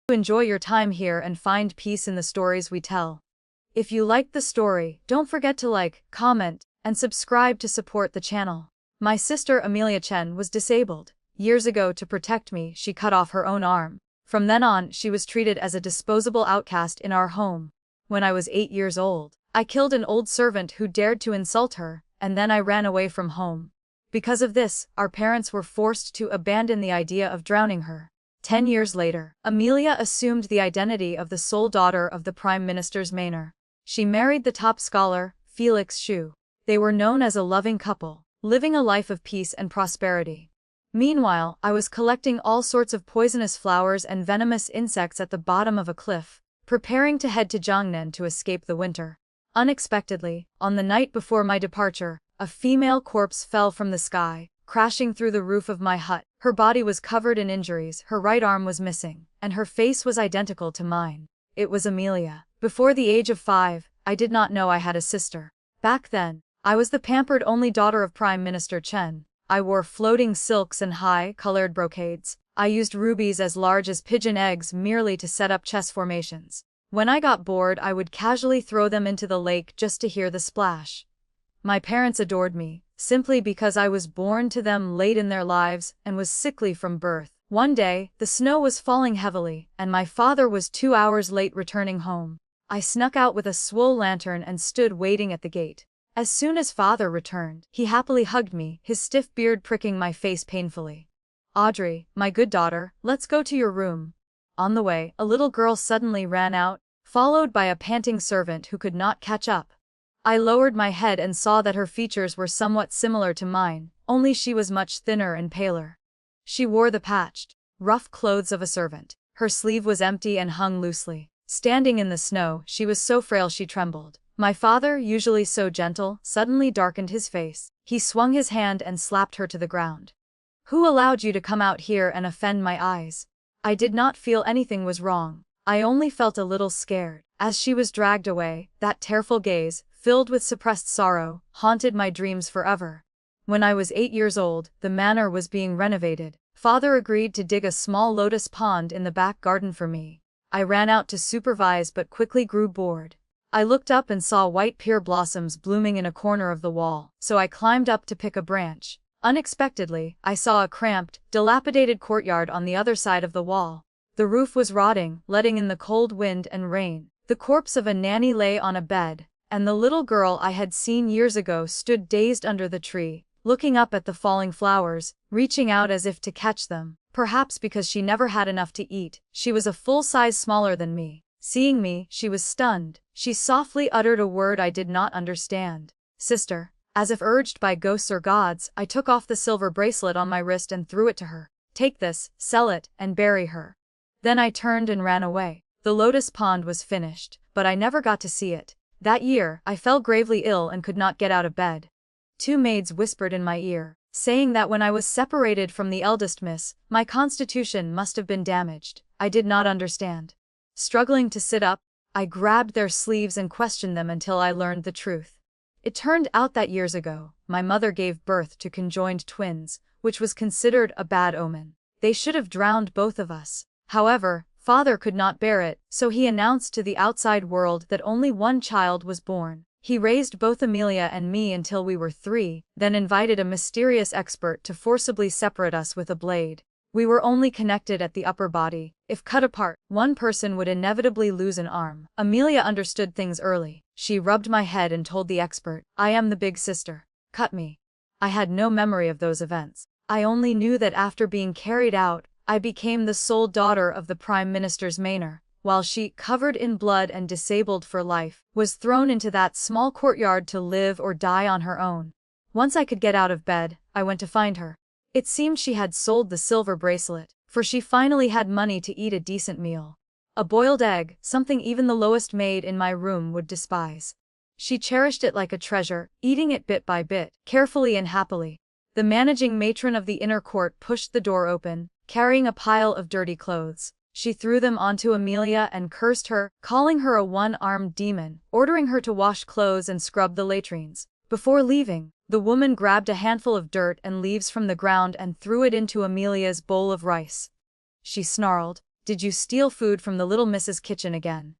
Enjoy your time here and find peace in the stories we tell. If you liked the story, don't forget to like, comment, and subscribe to support the channel. My sister Amelia Chen was disabled. Years ago, to protect me, she cut off her own arm. From then on, she was treated as a disposable outcast in our home. When I was 8 years old, I killed an old servant who dared to insult her, and then I ran away from home. Because of this, our parents were forced to abandon the idea of drowning her. 10 years later, Amelia assumed the identity of the sole daughter of the Prime Minister's manor. She married the top scholar, Felix Xu. They were known as a loving couple, living a life of peace and prosperity. Meanwhile, I was collecting all sorts of poisonous flowers and venomous insects at the bottom of a cliff, preparing to head to Jiangnan to escape the winter. Unexpectedly, on the night before my departure, a female corpse fell from the sky, crashing through the roof of my hut. Her body was covered in injuries, her right arm was missing, and her face was identical to mine. It was Amelia. Before the age of 5, I did not know I had a sister. Back then, I was the pampered only daughter of Prime Minister Chen. I wore floating silks and high-colored brocades. I used rubies as large as pigeon eggs merely to set up chess formations. When I got bored, I would casually throw them into the lake just to hear the splash. My parents adored me, simply because I was born to them late in their lives and was sickly from birth. One day, the snow was falling heavily, and my father was 2 hours late returning home. I snuck out with a swole lantern and stood waiting at the gate. As soon as father returned, he happily hugged me, his stiff beard pricking my face painfully. "Audrey, my good daughter, let's go to your room." On the way, a little girl suddenly ran out, followed by a panting servant who could not catch up. I lowered my head and saw that her features were somewhat similar to mine, only she was much thinner and paler. She wore the patched, rough clothes of a servant. Her sleeve was empty and hung loosely. Standing in the snow, she was so frail she trembled. My father, usually so gentle, suddenly darkened his face. He swung his hand and slapped her to the ground. "Who allowed you to come out here and offend my eyes?" I did not feel anything was wrong. I only felt a little scared. As she was dragged away, that tearful gaze, filled with suppressed sorrow, haunted my dreams forever. When I was 8 years old, the manor was being renovated. Father agreed to dig a small lotus pond in the back garden for me. I ran out to supervise but quickly grew bored. I looked up and saw white pear blossoms blooming in a corner of the wall, so I climbed up to pick a branch. Unexpectedly, I saw a cramped, dilapidated courtyard on the other side of the wall. The roof was rotting, letting in the cold wind and rain. The corpse of a nanny lay on a bed, and the little girl I had seen years ago stood dazed under the tree, looking up at the falling flowers, reaching out as if to catch them. Perhaps because she never had enough to eat, she was a full size smaller than me. Seeing me, she was stunned. She softly uttered a word I did not understand. "Sister." As if urged by ghosts or gods, I took off the silver bracelet on my wrist and threw it to her. "Take this, sell it, and bury her." Then I turned and ran away. The lotus pond was finished, but I never got to see it. That year, I fell gravely ill and could not get out of bed. 2 maids whispered in my ear, saying that when I was separated from the eldest miss, my constitution must have been damaged. I did not understand. Struggling to sit up, I grabbed their sleeves and questioned them until I learned the truth. It turned out that years ago, my mother gave birth to conjoined twins, which was considered a bad omen. They should have drowned both of us. However, father could not bear it, so he announced to the outside world that only one child was born. He raised both Amelia and me until we were 3, then invited a mysterious expert to forcibly separate us with a blade. We were only connected at the upper body. If cut apart, one person would inevitably lose an arm. Amelia understood things early. She rubbed my head and told the expert, "I am the big sister. Cut me." I had no memory of those events. I only knew that after being carried out, I became the sole daughter of the Prime Minister's manor, while she, covered in blood and disabled for life, was thrown into that small courtyard to live or die on her own. Once I could get out of bed, I went to find her. It seemed she had sold the silver bracelet, for she finally had money to eat a decent meal. A boiled egg, something even the lowest maid in my room would despise. She cherished it like a treasure, eating it bit by bit, carefully and happily. The managing matron of the inner court pushed the door open, carrying a pile of dirty clothes. She threw them onto Amelia and cursed her, calling her a one-armed demon, ordering her to wash clothes and scrub the latrines. Before leaving, the woman grabbed a handful of dirt and leaves from the ground and threw it into Amelia's bowl of rice. She snarled, Did you steal food from the little Mrs. Kitchen again?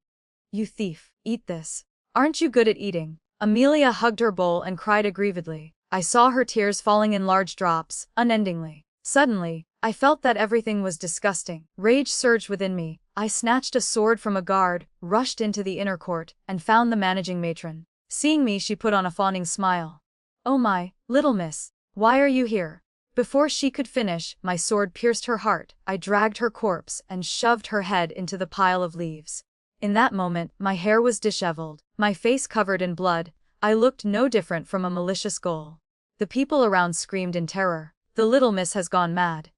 You thief, eat this. Aren't you good at eating? Amelia hugged her bowl and cried aggrievedly. I saw her tears falling in large drops, unendingly. Suddenly, I felt that everything was disgusting. Rage surged within me. I snatched a sword from a guard, rushed into the inner court, and found the managing matron. Seeing me, she put on a fawning smile. Oh my, little miss, why are you here? Before she could finish, my sword pierced her heart. I dragged her corpse and shoved her head into the pile of leaves. In that moment, my hair was disheveled, my face covered in blood. I looked no different from a malicious ghoul. The people around screamed in terror. The little miss has gone mad.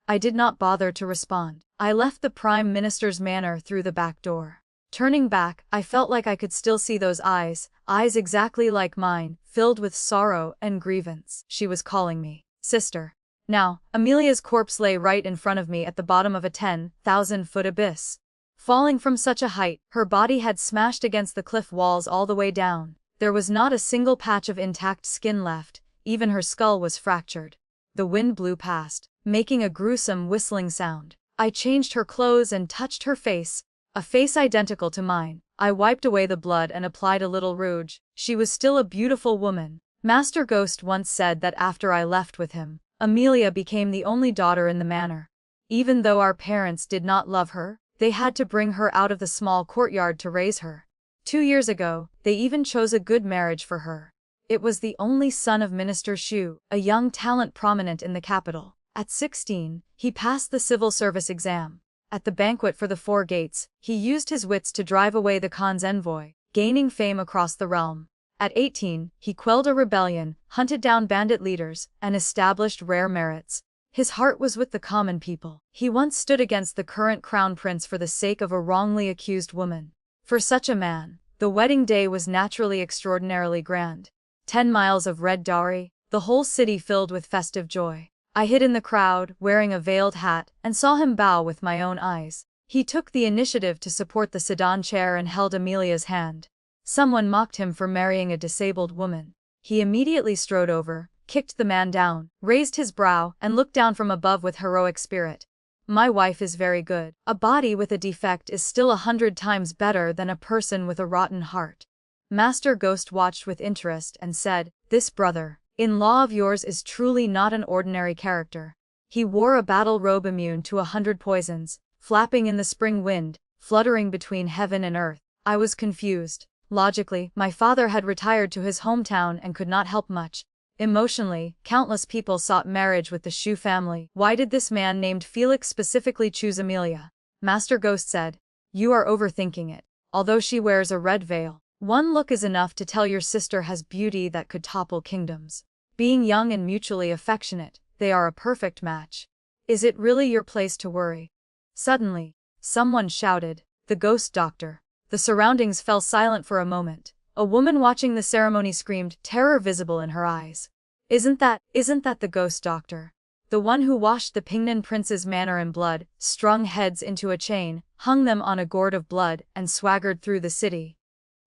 I did not bother to respond. I left the Prime Minister's manor through the back door. Turning back, I felt like I could still see those eyes exactly like mine, filled with sorrow and grievance. She was calling me, sister. Now, Amelia's corpse lay right in front of me at the bottom of a 10,000-foot abyss. Falling from such a height, her body had smashed against the cliff walls all the way down. There was not a single patch of intact skin left, even her skull was fractured. The wind blew past, making a gruesome whistling sound. I changed her clothes and touched her face, a face identical to mine. I wiped away the blood and applied a little rouge. She was still a beautiful woman. Master Ghost once said that after I left with him, Amelia became the only daughter in the manor. Even though our parents did not love her, they had to bring her out of the small courtyard to raise her. 2 years ago, they even chose a good marriage for her. It was the only son of Minister Shu, a young talent prominent in the capital. At 16, he passed the civil service exam. At the banquet for the Four Gates, he used his wits to drive away the Khan's envoy, gaining fame across the realm. At 18, he quelled a rebellion, hunted down bandit leaders, and established rare merits. His heart was with the common people. He once stood against the current crown prince for the sake of a wrongly accused woman. For such a man, the wedding day was naturally extraordinarily grand. 10 miles of red dowry, the whole city filled with festive joy. I hid in the crowd, wearing a veiled hat, and saw him bow with my own eyes. He took the initiative to support the sedan chair and held Amelia's hand. Someone mocked him for marrying a disabled woman. He immediately strode over, kicked the man down, raised his brow, and looked down from above with heroic spirit. My wife is very good. A body with a defect is still 100 times better than a person with a rotten heart. Master Ghost watched with interest and said, this brother-in-law of yours is truly not an ordinary character. He wore a battle robe immune to 100 poisons, flapping in the spring wind, fluttering between heaven and earth. I was confused. Logically, my father had retired to his hometown and could not help much. Emotionally, countless people sought marriage with the Shu family. Why did this man named Felix specifically choose Amelia? Master Ghost said, you are overthinking it. Although she wears a red veil, one look is enough to tell your sister has beauty that could topple kingdoms. Being young and mutually affectionate, they are a perfect match. Is it really your place to worry? Suddenly, someone shouted, the ghost doctor. The surroundings fell silent for a moment. A woman watching the ceremony screamed, terror visible in her eyes. Isn't that the ghost doctor? The one who washed the Pingnan prince's manor in blood, strung heads into a chain, hung them on a gourd of blood, and swaggered through the city.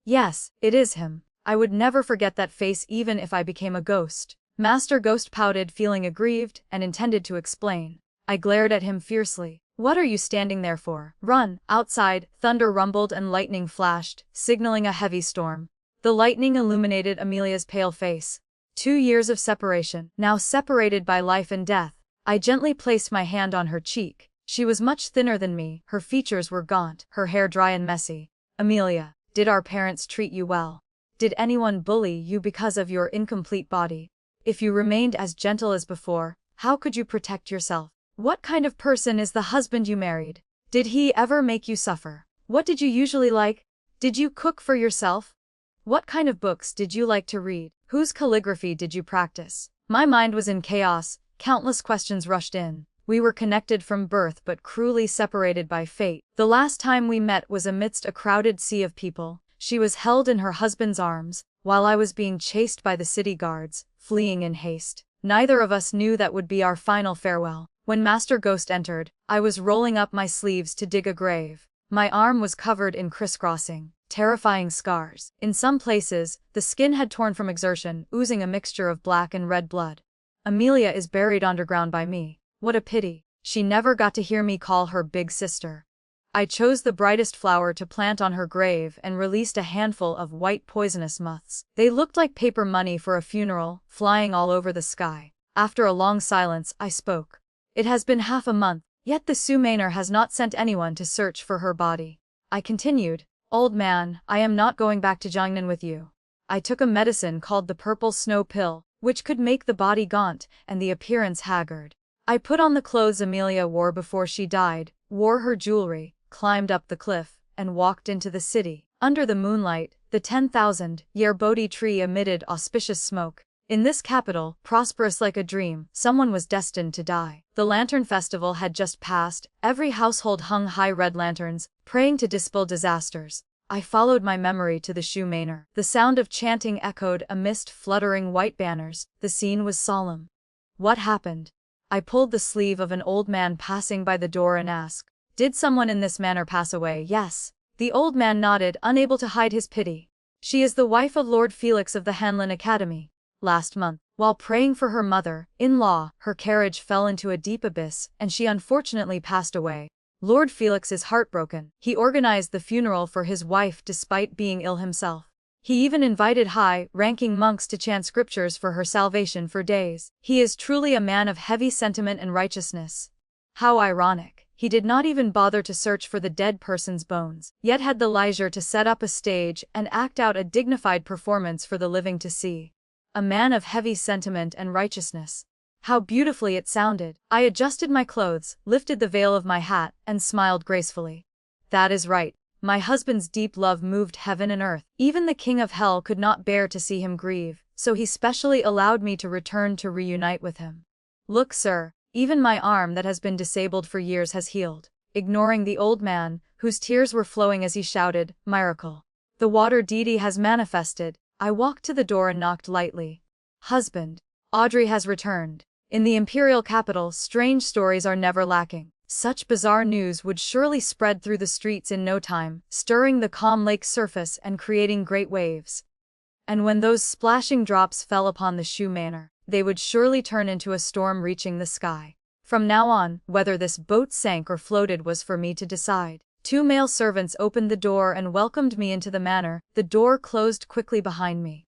Yes, it is him. I would never forget that face even if I became a ghost. Master Ghost pouted, feeling aggrieved, and intended to explain. I glared at him fiercely. What are you standing there for? Run! Outside, thunder rumbled and lightning flashed, signaling a heavy storm. The lightning illuminated Amelia's pale face. 2 years of separation, now separated by life and death. I gently placed my hand on her cheek. She was much thinner than me, her features were gaunt, her hair dry and messy. Amelia, did our parents treat you well? Did anyone bully you because of your incomplete body? If you remained as gentle as before, how could you protect yourself? What kind of person is the husband you married? Did he ever make you suffer? What did you usually like? Did you cook for yourself? What kind of books did you like to read? Whose calligraphy did you practice? My mind was in chaos, countless questions rushed in. We were connected from birth but cruelly separated by fate. The last time we met was amidst a crowded sea of people. She was held in her husband's arms, while I was being chased by the city guards, fleeing in haste. Neither of us knew that would be our final farewell. When Master Ghost entered, I was rolling up my sleeves to dig a grave. My arm was covered in crisscrossing, terrifying scars. In some places, the skin had torn from exertion, oozing a mixture of black and red blood. Amelia is buried underground by me. What a pity. She never got to hear me call her big sister. I chose the brightest flower to plant on her grave and released a handful of white poisonous moths. They looked like paper money for a funeral, flying all over the sky. After a long silence, I spoke. It has been half a month, yet the Sioux Manor has not sent anyone to search for her body. I continued, Old man, I am not going back to Jiangnan with you. I took a medicine called the purple snow pill, which could make the body gaunt and the appearance haggard. I put on the clothes Amelia wore before she died, wore her jewelry, climbed up the cliff, and walked into the city. Under the moonlight, the 10,000-year Bodhi tree emitted auspicious smoke. In this capital, prosperous like a dream, someone was destined to die. The Lantern Festival had just passed, every household hung high red lanterns, praying to dispel disasters. I followed my memory to the Sioux Manor. The sound of chanting echoed amidst fluttering white banners. The scene was solemn. What happened? I pulled the sleeve of an old man passing by the door and asked, Did someone in this manor pass away? Yes. The old man nodded, unable to hide his pity. She is the wife of Lord Felix of the Hanlin Academy. Last month, while praying for her mother-in-law, her carriage fell into a deep abyss, and she unfortunately passed away. Lord Felix is heartbroken. He organized the funeral for his wife despite being ill himself. He even invited high-ranking monks to chant scriptures for her salvation for days. He is truly a man of heavy sentiment and righteousness. How ironic. He did not even bother to search for the dead person's bones, yet had the leisure to set up a stage and act out a dignified performance for the living to see. A man of heavy sentiment and righteousness. How beautifully it sounded. I adjusted my clothes, lifted the veil of my hat, and smiled gracefully. That is right. My husband's deep love moved heaven and earth. Even the king of hell could not bear to see him grieve, so he specially allowed me to return to reunite with him. Look, sir, even my arm that has been disabled for years has healed. Ignoring the old man, whose tears were flowing as he shouted, Miracle. The water deity has manifested. I walked to the door and knocked lightly. Husband. Audrey has returned. In the imperial capital, strange stories are never lacking. Such bizarre news would surely spread through the streets in no time, stirring the calm lake's surface and creating great waves. And when those splashing drops fell upon the Sioux Manor, they would surely turn into a storm reaching the sky. From now on, whether this boat sank or floated was for me to decide. 2 male servants opened the door and welcomed me into the manor. The door closed quickly behind me.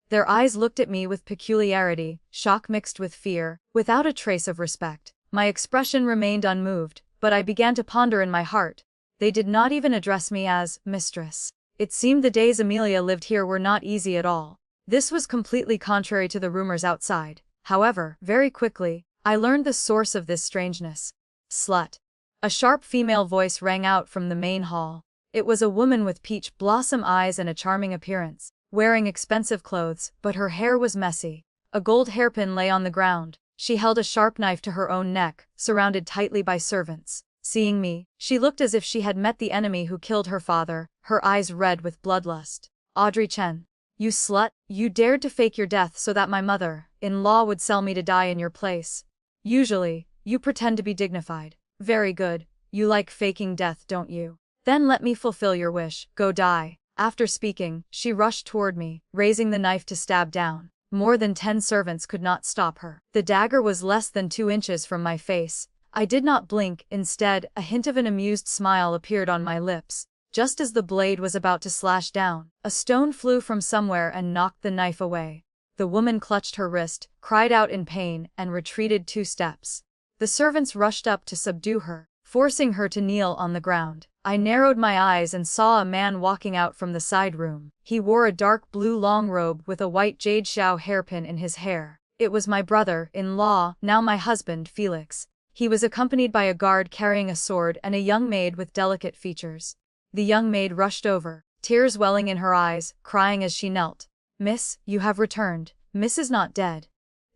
Their eyes looked at me with peculiarity, shock mixed with fear, without a trace of respect. My expression remained unmoved, but I began to ponder in my heart. They did not even address me as mistress. It seemed the days Amelia lived here were not easy at all. This was completely contrary to the rumors outside. However, very quickly, I learned the source of this strangeness. Slut. A sharp female voice rang out from the main hall. It was a woman with peach blossom eyes and a charming appearance, wearing expensive clothes, but her hair was messy. A gold hairpin lay on the ground. She held a sharp knife to her own neck, surrounded tightly by servants. Seeing me, she looked as if she had met the enemy who killed her father, her eyes red with bloodlust. Audrey Chen. You slut, you dared to fake your death so that my mother-in-law would sell me to die in your place. Usually, you pretend to be dignified. Very good, you like faking death, don't you? Then let me fulfill your wish, go die. After speaking, she rushed toward me, raising the knife to stab down. More than 10 servants could not stop her. The dagger was less than 2 inches from my face. I did not blink, instead, a hint of an amused smile appeared on my lips. Just as the blade was about to slash down, a stone flew from somewhere and knocked the knife away. The woman clutched her wrist, cried out in pain, and retreated 2 steps. The servants rushed up to subdue her, forcing her to kneel on the ground. I narrowed my eyes and saw a man walking out from the side room. He wore a dark blue long robe with a white jade shao hairpin in his hair. It was my brother-in-law, now my husband, Felix. He was accompanied by a guard carrying a sword and a young maid with delicate features. The young maid rushed over, tears welling in her eyes, crying as she knelt. Miss, you have returned. Miss is not dead.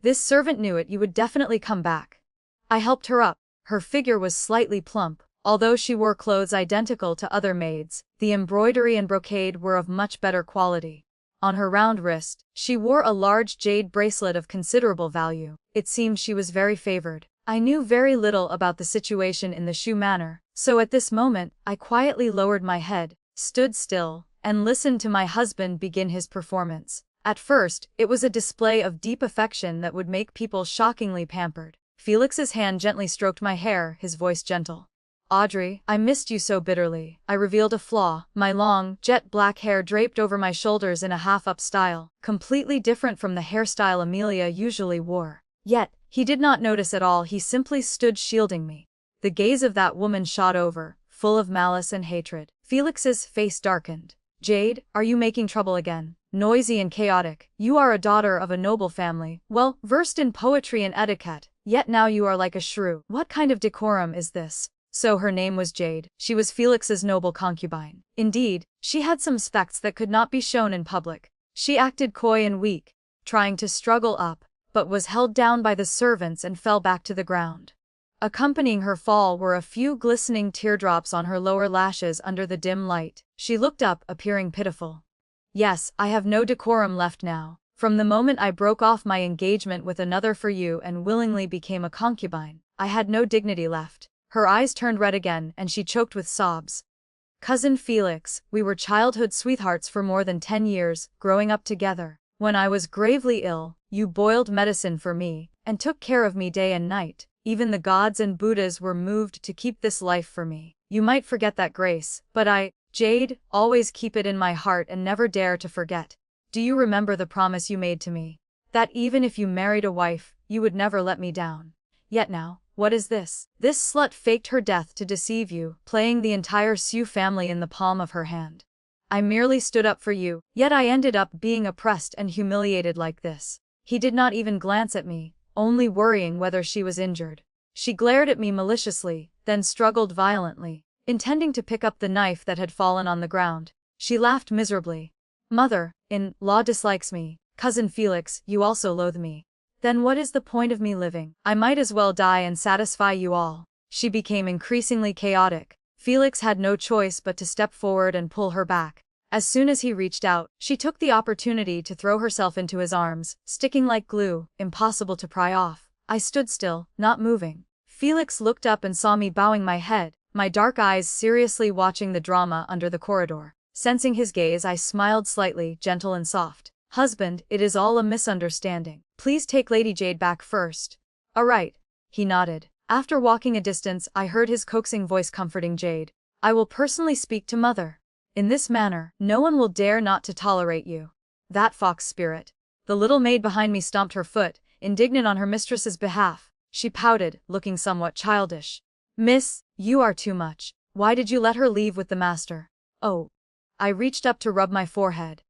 This servant knew it, you would definitely come back. I helped her up. Her figure was slightly plump. Although she wore clothes identical to other maids, the embroidery and brocade were of much better quality. On her round wrist, she wore a large jade bracelet of considerable value. It seemed she was very favored. I knew very little about the situation in the Sioux Manor, so at this moment, I quietly lowered my head, stood still, and listened to my husband begin his performance. At first, it was a display of deep affection that would make people shockingly pampered. Felix's hand gently stroked my hair, his voice gentle. Audrey, I missed you so bitterly. I revealed a flaw, my long, jet black hair draped over my shoulders in a half-up style, completely different from the hairstyle Amelia usually wore. Yet, he did not notice at all, he simply stood shielding me. The gaze of that woman shot over, full of malice and hatred. Felix's face darkened. Jade, are you making trouble again? Noisy and chaotic. You are a daughter of a noble family, well versed in poetry and etiquette, yet now you are like a shrew. What kind of decorum is this? So her name was Jade. She was Felix's noble concubine. Indeed, she had some specs that could not be shown in public. She acted coy and weak, trying to struggle up, but was held down by the servants and fell back to the ground. Accompanying her fall were a few glistening teardrops on her lower lashes under the dim light. She looked up, appearing pitiful. Yes, I have no decorum left now. From the moment I broke off my engagement with another for you and willingly became a concubine, I had no dignity left. Her eyes turned red again and she choked with sobs. Cousin Felix, we were childhood sweethearts for more than 10 years, growing up together. When I was gravely ill, you boiled medicine for me, and took care of me day and night. Even the gods and Buddhas were moved to keep this life for me. You might forget that grace, but I, Jade, always keep it in my heart and never dare to forget. Do you remember the promise you made to me? That even if you married a wife, you would never let me down. Yet now, what is this? This slut faked her death to deceive you, playing the entire Sioux family in the palm of her hand. I merely stood up for you, yet I ended up being oppressed and humiliated like this. He did not even glance at me, only worrying whether she was injured. She glared at me maliciously, then struggled violently, intending to pick up the knife that had fallen on the ground. She laughed miserably. Mother-in-law dislikes me. Cousin Felix, you also loathe me. Then what is the point of me living? I might as well die and satisfy you all. She became increasingly chaotic. Felix had no choice but to step forward and pull her back. As soon as he reached out, she took the opportunity to throw herself into his arms, sticking like glue, impossible to pry off. I stood still, not moving. Felix looked up and saw me bowing my head, my dark eyes seriously watching the drama under the corridor. Sensing his gaze, I smiled slightly, gentle and soft. Husband, it is all a misunderstanding. Please take Lady Jade back first. All right. He nodded. After walking a distance, I heard his coaxing voice comforting Jade. I will personally speak to Mother. In this manner, no one will dare not to tolerate you. That fox spirit. The little maid behind me stomped her foot, indignant on her mistress's behalf. She pouted, looking somewhat childish. Miss, you are too much. Why did you let her leave with the master? Oh. I reached up to rub my forehead.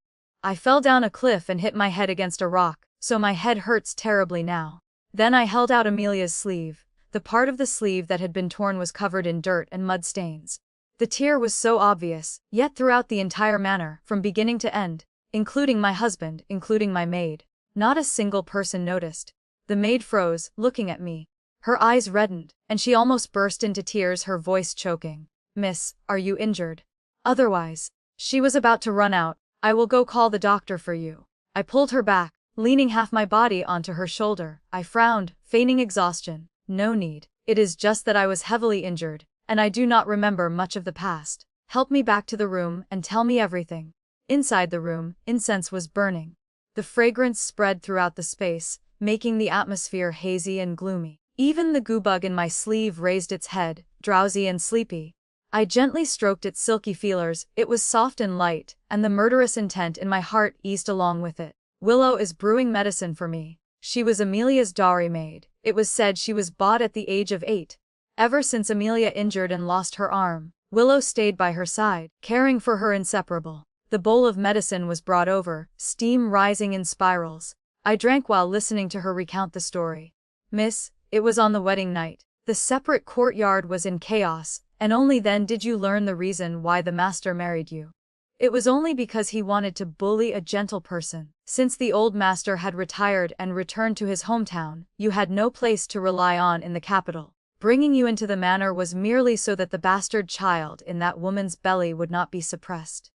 I fell down a cliff and hit my head against a rock, so my head hurts terribly now. Then I held out Amelia's sleeve. The part of the sleeve that had been torn was covered in dirt and mud stains. The tear was so obvious, yet throughout the entire manner, from beginning to end, including my husband, including my maid, not a single person noticed. The maid froze, looking at me. Her eyes reddened, and she almost burst into tears, her voice choking. Miss, are you injured? Otherwise. She was about to run out. I will go call the doctor for you. I pulled her back, leaning half my body onto her shoulder. I frowned, feigning exhaustion. No need. It is just that I was heavily injured, and I do not remember much of the past. Help me back to the room and tell me everything. Inside the room, incense was burning. The fragrance spread throughout the space, making the atmosphere hazy and gloomy. Even the goo-bug in my sleeve raised its head, drowsy and sleepy. I gently stroked its silky feelers. It was soft and light, and the murderous intent in my heart eased along with it. Willow is brewing medicine for me. She was Amelia's dowry maid. It was said she was bought at the age of 8. Ever since Amelia injured and lost her arm, Willow stayed by her side, caring for her inseparable. The bowl of medicine was brought over, steam rising in spirals. I drank while listening to her recount the story. Miss, it was on the wedding night. The separate courtyard was in chaos, and only then did you learn the reason why the master married you. It was only because he wanted to bully a gentle person. Since the old master had retired and returned to his hometown, you had no place to rely on in the capital. Bringing you into the manor was merely so that the bastard child in that woman's belly would not be suppressed.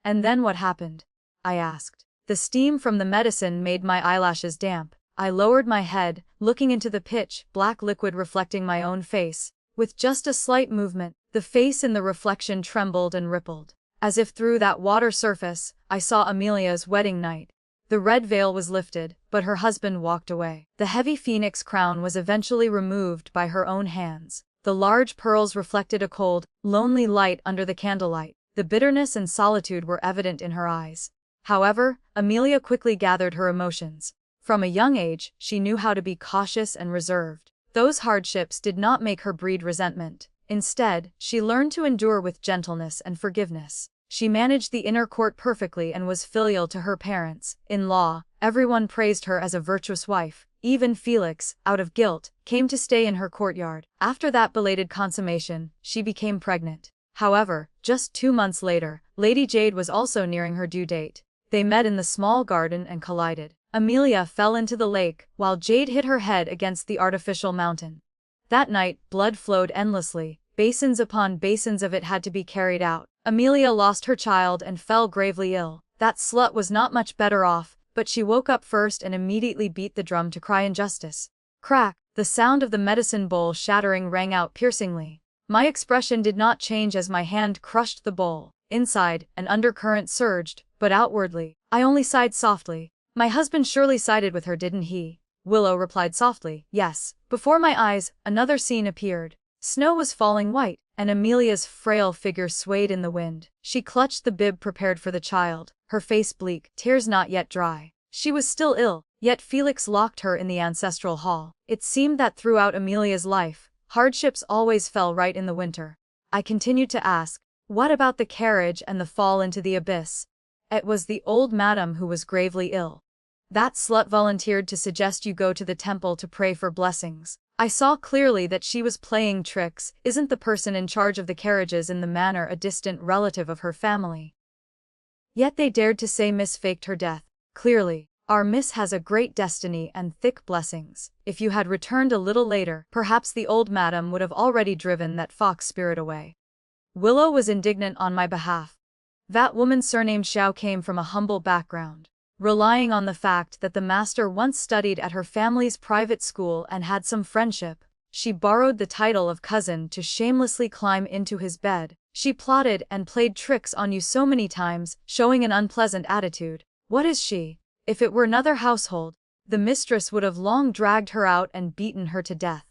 And then what happened? I asked. The steam from the medicine made my eyelashes damp. I lowered my head, looking into the pitch black liquid reflecting my own face. With just a slight movement, the face in the reflection trembled and rippled. As if through that water surface, I saw Amelia's wedding night. The red veil was lifted, but her husband walked away. The heavy phoenix crown was eventually removed by her own hands. The large pearls reflected a cold, lonely light under the candlelight. The bitterness and solitude were evident in her eyes. However, Amelia quickly gathered her emotions. From a young age, she knew how to be cautious and reserved. Those hardships did not make her breed resentment. Instead, she learned to endure with gentleness and forgiveness. She managed the inner court perfectly and was filial to her parents. In law, everyone praised her as a virtuous wife. Even Felix, out of guilt, came to stay in her courtyard. After that belated consummation, she became pregnant. However, just 2 months later, Lady Jade was also nearing her due date. They met in the small garden and collided. Amelia fell into the lake, while Jade hit her head against the artificial mountain. That night, blood flowed endlessly. Basins upon basins of it had to be carried out. Amelia lost her child and fell gravely ill. That slut was not much better off, but she woke up first and immediately beat the drum to cry injustice. Crack! The sound of the medicine bowl shattering rang out piercingly. My expression did not change as my hand crushed the bowl. Inside, an undercurrent surged, but outwardly, I only sighed softly. My husband surely sided with her, didn't he? Willow replied softly, yes. Before my eyes, another scene appeared. Snow was falling white, and Amelia's frail figure swayed in the wind. She clutched the bib prepared for the child, her face bleak, tears not yet dry. She was still ill, yet Felix locked her in the ancestral hall. It seemed that throughout Amelia's life, hardships always fell right in the winter. I continued to ask, what about the carriage and the fall into the abyss? It was the old madam who was gravely ill. That slut volunteered to suggest you go to the temple to pray for blessings. I saw clearly that she was playing tricks. Isn't the person in charge of the carriages in the manor a distant relative of her family? Yet they dared to say Miss faked her death. Clearly, our Miss has a great destiny and thick blessings. If you had returned a little later, perhaps the old madam would have already driven that fox spirit away. Willow was indignant on my behalf. That woman surnamed Xiao came from a humble background. Relying on the fact that the master once studied at her family's private school and had some friendship, she borrowed the title of cousin to shamelessly climb into his bed. She plotted and played tricks on you so many times, showing an unpleasant attitude. What is she? If it were another household, the mistress would have long dragged her out and beaten her to death.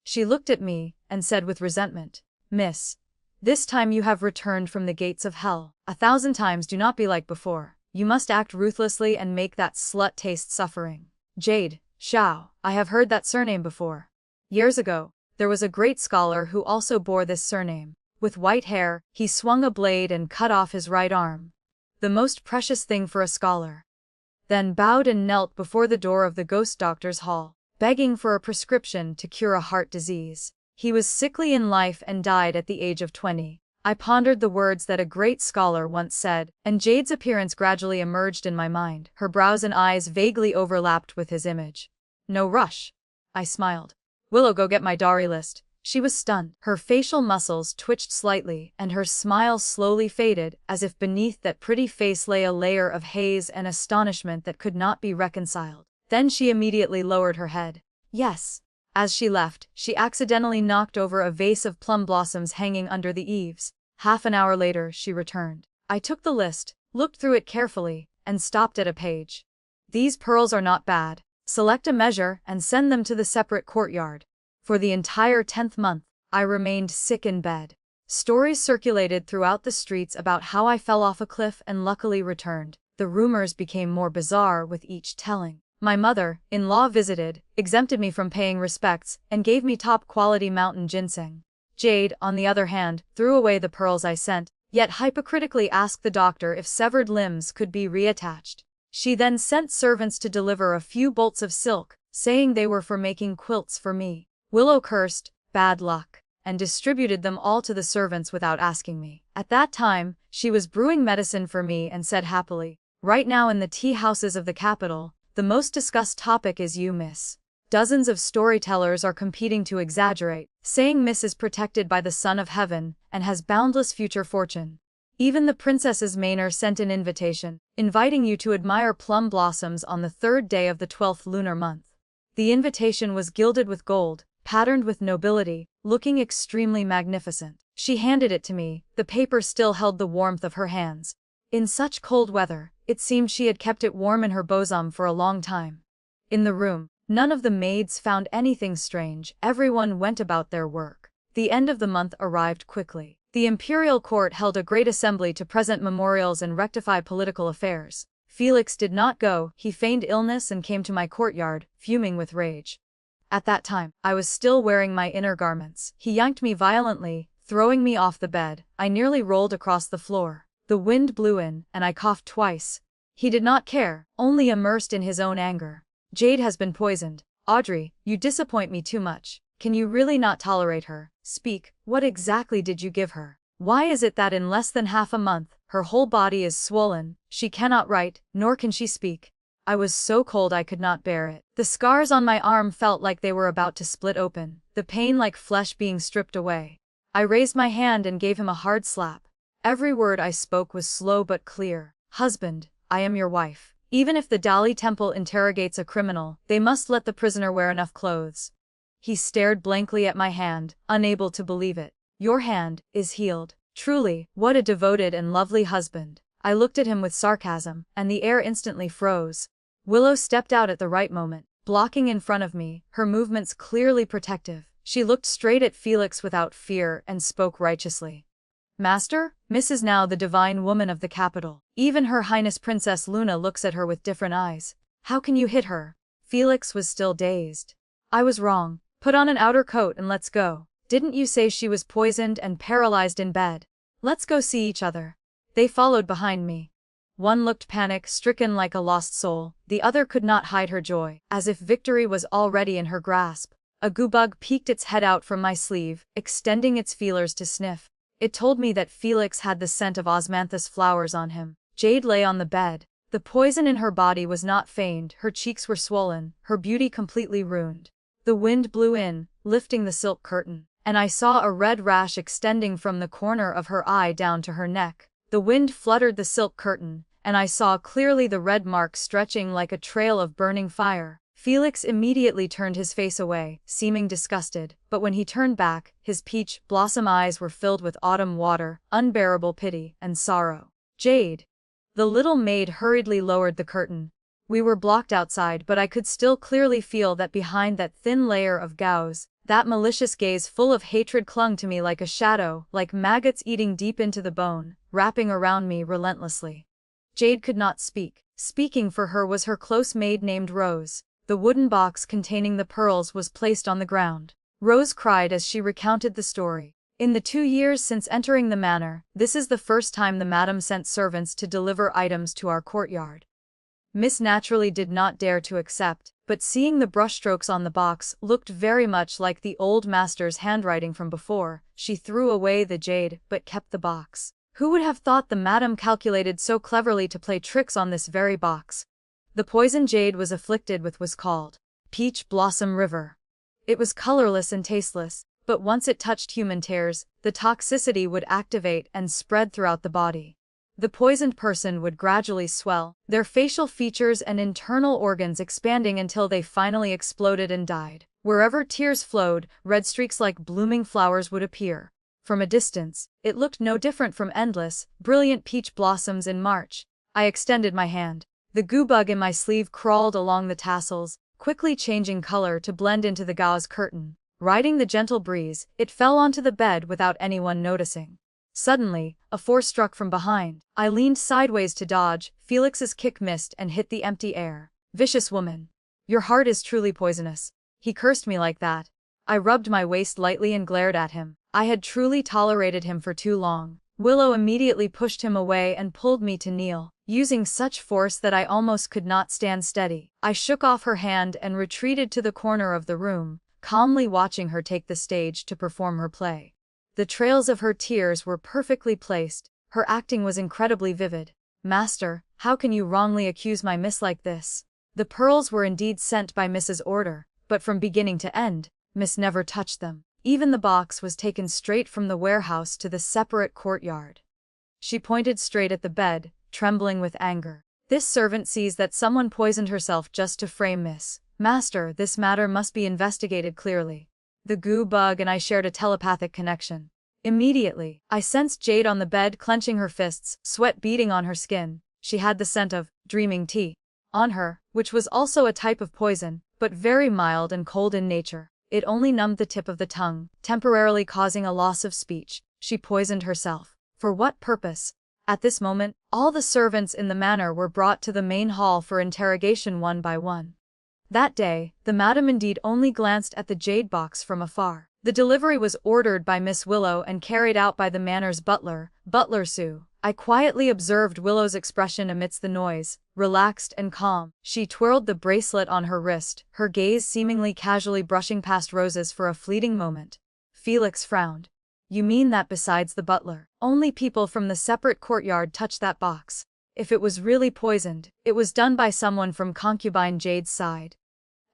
She looked at me and said with resentment, Miss, this time you have returned from the gates of hell. 1,000 times do not be like before. You must act ruthlessly and make that slut taste suffering. Jade, Xiao, I have heard that surname before. Years ago, there was a great scholar who also bore this surname. With white hair, he swung a blade and cut off his right arm. The most precious thing for a scholar. Then bowed and knelt before the door of the ghost doctor's hall, begging for a prescription to cure a heart disease. He was sickly in life and died at the age of 20. I pondered the words that a great scholar once said, and Jade's appearance gradually emerged in my mind. Her brows and eyes vaguely overlapped with his image. No rush. I smiled. Willow, go get my dowry list. She was stunned. Her facial muscles twitched slightly, and her smile slowly faded, as if beneath that pretty face lay a layer of haze and astonishment that could not be reconciled. Then she immediately lowered her head. Yes. As she left, she accidentally knocked over a vase of plum blossoms hanging under the eaves. Half an hour later, she returned. I took the list, looked through it carefully, and stopped at a page. These pearls are not bad. Select a measure and send them to the separate courtyard. For the entire 10th month, I remained sick in bed. Stories circulated throughout the streets about how I fell off a cliff and luckily returned. The rumors became more bizarre with each telling. My mother-in-law visited, exempted me from paying respects, and gave me top-quality mountain ginseng. Jade, on the other hand, threw away the pearls I sent, yet hypocritically asked the doctor if severed limbs could be reattached. She then sent servants to deliver a few bolts of silk, saying they were for making quilts for me. Willow cursed, bad luck, and distributed them all to the servants without asking me. At that time, she was brewing medicine for me and said happily, right now in the tea houses of the capital, the most discussed topic is you, Miss. Dozens of storytellers are competing to exaggerate, saying Miss is protected by the Son of Heaven and has boundless future fortune. Even the Princess's Manor sent an invitation, inviting you to admire plum blossoms on the 3rd day of the 12th lunar month. The invitation was gilded with gold, patterned with nobility, looking extremely magnificent. She handed it to me, the paper still held the warmth of her hands. In such cold weather, it seemed she had kept it warm in her bosom for a long time. In the room, none of the maids found anything strange. Everyone went about their work. The end of the month arrived quickly. The imperial court held a great assembly to present memorials and rectify political affairs. Felix did not go, he feigned illness and came to my courtyard, fuming with rage. At that time, I was still wearing my inner garments. He yanked me violently, throwing me off the bed. I nearly rolled across the floor. The wind blew in, and I coughed twice. He did not care, only immersed in his own anger. Jade has been poisoned. Audrey, you disappoint me too much. Can you really not tolerate her? Speak, what exactly did you give her? Why is it that in less than half a month, her whole body is swollen, she cannot write, nor can she speak? I was so cold I could not bear it. The scars on my arm felt like they were about to split open, the pain like flesh being stripped away. I raised my hand and gave him a hard slap. Every word I spoke was slow but clear. Husband, I am your wife. Even if the Dali Temple interrogates a criminal, they must let the prisoner wear enough clothes. He stared blankly at my hand, unable to believe it. Your hand is healed. Truly, what a devoted and lovely husband. I looked at him with sarcasm, and the air instantly froze. Willow stepped out at the right moment, blocking in front of me, her movements clearly protective. She looked straight at Felix without fear and spoke righteously. Master, Miss is now the divine woman of the capital. Even Her Highness Princess Luna looks at her with different eyes. How can you hit her? Felix was still dazed. I was wrong. Put on an outer coat and let's go. Didn't you say she was poisoned and paralyzed in bed? Let's go see each other. They followed behind me. One looked panic-stricken like a lost soul, the other could not hide her joy, as if victory was already in her grasp. A goobug peeked its head out from my sleeve, extending its feelers to sniff. It told me that Felix had the scent of osmanthus flowers on him. Jade lay on the bed. The poison in her body was not feigned, her cheeks were swollen, her beauty completely ruined. The wind blew in, lifting the silk curtain, and I saw a red rash extending from the corner of her eye down to her neck. The wind fluttered the silk curtain, and I saw clearly the red mark stretching like a trail of burning fire. Felix immediately turned his face away, seeming disgusted, but when he turned back, his peach blossom eyes were filled with autumn water, unbearable pity, and sorrow. Jade. The little maid hurriedly lowered the curtain. We were blocked outside, but I could still clearly feel that behind that thin layer of gauze, that malicious gaze full of hatred clung to me like a shadow, like maggots eating deep into the bone, wrapping around me relentlessly. Jade could not speak. Speaking for her was her close maid named Rose. The wooden box containing the pearls was placed on the ground. Rose cried as she recounted the story. In the 2 years since entering the manor, this is the first time the madam sent servants to deliver items to our courtyard. Miss naturally did not dare to accept, but seeing the brushstrokes on the box looked very much like the old master's handwriting from before, she threw away the jade but kept the box. Who would have thought the madam calculated so cleverly to play tricks on this very box? The poison Jade was afflicted with was called Peach Blossom River. It was colorless and tasteless, but once it touched human tears, the toxicity would activate and spread throughout the body. The poisoned person would gradually swell, their facial features and internal organs expanding until they finally exploded and died. Wherever tears flowed, red streaks like blooming flowers would appear. From a distance, it looked no different from endless, brilliant peach blossoms in March. I extended my hand. The goo-bug in my sleeve crawled along the tassels, quickly changing color to blend into the gauze curtain. Riding the gentle breeze, it fell onto the bed without anyone noticing. Suddenly, a force struck from behind. I leaned sideways to dodge. Felix's kick missed and hit the empty air. Vicious woman. Your heart is truly poisonous. He cursed me like that. I rubbed my waist lightly and glared at him. I had truly tolerated him for too long. Willow immediately pushed him away and pulled me to kneel, using such force that I almost could not stand steady. I shook off her hand and retreated to the corner of the room, calmly watching her take the stage to perform her play. The trails of her tears were perfectly placed. Her acting was incredibly vivid. Master, how can you wrongly accuse my miss like this? The pearls were indeed sent by Miss's order, but from beginning to end, Miss never touched them. Even the box was taken straight from the warehouse to the separate courtyard. She pointed straight at the bed, trembling with anger. This servant sees that someone poisoned herself just to frame Miss. Master, this matter must be investigated clearly. The goo bug and I shared a telepathic connection. Immediately, I sensed Jade on the bed clenching her fists, sweat beading on her skin. She had the scent of dreaming tea on her, which was also a type of poison, but very mild and cold in nature. it only numbed the tip of the tongue, temporarily causing a loss of speech. She poisoned herself. For what purpose? At this moment, all the servants in the manor were brought to the main hall for interrogation one by one. That day, the madam indeed only glanced at the jade box from afar. The delivery was ordered by Miss Willow and carried out by the manor's butler, Butler Sue. I quietly observed Willow's expression amidst the noise, relaxed and calm. She twirled the bracelet on her wrist, her gaze seemingly casually brushing past Rose's for a fleeting moment. Felix frowned. You mean that besides the butler, only people from the separate courtyard touched that box? If it was really poisoned, it was done by someone from concubine Jade's side.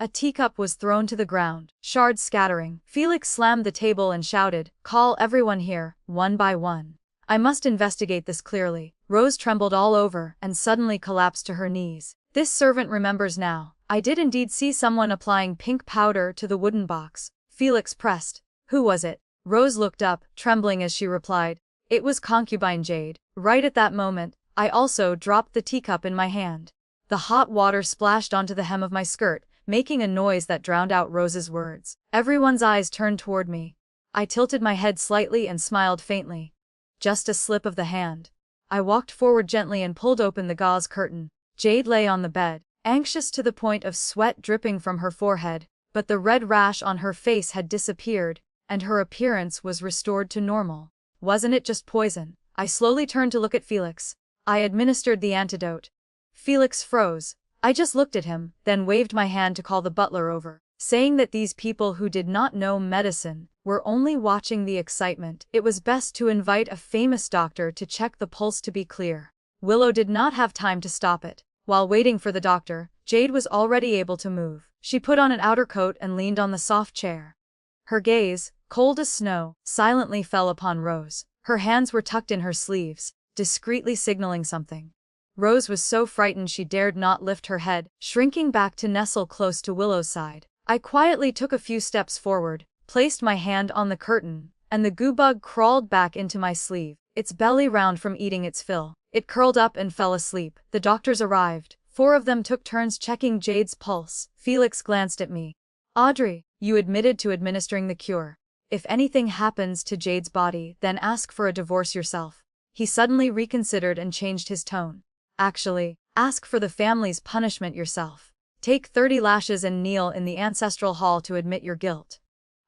A teacup was thrown to the ground, shards scattering. Felix slammed the table and shouted, "Call everyone here, one by one. I must investigate this clearly." Rose trembled all over and suddenly collapsed to her knees. This servant remembers now. I did indeed see someone applying pink powder to the wooden box. Felix pressed. Who was it? Rose looked up, trembling as she replied. It was concubine Jade. Right at that moment, I also dropped the teacup in my hand. The hot water splashed onto the hem of my skirt, making a noise that drowned out Rose's words. Everyone's eyes turned toward me. I tilted my head slightly and smiled faintly. Just a slip of the hand. I walked forward gently and pulled open the gauze curtain. Jade lay on the bed, anxious to the point of sweat dripping from her forehead, but the red rash on her face had disappeared, and her appearance was restored to normal. Wasn't it just poison? I slowly turned to look at Felix. I administered the antidote. Felix froze. I just looked at him, then waved my hand to call the butler over, saying that these people who did not know medicine were only watching the excitement. It was best to invite a famous doctor to check the pulse to be clear. Willow did not have time to stop it. While waiting for the doctor, Jade was already able to move. She put on an outer coat and leaned on the soft chair. Her gaze, cold as snow, silently fell upon Rose. Her hands were tucked in her sleeves, discreetly signaling something. Rose was so frightened she dared not lift her head, shrinking back to nestle close to Willow's side. I quietly took a few steps forward, placed my hand on the curtain, and the goo-bug crawled back into my sleeve, its belly round from eating its fill. It curled up and fell asleep. The doctors arrived. 4 of them took turns checking Jade's pulse. Felix glanced at me. Audrey, you admitted to administering the cure. If anything happens to Jade's body, then ask for a divorce yourself. He suddenly reconsidered and changed his tone. Actually, ask for the family's punishment yourself. Take 30 lashes and kneel in the ancestral hall to admit your guilt.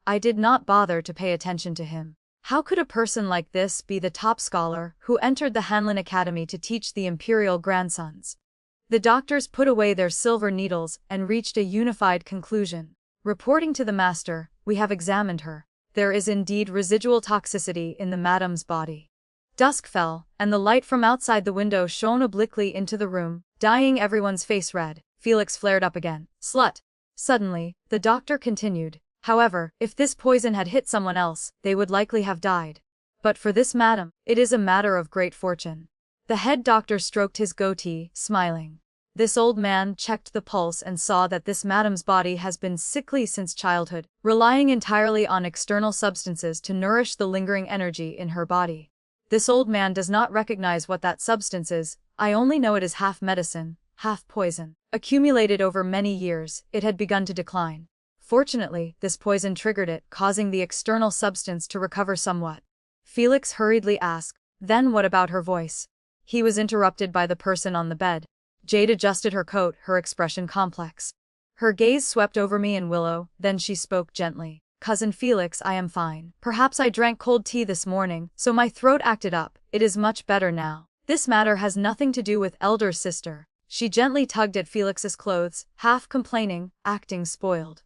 I did not bother to pay attention to him. How could a person like this be the top scholar who entered the Hanlon Academy to teach the imperial grandsons? The doctors put away their silver needles and reached a unified conclusion. Reporting to the master, we have examined her. There is indeed residual toxicity in the madam's body. Dusk fell, and the light from outside the window shone obliquely into the room, dyeing everyone's face red. Felix flared up again. Slut! Suddenly, the doctor continued. However, if this poison had hit someone else, they would likely have died. But for this madam, it is a matter of great fortune. The head doctor stroked his goatee, smiling. This old man checked the pulse and saw that this madam's body has been sickly since childhood, relying entirely on external substances to nourish the lingering energy in her body. This old man does not recognize what that substance is. I only know it is half medicine, half poison. Accumulated over many years, it had begun to decline. Fortunately, this poison triggered it, causing the external substance to recover somewhat. Felix hurriedly asked, then what about her voice? He was interrupted by the person on the bed. Jade adjusted her coat, her expression complex. Her gaze swept over me and Willow, then she spoke gently. Cousin Felix, I am fine. Perhaps I drank cold tea this morning, so my throat acted up. It is much better now. This matter has nothing to do with elder sister. She gently tugged at Felix's clothes, half complaining, acting spoiled.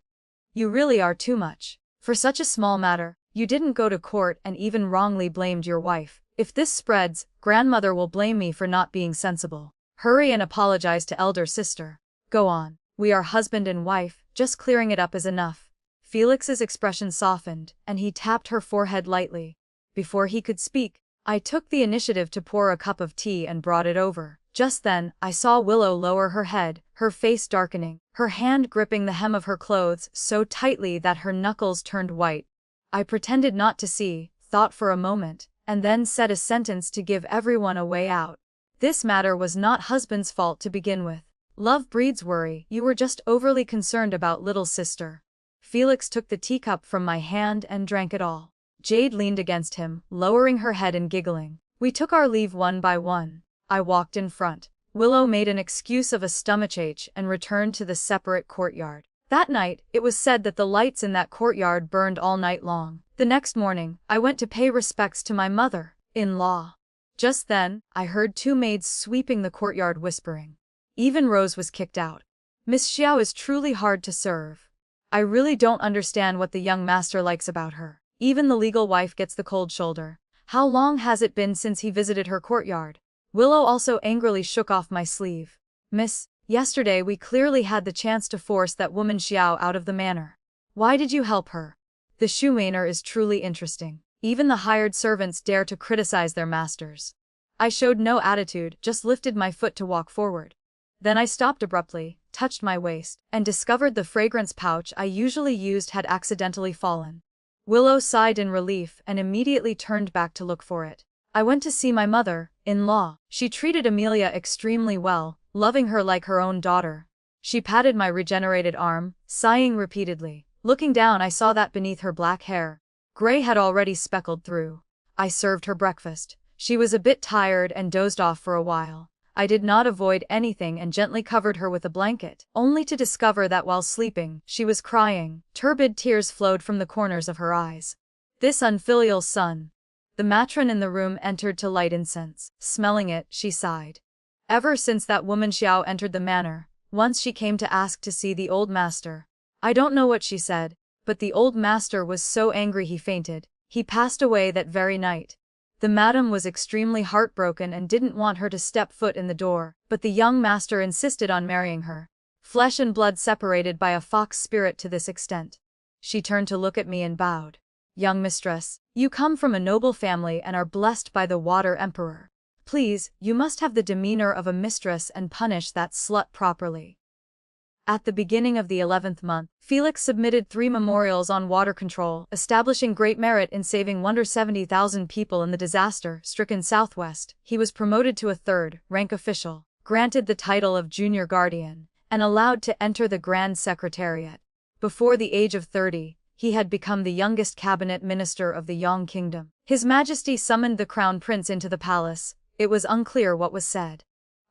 You really are too much. For such a small matter, you didn't go to court and even wrongly blamed your wife. If this spreads, grandmother will blame me for not being sensible. Hurry and apologize to elder sister. Go on. We are husband and wife, just clearing it up is enough. Felix's expression softened, and he tapped her forehead lightly. Before he could speak, I took the initiative to pour a cup of tea and brought it over. Just then, I saw Willow lower her head, her face darkening, her hand gripping the hem of her clothes so tightly that her knuckles turned white. I pretended not to see, thought for a moment, and then said a sentence to give everyone a way out. This matter was not husband's fault to begin with. Love breeds worry. You were just overly concerned about little sister. Felix took the teacup from my hand and drank it all. Jade leaned against him, lowering her head and giggling. We took our leave one by one. I walked in front. Willow made an excuse of a stomachache and returned to the separate courtyard. That night, it was said that the lights in that courtyard burned all night long. The next morning, I went to pay respects to my mother-in-law. Just then, I heard two maids sweeping the courtyard whispering. Even Rose was kicked out. Miss Xiao is truly hard to serve. I really don't understand what the young master likes about her. Even the legal wife gets the cold shoulder. How long has it been since he visited her courtyard? Willow also angrily shook off my sleeve. Miss, yesterday we clearly had the chance to force that woman Xiao out of the manor. Why did you help her? The shoemaker is truly interesting. Even the hired servants dare to criticize their masters. I showed no attitude, just lifted my foot to walk forward. Then I stopped abruptly, touched my waist, and discovered the fragrance pouch I usually used had accidentally fallen. Willow sighed in relief and immediately turned back to look for it. I went to see my mother-in-law. She treated Amelia extremely well, loving her like her own daughter. She patted my regenerated arm, sighing repeatedly. Looking down, I saw that beneath her black hair, gray had already speckled through. I served her breakfast. She was a bit tired and dozed off for a while. I did not avoid anything and gently covered her with a blanket, only to discover that while sleeping, she was crying. Turbid tears flowed from the corners of her eyes. This unfilial son. The matron in the room entered to light incense. Smelling it, she sighed. Ever since that woman Xiao entered the manor, once she came to ask to see the old master. I don't know what she said, but the old master was so angry he fainted. He passed away that very night. The madam was extremely heartbroken and didn't want her to step foot in the door, but the young master insisted on marrying her. Flesh and blood separated by a fox spirit to this extent. She turned to look at me and bowed. Young mistress, you come from a noble family and are blessed by the Water Emperor. Please, you must have the demeanor of a mistress and punish that slut properly. At the beginning of the 11th month, Felix submitted 3 memorials on water control, establishing great merit in saving 170,000 people in the disaster-stricken Southwest. He was promoted to a 3rd rank official, granted the title of Junior Guardian, and allowed to enter the Grand Secretariat. Before the age of 30, he had become the youngest cabinet minister of the Yang Kingdom. His Majesty summoned the Crown Prince into the palace. It was unclear what was said.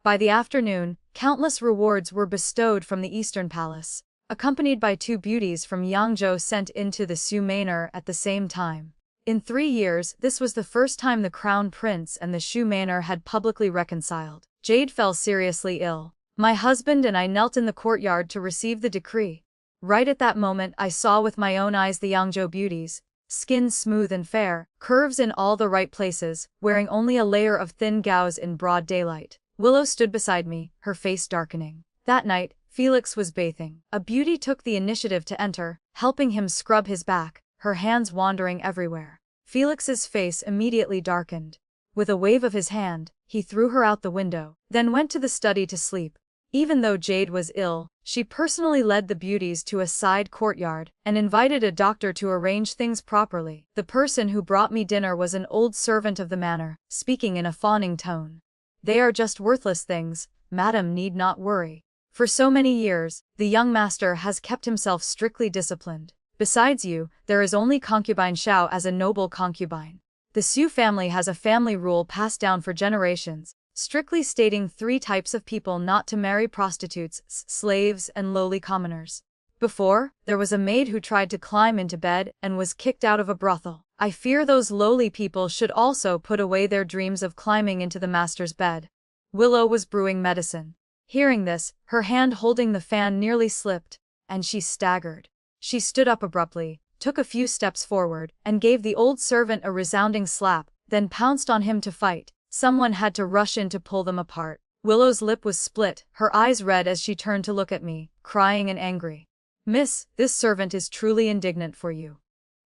By the afternoon, countless rewards were bestowed from the Eastern Palace, accompanied by 2 beauties from Yangzhou sent into the Shu Manor at the same time. In 3 years, this was the first time the Crown Prince and the Shu Manor had publicly reconciled. Jade fell seriously ill. My husband and I knelt in the courtyard to receive the decree. Right at that moment, I saw with my own eyes the Yangzhou beauties, skin smooth and fair, curves in all the right places, wearing only a layer of thin gauze in broad daylight. Willow stood beside me, her face darkening. That night, Felix was bathing. A beauty took the initiative to enter, helping him scrub his back, her hands wandering everywhere. Felix's face immediately darkened. With a wave of his hand, he threw her out the window, then went to the study to sleep. Even though Jade was ill, she personally led the beauties to a side courtyard and invited a doctor to arrange things properly. The person who brought me dinner was an old servant of the manor, speaking in a fawning tone. They are just worthless things, madam need not worry. For so many years, the young master has kept himself strictly disciplined. Besides you, there is only concubine Xiao as a noble concubine. The Xu family has a family rule passed down for generations, strictly stating 3 types of people not to marry: prostitutes, slaves, and lowly commoners. Before, there was a maid who tried to climb into bed and was kicked out of a brothel. I fear those lowly people should also put away their dreams of climbing into the master's bed. Willow was brewing medicine. Hearing this, her hand holding the fan nearly slipped, and she staggered. She stood up abruptly, took a few steps forward, and gave the old servant a resounding slap, then pounced on him to fight. Someone had to rush in to pull them apart. Willow's lip was split, her eyes red as she turned to look at me, crying and angry. Miss, this servant is truly indignant for you.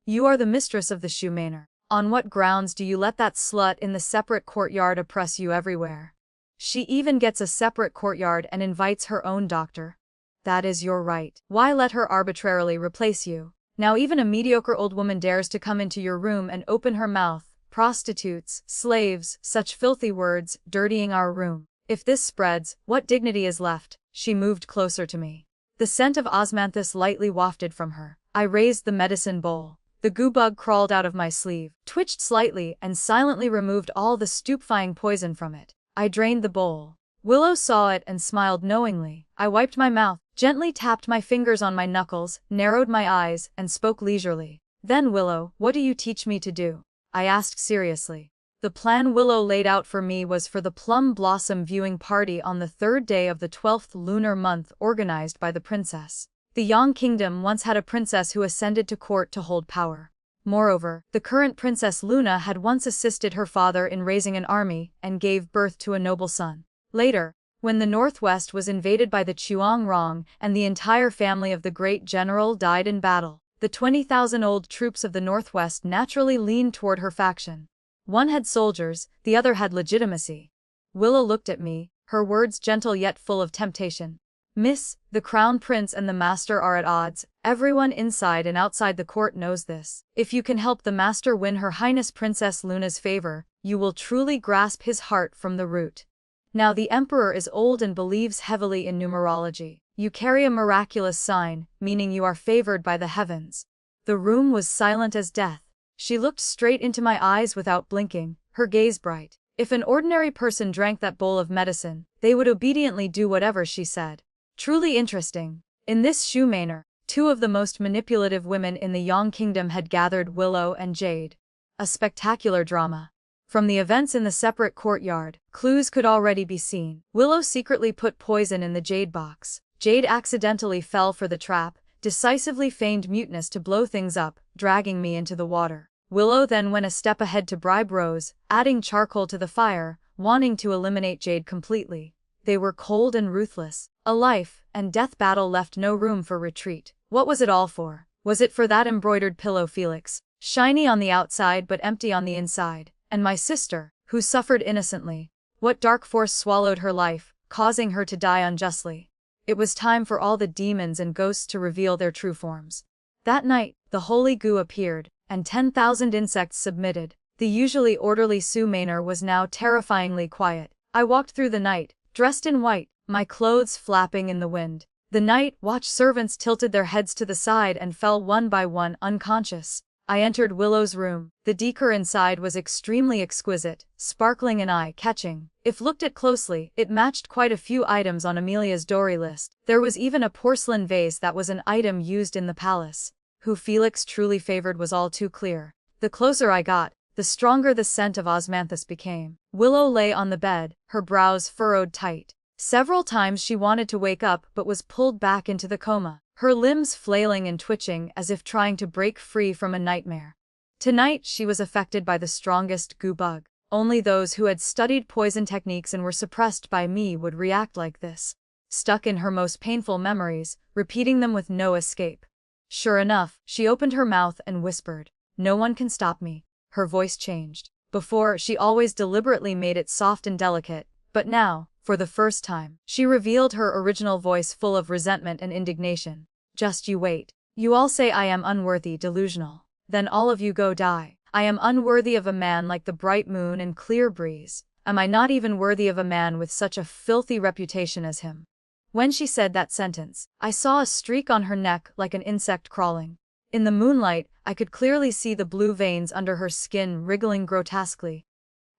You are the mistress of the Shu Manor. On what grounds do you let that slut in the separate courtyard oppress you everywhere? She even gets a separate courtyard and invites her own doctor. That is your right. Why let her arbitrarily replace you? Now even a mediocre old woman dares to come into your room and open her mouth. Prostitutes, slaves, such filthy words, dirtying our room. If this spreads, what dignity is left? She moved closer to me. The scent of osmanthus lightly wafted from her. I raised the medicine bowl. The goo bug crawled out of my sleeve, twitched slightly, and silently removed all the stupefying poison from it. I drained the bowl. Willow saw it and smiled knowingly. I wiped my mouth, gently tapped my fingers on my knuckles, narrowed my eyes, and spoke leisurely. Then, Willow, what do you teach me to do? I asked seriously. The plan Willow laid out for me was for the plum blossom viewing party on the 3rd day of the 12th lunar month organized by the princess. The Yang Kingdom once had a princess who ascended to court to hold power. Moreover, the current Princess Luna had once assisted her father in raising an army and gave birth to a noble son. Later, when the Northwest was invaded by the Chuang and the entire family of the great general died in battle, the 20,000-old troops of the Northwest naturally leaned toward her faction. One had soldiers, the other had legitimacy. Willow looked at me, her words gentle yet full of temptation. Miss, the crown prince and the master are at odds. Everyone inside and outside the court knows this. If you can help the master win Her Highness Princess Luna's favor, you will truly grasp his heart from the root. Now the emperor is old and believes heavily in numerology. You carry a miraculous sign, meaning you are favored by the heavens. The room was silent as death. She looked straight into my eyes without blinking, her gaze bright. If an ordinary person drank that bowl of medicine, they would obediently do whatever she said. Truly interesting. In this Shu manor, 2 of the most manipulative women in the Yang Kingdom had gathered, Willow and Jade. A spectacular drama. From the events in the separate courtyard, clues could already be seen. Willow secretly put poison in the jade box. Jade accidentally fell for the trap, decisively feigned muteness to blow things up, dragging me into the water. Willow then went a step ahead to bribe Rose, adding charcoal to the fire, wanting to eliminate Jade completely. They were cold and ruthless. A life and death battle left no room for retreat. What was it all for? Was it for that embroidered pillow Felix, shiny on the outside but empty on the inside, and my sister, who suffered innocently? What dark force swallowed her life, causing her to die unjustly? It was time for all the demons and ghosts to reveal their true forms. That night, the holy goo appeared, and 10,000 insects submitted. The usually orderly Su manor was now terrifyingly quiet. I walked through the night, dressed in white, my clothes flapping in the wind. The night watch servants tilted their heads to the side and fell one by one unconscious. I entered Willow's room. The decor inside was extremely exquisite, sparkling and eye-catching. If looked at closely, it matched quite a few items on Amelia's dowry list. There was even a porcelain vase that was an item used in the palace. Who Felix truly favored was all too clear. The closer I got, the stronger the scent of osmanthus became. Willow lay on the bed, her brows furrowed tight. Several times she wanted to wake up but was pulled back into the coma, her limbs flailing and twitching as if trying to break free from a nightmare. Tonight she was affected by the strongest goo bug. Only those who had studied poison techniques and were suppressed by me would react like this. Stuck in her most painful memories, repeating them with no escape. Sure enough, she opened her mouth and whispered, "No one can stop me." Her voice changed. Before, she always deliberately made it soft and delicate, but now, for the first time, she revealed her original voice full of resentment and indignation. "Just you wait. You all say I am unworthy, delusional. Then all of you go die. I am unworthy of a man like the bright moon and clear breeze. Am I not even worthy of a man with such a filthy reputation as him?" When she said that sentence, I saw a streak on her neck like an insect crawling. In the moonlight, I could clearly see the blue veins under her skin wriggling grotesquely.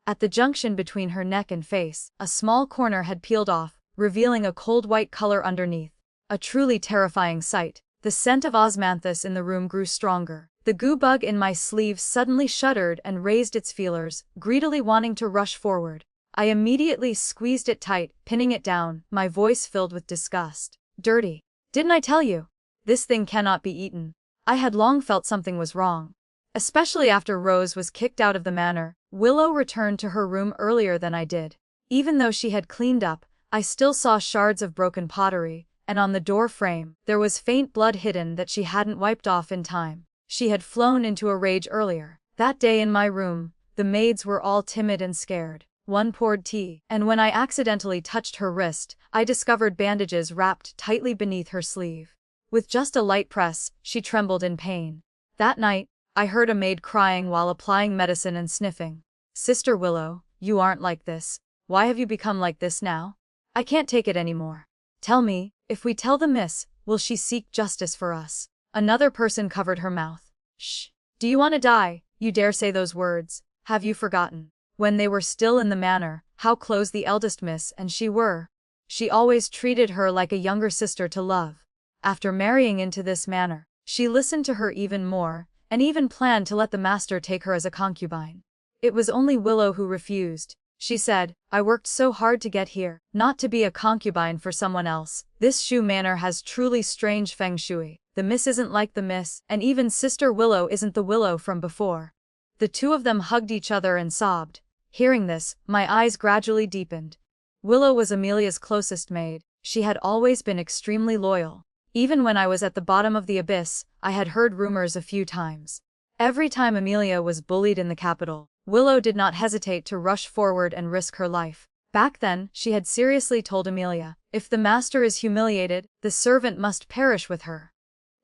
At the junction between her neck and face, a small corner had peeled off, revealing a cold white color underneath. A truly terrifying sight. The scent of osmanthus in the room grew stronger. The goo bug in my sleeve suddenly shuddered and raised its feelers, greedily wanting to rush forward. I immediately squeezed it tight, pinning it down, my voice filled with disgust. "Dirty. Didn't I tell you? This thing cannot be eaten." I had long felt something was wrong. Especially after Rose was kicked out of the manor, Willow returned to her room earlier than I did. Even though she had cleaned up, I still saw shards of broken pottery, and on the door frame, there was faint blood hidden that she hadn't wiped off in time. She had flown into a rage earlier. That day in my room, the maids were all timid and scared. One poured tea, and when I accidentally touched her wrist, I discovered bandages wrapped tightly beneath her sleeve. With just a light press, she trembled in pain. That night, I heard a maid crying while applying medicine and sniffing. "Sister Willow, you aren't like this. Why have you become like this now? I can't take it anymore. Tell me, if we tell the miss, will she seek justice for us?" Another person covered her mouth. Shh. Do you want to die? You dare say those words? Have you forgotten? When they were still in the manor, how close the eldest miss and she were. She always treated her like a younger sister to love. After marrying into this manor, she listened to her even more, and even planned to let the master take her as a concubine. It was only Willow who refused. She said, I worked so hard to get here, not to be a concubine for someone else. This Shu manor has truly strange feng shui. The miss isn't like the miss, and even Sister Willow isn't the Willow from before. The two of them hugged each other and sobbed. Hearing this, my eyes gradually deepened. Willow was Amelia's closest maid. She had always been extremely loyal. Even when I was at the bottom of the abyss, I had heard rumors a few times. Every time Amelia was bullied in the capital, Willow did not hesitate to rush forward and risk her life. Back then, she had seriously told Amelia, if the master is humiliated, the servant must perish with her.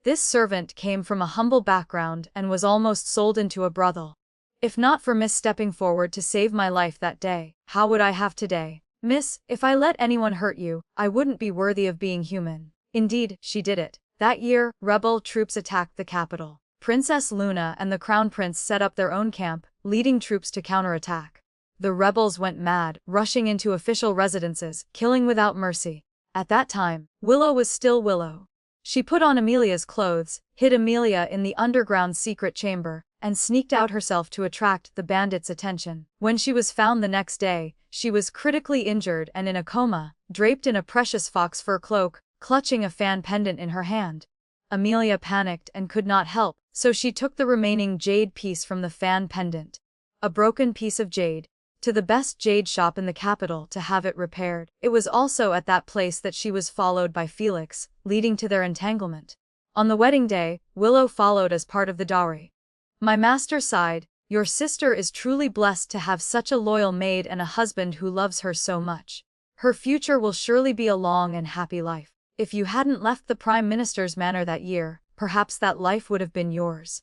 This servant came from a humble background and was almost sold into a brothel. If not for Miss stepping forward to save my life that day, how would I have today? Miss, if I let anyone hurt you, I wouldn't be worthy of being human. Indeed, she did it. That year, rebel troops attacked the capital. Princess Luna and the Crown Prince set up their own camp, leading troops to counterattack. The rebels went mad, rushing into official residences, killing without mercy. At that time, Willow was still Willow. She put on Amelia's clothes, hid Amelia in the underground secret chamber, and sneaked out herself to attract the bandits' attention. When she was found the next day, she was critically injured and in a coma, draped in a precious fox fur cloak, clutching a fan pendant in her hand. Amelia panicked and could not help, so she took the remaining jade piece from the fan pendant. A broken piece of jade. To the best jade shop in the capital to have it repaired. It was also at that place that she was followed by Felix, leading to their entanglement. On the wedding day, Willow followed as part of the dowry. My master sighed, your sister is truly blessed to have such a loyal maid and a husband who loves her so much. Her future will surely be a long and happy life. If you hadn't left the Prime Minister's manor that year, perhaps that life would have been yours.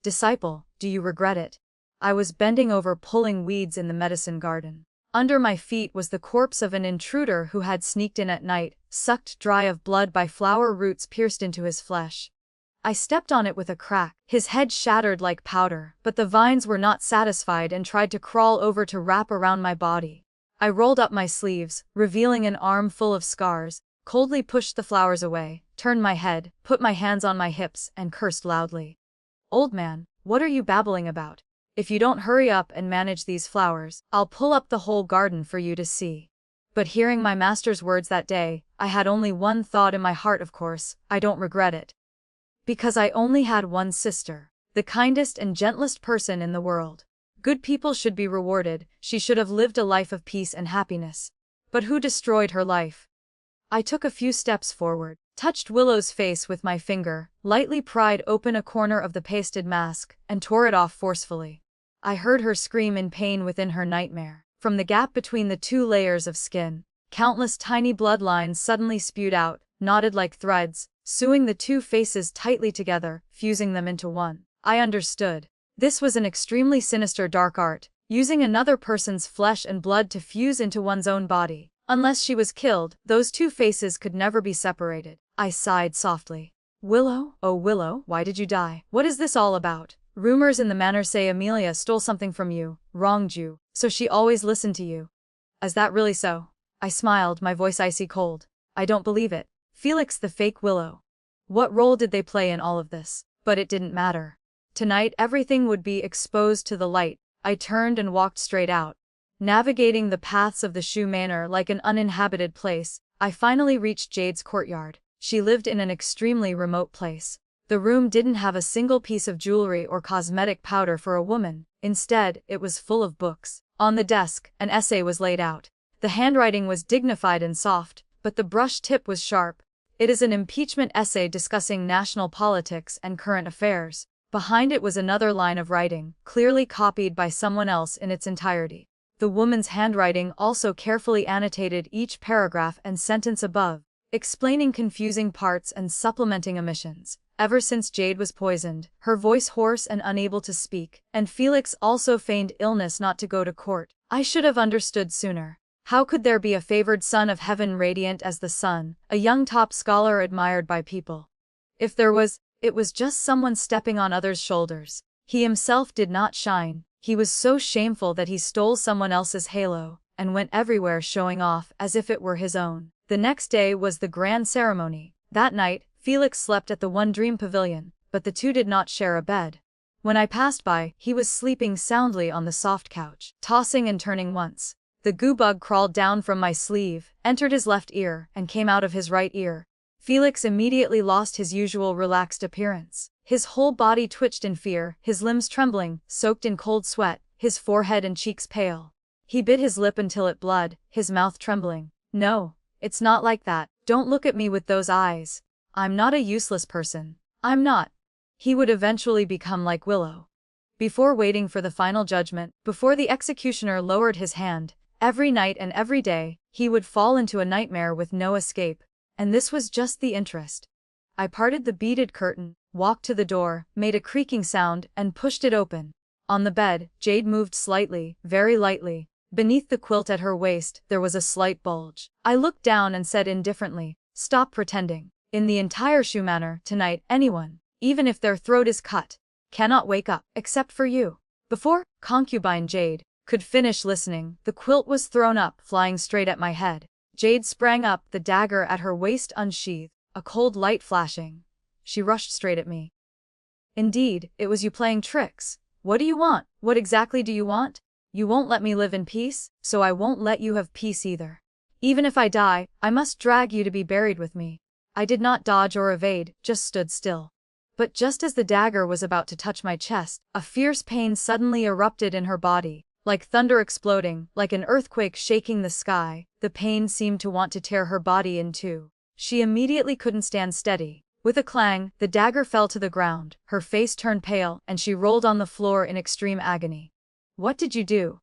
Disciple, do you regret it? I was bending over pulling weeds in the medicine garden. Under my feet was the corpse of an intruder who had sneaked in at night, sucked dry of blood by flower roots pierced into his flesh. I stepped on it with a crack. His head shattered like powder, but the vines were not satisfied and tried to crawl over to wrap around my body. I rolled up my sleeves, revealing an arm full of scars, coldly pushed the flowers away, turned my head, put my hands on my hips, and cursed loudly. Old man, what are you babbling about? If you don't hurry up and manage these flowers, I'll pull up the whole garden for you to see. But hearing my master's words that day, I had only one thought in my heart, of course, I don't regret it. Because I only had one sister, the kindest and gentlest person in the world. Good people should be rewarded, she should have lived a life of peace and happiness. But who destroyed her life? I took a few steps forward, touched Willow's face with my finger, lightly pried open a corner of the pasted mask, and tore it off forcefully. I heard her scream in pain within her nightmare. From the gap between the two layers of skin, countless tiny bloodlines suddenly spewed out, knotted like threads, sewing the two faces tightly together, fusing them into one. I understood. This was an extremely sinister dark art, using another person's flesh and blood to fuse into one's own body. Unless she was killed, those two faces could never be separated. I sighed softly. Willow, oh Willow, why did you die? What is this all about? Rumors in the manor say Amelia stole something from you, wronged you, so she always listened to you. Is that really so? I smiled, my voice icy cold. I don't believe it. Felix the fake Willow. What role did they play in all of this? But it didn't matter. Tonight everything would be exposed to the light. I turned and walked straight out. Navigating the paths of the Shu Manor like an uninhabited place, I finally reached Jade's courtyard. She lived in an extremely remote place. The room didn't have a single piece of jewelry or cosmetic powder for a woman. Instead, it was full of books. On the desk, an essay was laid out. The handwriting was dignified and soft, but the brush tip was sharp. It is an impeachment essay discussing national politics and current affairs. Behind it was another line of writing, clearly copied by someone else in its entirety. The woman's handwriting also carefully annotated each paragraph and sentence above, explaining confusing parts and supplementing omissions. Ever since Jade was poisoned, her voice hoarse and unable to speak, and Felix also feigned illness not to go to court. I should have understood sooner. How could there be a favored son of heaven radiant as the sun, a young top scholar admired by people? If It was just someone stepping on others' shoulders. He himself did not shine. He was so shameful that he stole someone else's halo and went everywhere showing off as if it were his own. The next day was the grand ceremony. That night, Felix slept at the One Dream Pavilion, but the two did not share a bed. When I passed by, he was sleeping soundly on the soft couch, tossing and turning once. The goo bug crawled down from my sleeve, entered his left ear, and came out of his right ear. Felix immediately lost his usual relaxed appearance. His whole body twitched in fear, his limbs trembling, soaked in cold sweat, his forehead and cheeks pale. He bit his lip until it bled, his mouth trembling. "No, it's not like that. Don't look at me with those eyes. I'm not a useless person. I'm not." He would eventually become like Willow. Before waiting for the final judgment, before the executioner lowered his hand, every night and every day, he would fall into a nightmare with no escape. And this was just the interest. I parted the beaded curtain, walked to the door, made a creaking sound, and pushed it open. On the bed, Jade moved slightly, very lightly. Beneath the quilt at her waist, there was a slight bulge. I looked down and said indifferently, "Stop pretending. In the entire shoe manor, tonight, anyone, even if their throat is cut, cannot wake up, except for you." Before concubine Jade could finish listening, the quilt was thrown up, flying straight at my head. Jade sprang up, the dagger at her waist unsheathed, a cold light flashing. She rushed straight at me. "Indeed, it was you playing tricks. What do you want? What exactly do you want? You won't let me live in peace, so I won't let you have peace either. Even if I die, I must drag you to be buried with me." I did not dodge or evade, just stood still. But just as the dagger was about to touch my chest, a fierce pain suddenly erupted in her body. Like thunder exploding, like an earthquake shaking the sky, the pain seemed to want to tear her body in two. She immediately couldn't stand steady. With a clang, the dagger fell to the ground, her face turned pale, and she rolled on the floor in extreme agony. "What did you do?"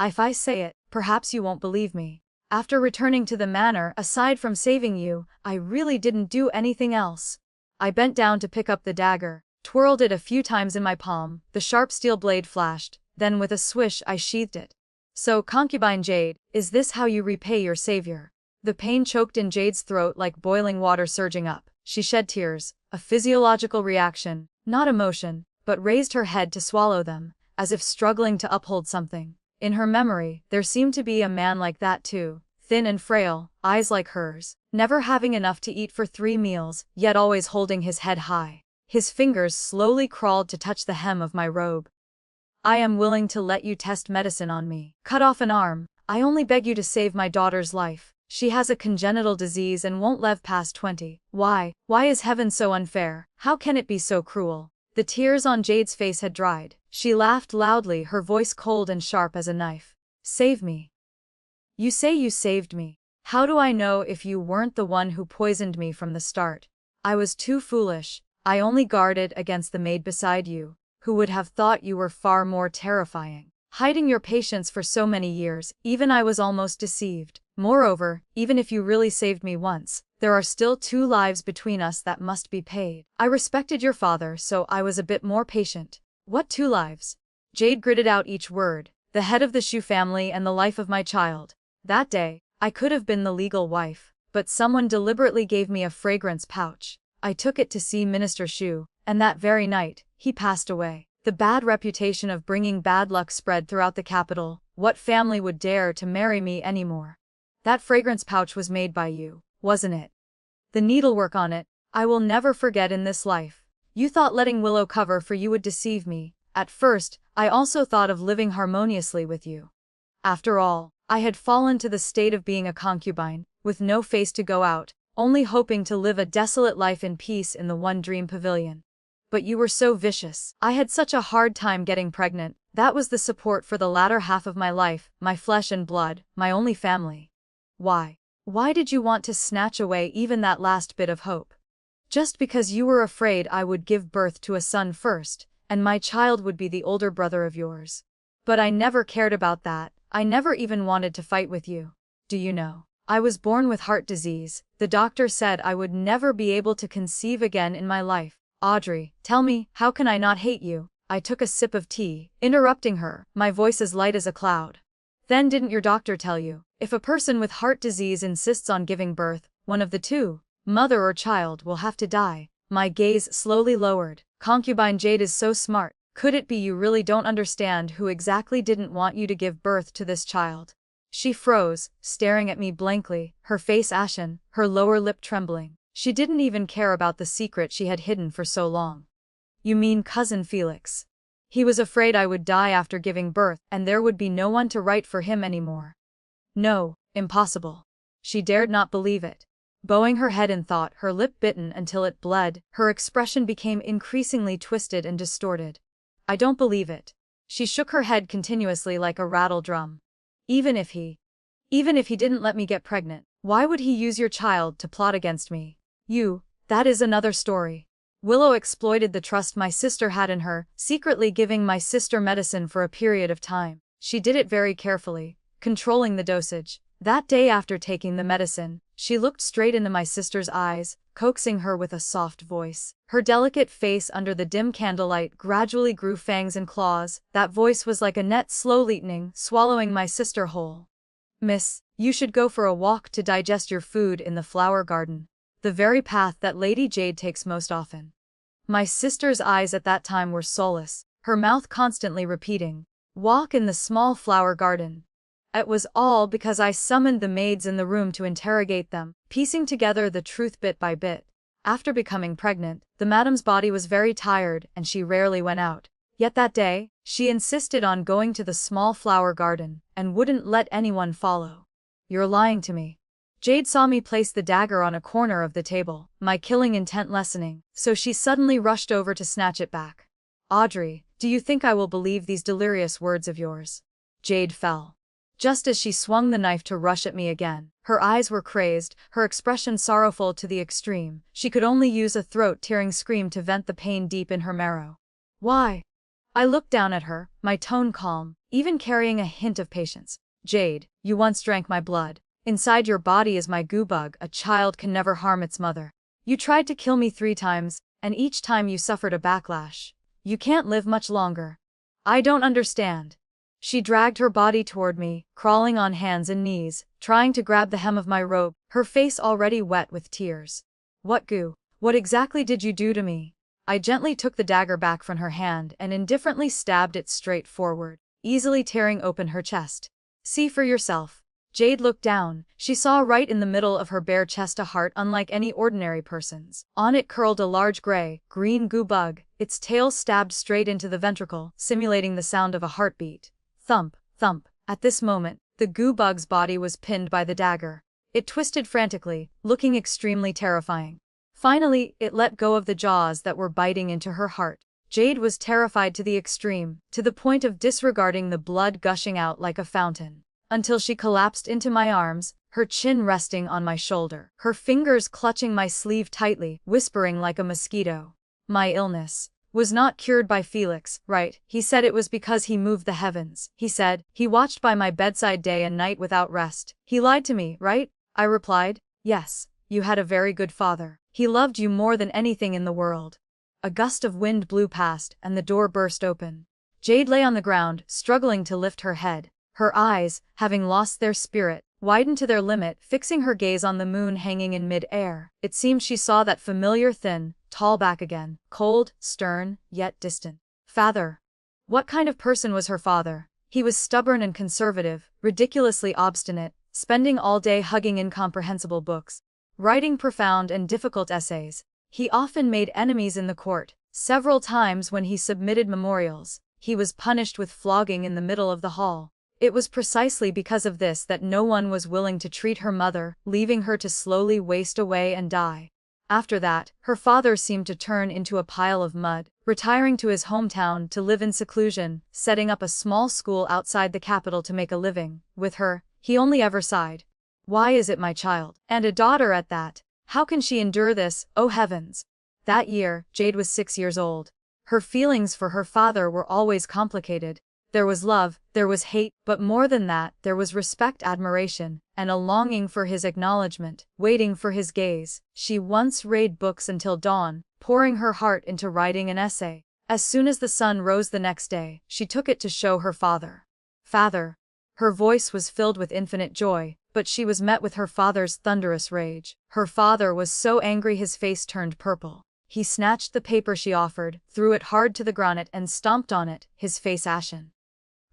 "If I say it, perhaps you won't believe me. After returning to the manor, aside from saving you, I really didn't do anything else." I bent down to pick up the dagger, twirled it a few times in my palm, the sharp steel blade flashed. Then with a swish I sheathed it. "So, concubine Jade, is this how you repay your savior?" The pain choked in Jade's throat like boiling water surging up. She shed tears, a physiological reaction, not emotion, but raised her head to swallow them, as if struggling to uphold something. In her memory, there seemed to be a man like that too, thin and frail, eyes like hers, never having enough to eat for 3 meals, yet always holding his head high. His fingers slowly crawled to touch the hem of my robe. "I am willing to let you test medicine on me. Cut off an arm. I only beg you to save my daughter's life. She has a congenital disease and won't live past 20. Why is heaven so unfair? How can it be so cruel?" The tears on Jade's face had dried. She laughed loudly, her voice cold and sharp as a knife. "Save me? You say you saved me. How do I know if you weren't the one who poisoned me from the start? I was too foolish. I only guarded against the maid beside you, who would have thought you were far more terrifying. Hiding your patience for so many years, even I was almost deceived. Moreover, even if you really saved me once, there are still 2 lives between us that must be paid. I respected your father, so I was a bit more patient." "What 2 lives?" Jade gritted out each word. "The head of the Shu family and the life of my child." That day, I could have been the legal wife, but someone deliberately gave me a fragrance pouch. I took it to see Minister Shu, and that very night, he passed away. The bad reputation of bringing bad luck spread throughout the capital. What family would dare to marry me anymore? "That fragrance pouch was made by you, wasn't it? The needlework on it, I will never forget in this life. You thought letting Willow cover for you would deceive me. At first, I also thought of living harmoniously with you. After all, I had fallen to the state of being a concubine, with no face to go out, only hoping to live a desolate life in peace in the One Dream Pavilion. But you were so vicious. I had such a hard time getting pregnant. That was the support for the latter half of my life, my flesh and blood, my only family. Why? Why did you want to snatch away even that last bit of hope? Just because you were afraid I would give birth to a son first, and my child would be the older brother of yours. But I never cared about that. I never even wanted to fight with you. Do you know? I was born with heart disease. The doctor said I would never be able to conceive again in my life. Audrey, tell me, how can I not hate you?" I took a sip of tea, interrupting her, my voice as light as a cloud. "Then didn't your doctor tell you? If a person with heart disease insists on giving birth, one of the 2, mother or child, will have to die. My gaze slowly lowered. Concubine Jade is so smart. Could it be you really don't understand who exactly didn't want you to give birth to this child? She froze, staring at me blankly, her face ashen, her lower lip trembling. She didn't even care about the secret she had hidden for so long. You mean cousin Felix? He was afraid I would die after giving birth, and there would be no one to write for him anymore. No, impossible. She dared not believe it. Bowing her head in thought, her lip bitten until it bled, her expression became increasingly twisted and distorted. I don't believe it. She shook her head continuously like a rattle drum. Even if he didn't let me get pregnant, why would he use your child to plot against me? That is another story. Willow exploited the trust my sister had in her, secretly giving my sister medicine for a period of time. She did it very carefully, controlling the dosage. That day after taking the medicine, she looked straight into my sister's eyes, coaxing her with a soft voice. Her delicate face under the dim candlelight gradually grew fangs and claws. That voice was like a net slowly eating, swallowing my sister whole. Miss, you should go for a walk to digest your food in the flower garden. The very path that Lady Jade takes most often. My sister's eyes at that time were soulless, her mouth constantly repeating, "Walk in the small flower garden." It was all because I summoned the maids in the room to interrogate them, piecing together the truth bit by bit. After becoming pregnant, the madam's body was very tired and she rarely went out. Yet that day, she insisted on going to the small flower garden, and wouldn't let anyone follow. You're lying to me. Jade saw me place the dagger on a corner of the table, my killing intent lessening, so she suddenly rushed over to snatch it back. Audrey, do you think I will believe these delirious words of yours? Jade fell. Just as she swung the knife to rush at me again, her eyes were crazed, her expression sorrowful to the extreme. She could only use a throat-tearing scream to vent the pain deep in her marrow. Why? I looked down at her, my tone calm, even carrying a hint of patience. Jade, you once drank my blood. Inside your body is my goo bug. A child can never harm its mother. You tried to kill me 3 times, and each time you suffered a backlash. You can't live much longer. I don't understand. She dragged her body toward me, crawling on hands and knees, trying to grab the hem of my robe, her face already wet with tears. What goo? What exactly did you do to me? I gently took the dagger back from her hand and indifferently stabbed it straight forward, easily tearing open her chest. See for yourself. Jade looked down. She saw right in the middle of her bare chest a heart unlike any ordinary person's. On it curled a large green goo bug, its tail stabbed straight into the ventricle, simulating the sound of a heartbeat. Thump, thump. At this moment, the goo bug's body was pinned by the dagger. It twisted frantically, looking extremely terrifying. Finally, it let go of the jaws that were biting into her heart. Jade was terrified to the extreme, to the point of disregarding the blood gushing out like a fountain. Until she collapsed into my arms, her chin resting on my shoulder, her fingers clutching my sleeve tightly, whispering like a mosquito. My illness was not cured by Felix, right? He said it was because he moved the heavens. He said he watched by my bedside day and night without rest. He lied to me, right? I replied, yes, you had a very good father. He loved you more than anything in the world. A gust of wind blew past, and the door burst open. Jade lay on the ground, struggling to lift her head. Her eyes, having lost their spirit, widened to their limit, fixing her gaze on the moon hanging in mid-air. It seemed she saw that familiar thin, tall back again, cold, stern, yet distant. Father. What kind of person was her father? He was stubborn and conservative, ridiculously obstinate, spending all day hugging incomprehensible books, writing profound and difficult essays. He often made enemies in the court. Several times when he submitted memorials, he was punished with flogging in the middle of the hall. It was precisely because of this that no one was willing to treat her mother, leaving her to slowly waste away and die. After that, her father seemed to turn into a pile of mud, retiring to his hometown to live in seclusion, setting up a small school outside the capital to make a living. With her, he only ever sighed. Why is it my child? And a daughter at that. How can she endure this, oh heavens? That year, Jade was 6 years old. Her feelings for her father were always complicated. There was love, there was hate, but more than that, there was respect, admiration, and a longing for his acknowledgement, waiting for his gaze. She once read books until dawn, pouring her heart into writing an essay. As soon as the sun rose the next day, she took it to show her father. Father. Her voice was filled with infinite joy, but she was met with her father's thunderous rage. Her father was so angry his face turned purple. He snatched the paper she offered, threw it hard to the ground and stomped on it, his face ashen.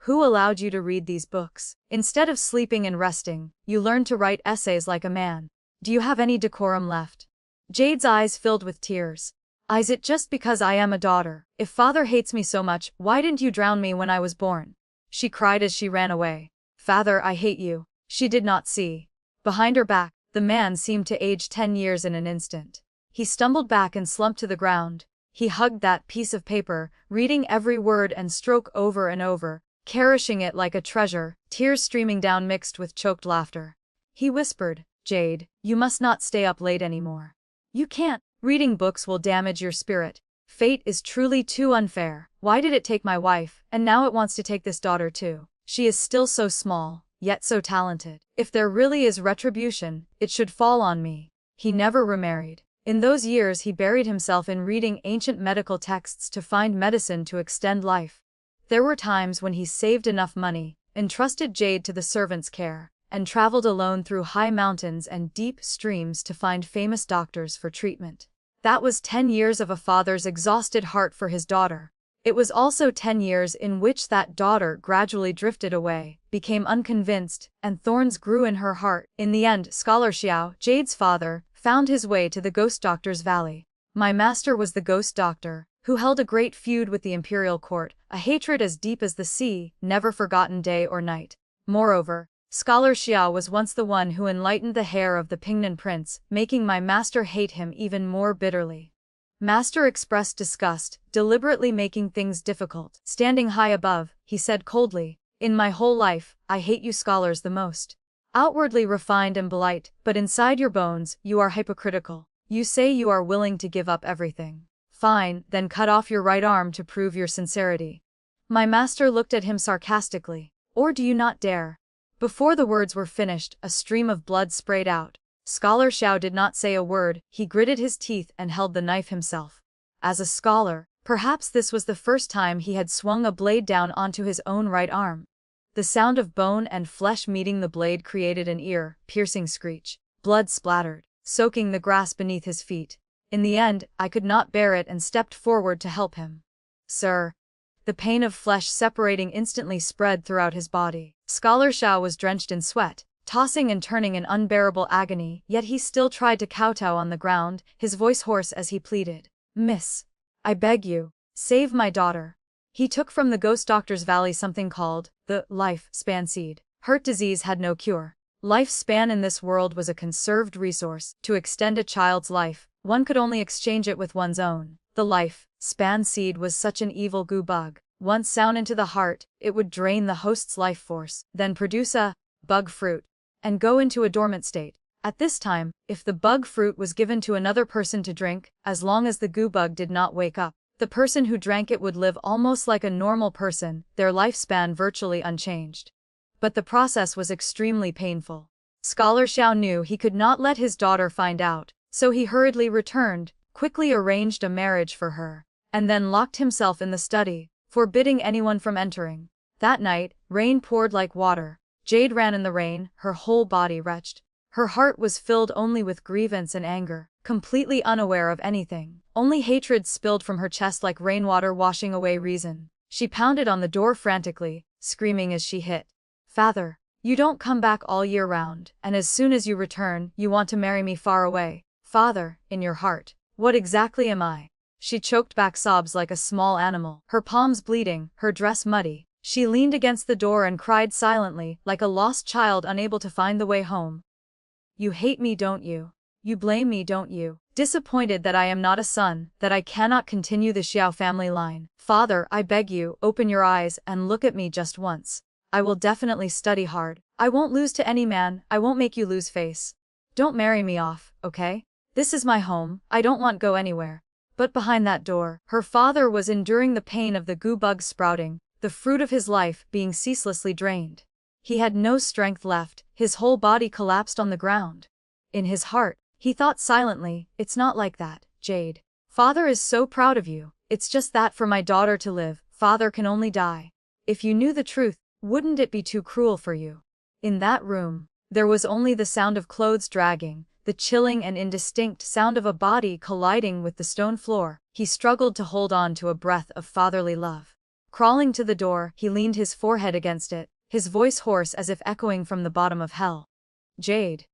Who allowed you to read these books? Instead of sleeping and resting, you learned to write essays like a man. Do you have any decorum left? Jade's eyes filled with tears. Is it just because I am a daughter? If father hates me so much, why didn't you drown me when I was born? She cried as she ran away. Father, I hate you. She did not see. Behind her back, the man seemed to age 10 years in an instant. He stumbled back and slumped to the ground. He hugged that piece of paper, reading every word and stroke over and over, cherishing it like a treasure, tears streaming down mixed with choked laughter. He whispered, Jade, you must not stay up late anymore. You can't. Reading books will damage your spirit. Fate is truly too unfair. Why did it take my wife, and now it wants to take this daughter too? She is still so small, yet so talented. If there really is retribution, it should fall on me. He never remarried. In those years he buried himself in reading ancient medical texts to find medicine to extend life. There were times when he saved enough money, entrusted Jade to the servant's care, and traveled alone through high mountains and deep streams to find famous doctors for treatment. That was 10 years of a father's exhausted heart for his daughter. It was also 10 years in which that daughter gradually drifted away, became unconvinced, and thorns grew in her heart. In the end, Scholar Xiao, Jade's father, found his way to the Ghost Doctor's Valley. My master was the Ghost Doctor, who held a great feud with the imperial court, a hatred as deep as the sea, never forgotten day or night. Moreover, Scholar Xiao was once the one who enlightened the hair of the Pingnan prince, making my master hate him even more bitterly. Master expressed disgust, deliberately making things difficult. Standing high above, he said coldly, in my whole life, I hate you scholars the most. Outwardly refined and polite, but inside your bones, you are hypocritical. You say you are willing to give up everything. Fine, then cut off your right arm to prove your sincerity. My master looked at him sarcastically. Or do you not dare? Before the words were finished, a stream of blood sprayed out. Scholar Xiao did not say a word, he gritted his teeth and held the knife himself. As a scholar, perhaps this was the first time he had swung a blade down onto his own right arm. The sound of bone and flesh meeting the blade created an ear-piercing screech. Blood splattered, soaking the grass beneath his feet. In the end, I could not bear it and stepped forward to help him. Sir. The pain of flesh separating instantly spread throughout his body. Scholar Xiao was drenched in sweat, tossing and turning in unbearable agony, yet he still tried to kowtow on the ground, his voice hoarse as he pleaded. Miss. I beg you, save my daughter. He took from the Ghost Doctor's Valley something called the life span seed. Heart disease had no cure. Lifespan in this world was a conserved resource. To extend a child's life, one could only exchange it with one's own. The life span seed was such an evil goo bug. Once sown into the heart, it would drain the host's life force, then produce a bug fruit, and go into a dormant state. At this time, if the bug fruit was given to another person to drink, as long as the goo bug did not wake up, the person who drank it would live almost like a normal person, their lifespan virtually unchanged. But the process was extremely painful. Scholar Xiao knew he could not let his daughter find out, so he hurriedly returned, quickly arranged a marriage for her, and then locked himself in the study, forbidding anyone from entering. That night, rain poured like water. Jade ran in the rain, her whole body wretched. Her heart was filled only with grievance and anger, completely unaware of anything. Only hatred spilled from her chest like rainwater washing away reason. She pounded on the door frantically, screaming as she hit. Father, you don't come back all year round, and as soon as you return, you want to marry me far away. Father, in your heart, what exactly am I? She choked back sobs like a small animal, her palms bleeding, her dress muddy. She leaned against the door and cried silently, like a lost child unable to find the way home. You hate me, don't you? You blame me, don't you? Disappointed that I am not a son, that I cannot continue the Xiao family line. Father, I beg you, open your eyes and look at me just once. I will definitely study hard. I won't lose to any man, I won't make you lose face. Don't marry me off, okay? This is my home, I don't want go anywhere. But behind that door, her father was enduring the pain of the goo bug sprouting, the fruit of his life being ceaselessly drained. He had no strength left, his whole body collapsed on the ground. In his heart, he thought silently, it's not like that, Jade. Father is so proud of you, it's just that for my daughter to live, father can only die. If you knew the truth, wouldn't it be too cruel for you? In that room, there was only the sound of clothes dragging, the chilling and indistinct sound of a body colliding with the stone floor. He struggled to hold on to a breath of fatherly love. Crawling to the door, he leaned his forehead against it, his voice hoarse as if echoing from the bottom of hell. Jade.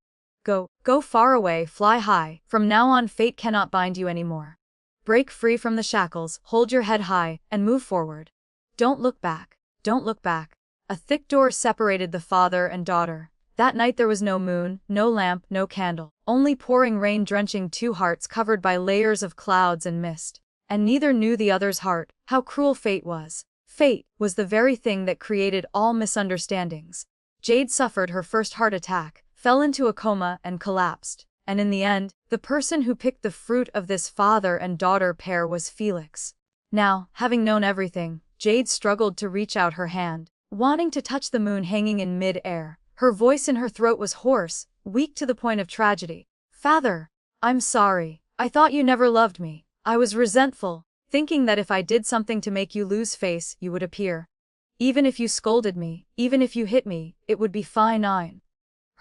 Go far away, fly high, from now on fate cannot bind you anymore. Break free from the shackles, hold your head high, and move forward. Don't look back. Don't look back. A thick door separated the father and daughter. That night there was no moon, no lamp, no candle, only pouring rain drenching two hearts covered by layers of clouds and mist. And neither knew the other's heart. How cruel fate was. Fate was the very thing that created all misunderstandings. Jade suffered her first heart attack, fell into a coma and collapsed. And in the end, the person who picked the fruit of this father and daughter pair was Felix. Now, having known everything, Jade struggled to reach out her hand, wanting to touch the moon hanging in mid-air. Her voice in her throat was hoarse, weak to the point of tragedy. Father, I'm sorry. I thought you never loved me. I was resentful, thinking that if I did something to make you lose face, you would appear. Even if you scolded me, even if you hit me, it would be fine.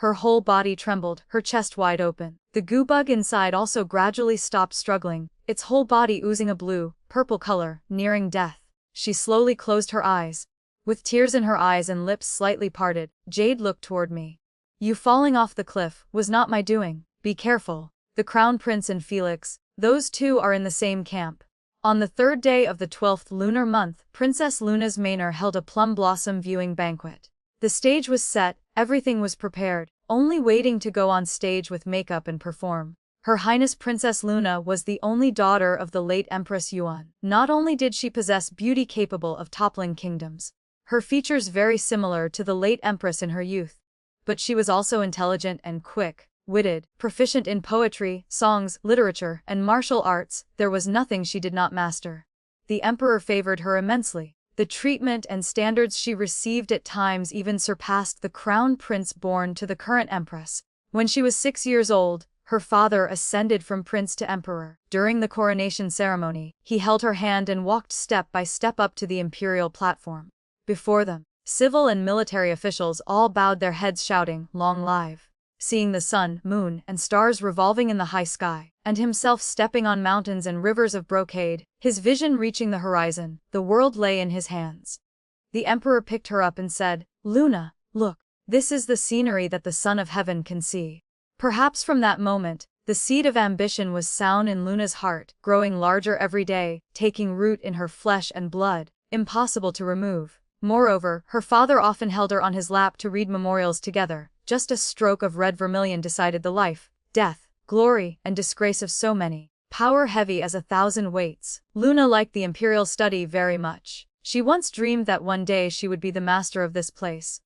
Her whole body trembled, her chest wide open. The goo bug inside also gradually stopped struggling, its whole body oozing a blue, purple color, nearing death. She slowly closed her eyes. With tears in her eyes and lips slightly parted, Jade looked toward me. You falling off the cliff was not my doing. Be careful. The Crown Prince and Felix, those two are in the same camp. On the 3rd day of the 12th lunar month, Princess Luna's manor held a plum blossom viewing banquet. The stage was set, everything was prepared, only waiting to go on stage with makeup and perform. Her Highness Princess Luna was the only daughter of the late Empress Yuan. Not only did she possess beauty capable of toppling kingdoms, her features very similar to the late Empress in her youth, but she was also intelligent and quick-witted, proficient in poetry, songs, literature, and martial arts. There was nothing she did not master. The Emperor favored her immensely. The treatment and standards she received at times even surpassed the crown prince born to the current empress. When she was 6 years old, her father ascended from prince to emperor. During the coronation ceremony, he held her hand and walked step by step up to the imperial platform. Before them, civil and military officials all bowed their heads shouting, "Long live!" Seeing the sun, moon, and stars revolving in the high sky, and himself stepping on mountains and rivers of brocade, his vision reaching the horizon, the world lay in his hands. The emperor picked her up and said, "Luna, look, this is the scenery that the Son of Heaven can see." Perhaps from that moment, the seed of ambition was sown in Luna's heart, growing larger every day, taking root in her flesh and blood, impossible to remove. Moreover, her father often held her on his lap to read memorials together. Just a stroke of red vermilion decided the life, death, glory, and disgrace of so many. Power heavy as 1,000 weights. Luna liked the imperial study very much. She once dreamed that one day she would be the master of this place.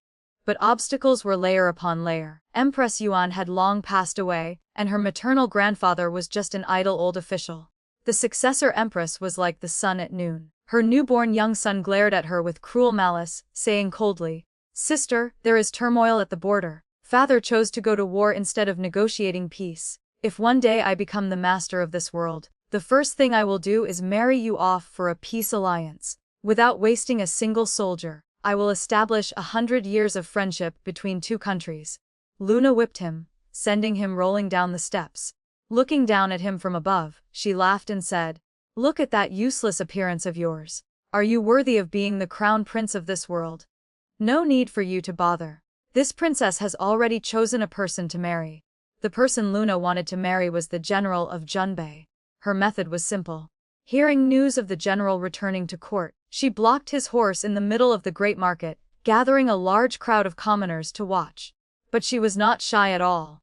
But obstacles were layer upon layer. Empress Yuan had long passed away, and her maternal grandfather was just an idle old official. The successor empress was like the sun at noon. Her newborn young son glared at her with cruel malice, saying coldly, "Sister, there is turmoil at the border. Father chose to go to war instead of negotiating peace. If one day I become the master of this world, the first thing I will do is marry you off for a peace alliance. Without wasting a single soldier, I will establish 100 years of friendship between two countries." Luna whipped him, sending him rolling down the steps. Looking down at him from above, she laughed and said, "Look at that useless appearance of yours. Are you worthy of being the crown prince of this world? No need for you to bother. This princess has already chosen a person to marry." The person Luna wanted to marry was the general of Junbei. Her method was simple. Hearing news of the general returning to court, she blocked his horse in the middle of the great market, gathering a large crowd of commoners to watch. But she was not shy at all.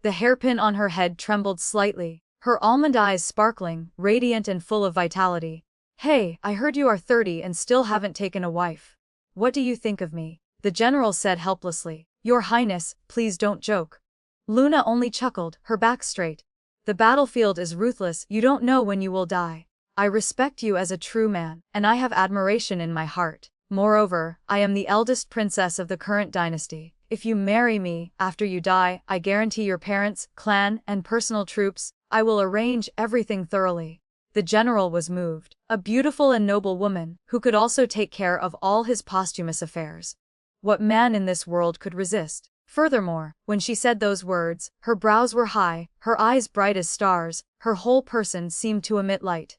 The hairpin on her head trembled slightly, her almond eyes sparkling, radiant and full of vitality. "Hey, I heard you are 30 and still haven't taken a wife. What do you think of me?" The general said helplessly. "Your Highness, please don't joke." Luna only chuckled, her back straight. "The battlefield is ruthless, you don't know when you will die. I respect you as a true man, and I have admiration in my heart. Moreover, I am the eldest princess of the current dynasty. If you marry me, after you die, I guarantee your parents, clan, and personal troops. I will arrange everything thoroughly." The general was moved. A beautiful and noble woman, who could also take care of all his posthumous affairs. What man in this world could resist? Furthermore, when she said those words, her brows were high, her eyes bright as stars, her whole person seemed to emit light.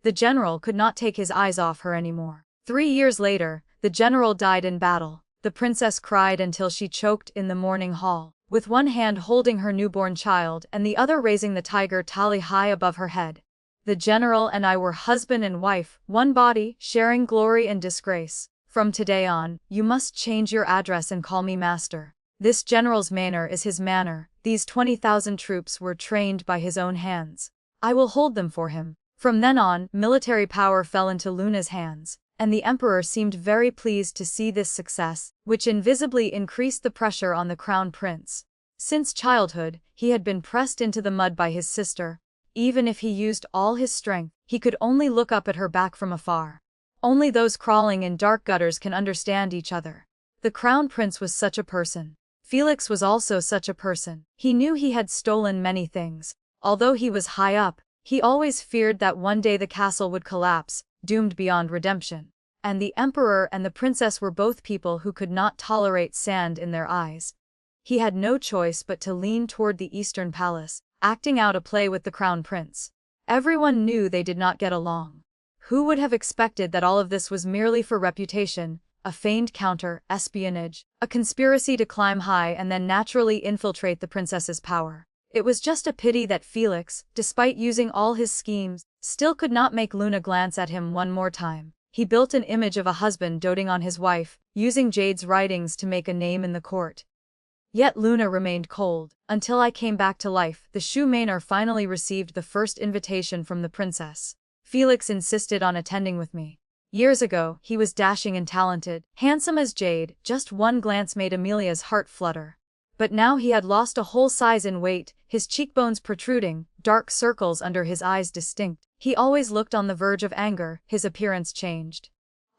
The general could not take his eyes off her anymore. 3 years later, the general died in battle. The princess cried until she choked in the mourning hall, with one hand holding her newborn child and the other raising the tiger Tali high above her head. The general and I were husband and wife, one body, sharing glory and disgrace. From today on, you must change your address and call me master. This general's manner is his manner. These 20,000 troops were trained by his own hands. I will hold them for him. From then on, military power fell into Luna's hands, and the emperor seemed very pleased to see this success, which invisibly increased the pressure on the crown prince. Since childhood, he had been pressed into the mud by his sister. Even if he used all his strength, he could only look up at her back from afar. Only those crawling in dark gutters can understand each other. The crown prince was such a person. Felix was also such a person. He knew he had stolen many things. Although he was high up, he always feared that one day the castle would collapse, doomed beyond redemption. And the emperor and the princess were both people who could not tolerate sand in their eyes. He had no choice but to lean toward the Eastern Palace, acting out a play with the crown prince. Everyone knew they did not get along. Who would have expected that all of this was merely for reputation, a feigned counter-espionage, a conspiracy to climb high and then naturally infiltrate the princess's power? It was just a pity that Felix, despite using all his schemes, still could not make Luna glance at him one more time. He built an image of a husband doting on his wife, using Jade's writings to make a name in the court. Yet Luna remained cold. Until I came back to life, the Shu Manor finally received the first invitation from the princess. Felix insisted on attending with me. Years ago, he was dashing and talented, handsome as Jade. Just one glance made Amelia's heart flutter. But now he had lost a whole size in weight, his cheekbones protruding, dark circles under his eyes distinct. He always looked on the verge of anger. His appearance changed.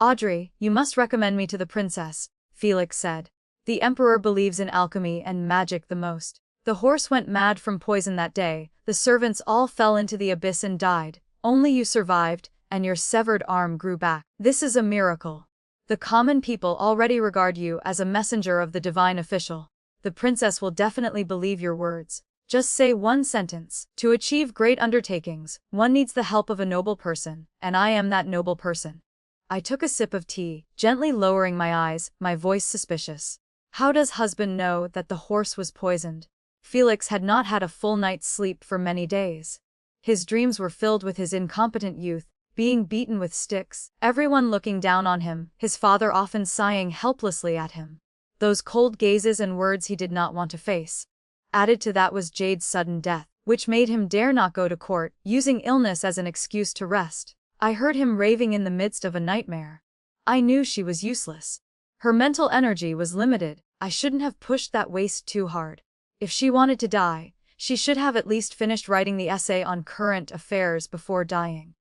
"Audrey, you must recommend me to the princess," Felix said. "The emperor believes in alchemy and magic the most. The horse went mad from poison that day, the servants all fell into the abyss and died. Only you survived, and your severed arm grew back. This is a miracle. The common people already regard you as a messenger of the divine official. The princess will definitely believe your words. Just say one sentence. To achieve great undertakings, one needs the help of a noble person, and I am that noble person." I took a sip of tea, gently lowering my eyes, my voice suspicious. "How does husband know that the horse was poisoned?" Felix had not had a full night's sleep for many days. His dreams were filled with his incompetent youth, being beaten with sticks, everyone looking down on him, his father often sighing helplessly at him. Those cold gazes and words he did not want to face. Added to that was Jade's sudden death, which made him dare not go to court, using illness as an excuse to rest. I heard him raving in the midst of a nightmare. I knew she was useless. Her mental energy was limited. I shouldn't have pushed that waste too hard. If she wanted to die, she should have at least finished writing the essay on current affairs before dying.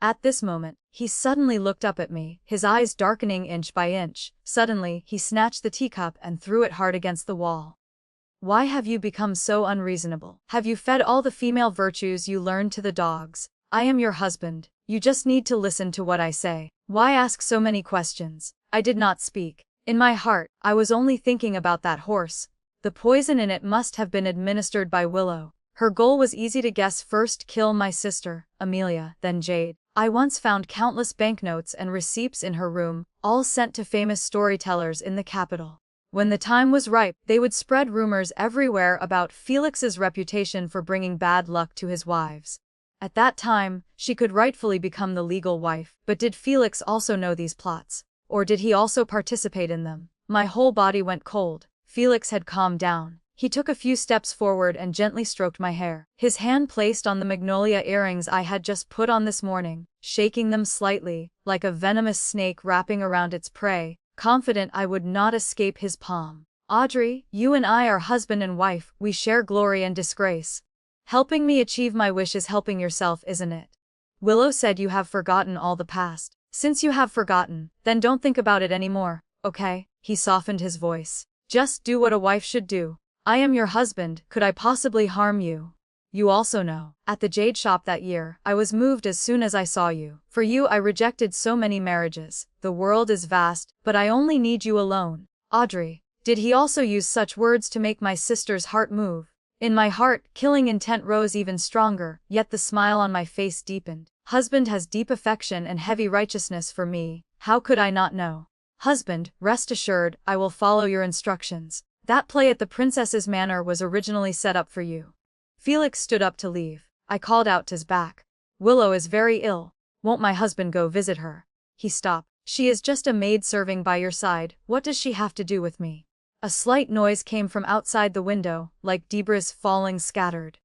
At this moment, he suddenly looked up at me, his eyes darkening inch by inch. Suddenly, he snatched the teacup and threw it hard against the wall. "Why have you become so unreasonable? Have you fed all the female virtues you learned to the dogs? I am your husband. You just need to listen to what I say. Why ask so many questions?" I did not speak. In my heart, I was only thinking about that horse. The poison in it must have been administered by Willow. Her goal was easy to guess: first kill my sister, Amelia, then Jade. I once found countless banknotes and receipts in her room, all sent to famous storytellers in the capital. When the time was ripe, they would spread rumors everywhere about Felix's reputation for bringing bad luck to his wives. At that time, she could rightfully become the legal wife. But did Felix also know these plots? Or did he also participate in them? My whole body went cold. Felix had calmed down. He took a few steps forward and gently stroked my hair. His hand placed on the magnolia earrings I had just put on this morning, shaking them slightly, like a venomous snake wrapping around its prey, confident I would not escape his palm. "Audrey, you and I are husband and wife, we share glory and disgrace. Helping me achieve my wish is helping yourself, isn't it? Willow said you have forgotten all the past. Since you have forgotten, then don't think about it anymore, okay?" He softened his voice. "Just do what a wife should do. I am your husband, could I possibly harm you? You also know, at the jade shop that year, I was moved as soon as I saw you. For you I rejected so many marriages. The world is vast, but I only need you alone. Audrey, Did he also use such words to make my sister's heart move? In my heart, killing intent rose even stronger, yet the smile on my face deepened. Husband has deep affection and heavy righteousness for me, how could I not know? Husband, rest assured, I will follow your instructions. That play at the princess's manor was originally set up for you. Felix stood up to leave. I called out to his back. Willow is very ill. Won't my husband go visit her? He stopped. She is just a maid serving by your side, what does she have to do with me? A slight noise came from outside the window, like debris falling scattered.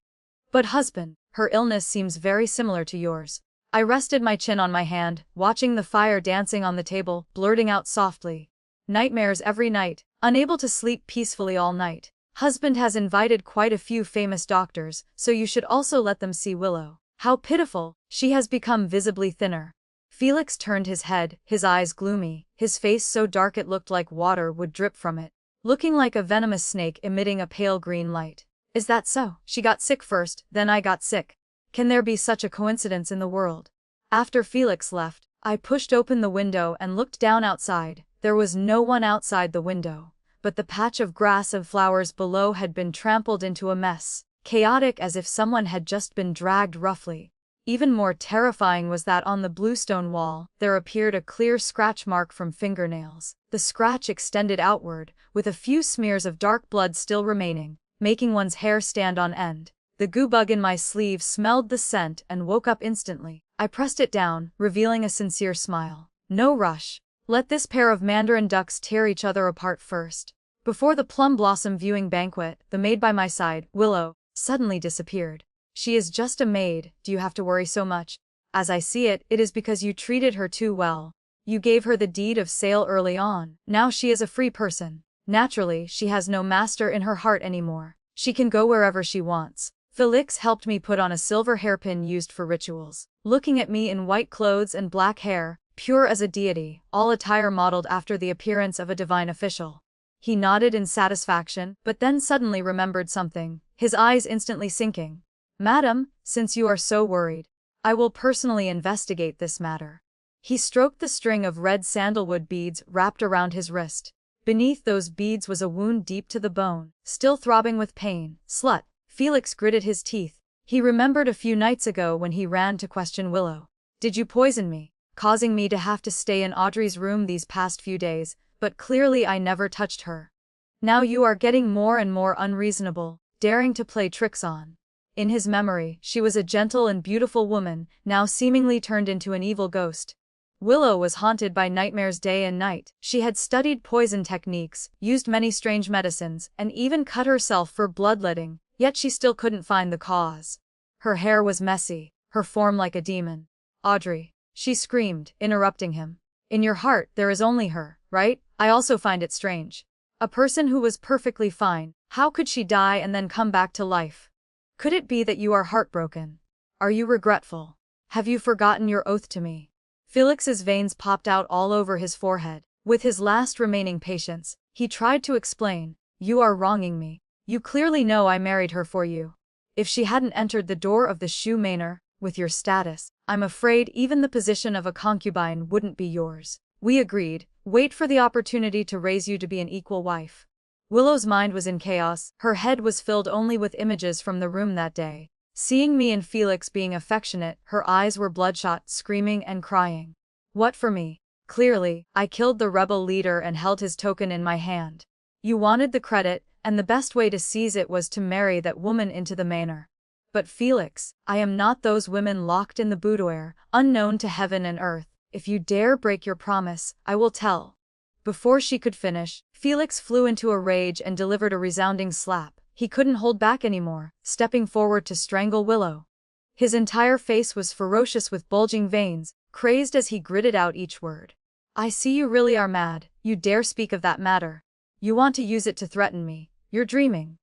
But husband, her illness seems very similar to yours. I rested my chin on my hand, watching the fire dancing on the table, blurting out softly. Nightmares every night, unable to sleep peacefully all night. Husband has invited quite a few famous doctors, so you should also let them see Willow. How pitiful, she has become visibly thinner. Felix turned his head, his eyes gloomy, his face so dark it looked like water would drip from it, looking like a venomous snake emitting a pale green light. Is that so? She got sick first, then I got sick. Can there be such a coincidence in the world? After Felix left, I pushed open the window and looked down outside. There was no one outside the window, but the patch of grass and flowers below had been trampled into a mess, chaotic as if someone had just been dragged roughly. Even more terrifying was that on the bluestone wall, there appeared a clear scratch mark from fingernails. The scratch extended outward, with a few smears of dark blood still remaining, making one's hair stand on end. The goo bug in my sleeve smelled the scent and woke up instantly. I pressed it down, revealing a sincere smile. No rush. Let this pair of mandarin ducks tear each other apart first. Before the plum blossom viewing banquet, the maid by my side, Willow, suddenly disappeared. She is just a maid, do you have to worry so much? As I see it, it is because you treated her too well. You gave her the deed of sale early on. Now she is a free person. Naturally, she has no master in her heart anymore. She can go wherever she wants. Felix helped me put on a silver hairpin used for rituals. Looking at me in white clothes and black hair, pure as a deity, all attire modeled after the appearance of a divine official. He nodded in satisfaction, but then suddenly remembered something, his eyes instantly sinking. Madam, since you are so worried, I will personally investigate this matter. He stroked the string of red sandalwood beads wrapped around his wrist. Beneath those beads was a wound deep to the bone, still throbbing with pain. Slut. Felix gritted his teeth. He remembered a few nights ago when he ran to question Willow. Did you poison me, causing me to have to stay in Audrey's room these past few days, but clearly I never touched her. Now you are getting more and more unreasonable, daring to play tricks on. In his memory, she was a gentle and beautiful woman, now seemingly turned into an evil ghost. Willow was haunted by nightmares day and night. She had studied poison techniques, used many strange medicines, and even cut herself for bloodletting, yet she still couldn't find the cause. Her hair was messy, her form like a demon. Audrey, she screamed, interrupting him. In your heart, there is only her, right? I also find it strange. A person who was perfectly fine, how could she die and then come back to life? Could it be that you are heartbroken? Are you regretful? Have you forgotten your oath to me? Felix's veins popped out all over his forehead. With his last remaining patience, he tried to explain. You are wronging me. You clearly know I married her for you. If she hadn't entered the door of the Shoe Manor, with your status, I'm afraid even the position of a concubine wouldn't be yours. We agreed, wait for the opportunity to raise you to be an equal wife. Willow's mind was in chaos, her head was filled only with images from the room that day. Seeing me and Felix being affectionate, her eyes were bloodshot, screaming and crying. What for me? Clearly, I killed the rebel leader and held his token in my hand. You wanted the credit, and the best way to seize it was to marry that woman into the manor. But Felix, I am not those women locked in the boudoir, unknown to heaven and earth. If you dare break your promise, I will tell. Before she could finish, Felix flew into a rage and delivered a resounding slap. He couldn't hold back anymore, stepping forward to strangle Willow. His entire face was ferocious with bulging veins, crazed as he gritted out each word. I see you really are mad. You dare speak of that matter. You want to use it to threaten me. You're dreaming.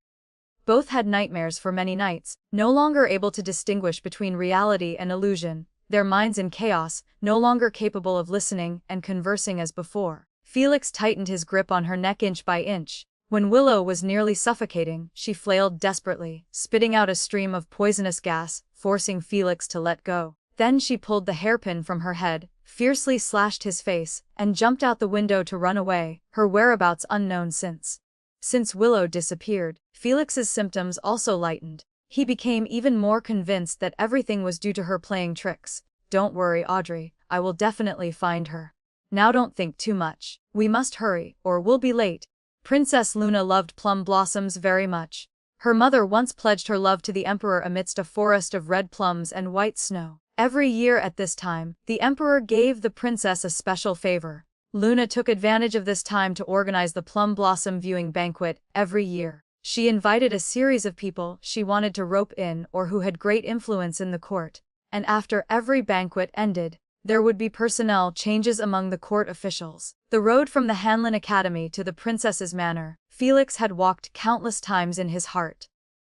Both had nightmares for many nights, no longer able to distinguish between reality and illusion, their minds in chaos, no longer capable of listening and conversing as before. Felix tightened his grip on her neck inch by inch. When Willow was nearly suffocating, she flailed desperately, spitting out a stream of poisonous gas, forcing Felix to let go. Then she pulled the hairpin from her head, fiercely slashed his face, and jumped out the window to run away, her whereabouts unknown since. Since Willow disappeared, Felix's symptoms also lightened. He became even more convinced that everything was due to her playing tricks. Don't worry, Audrey, I will definitely find her. Now don't think too much. We must hurry, or we'll be late. Princess Luna loved plum blossoms very much. Her mother once pledged her love to the emperor amidst a forest of red plums and white snow. Every year at this time, the emperor gave the princess a special favor. Luna took advantage of this time to organize the plum blossom viewing banquet every year. She invited a series of people she wanted to rope in or who had great influence in the court. And after every banquet ended, there would be personnel changes among the court officials. The road from the Hanlin Academy to the princess's manor, Felix had walked countless times in his heart.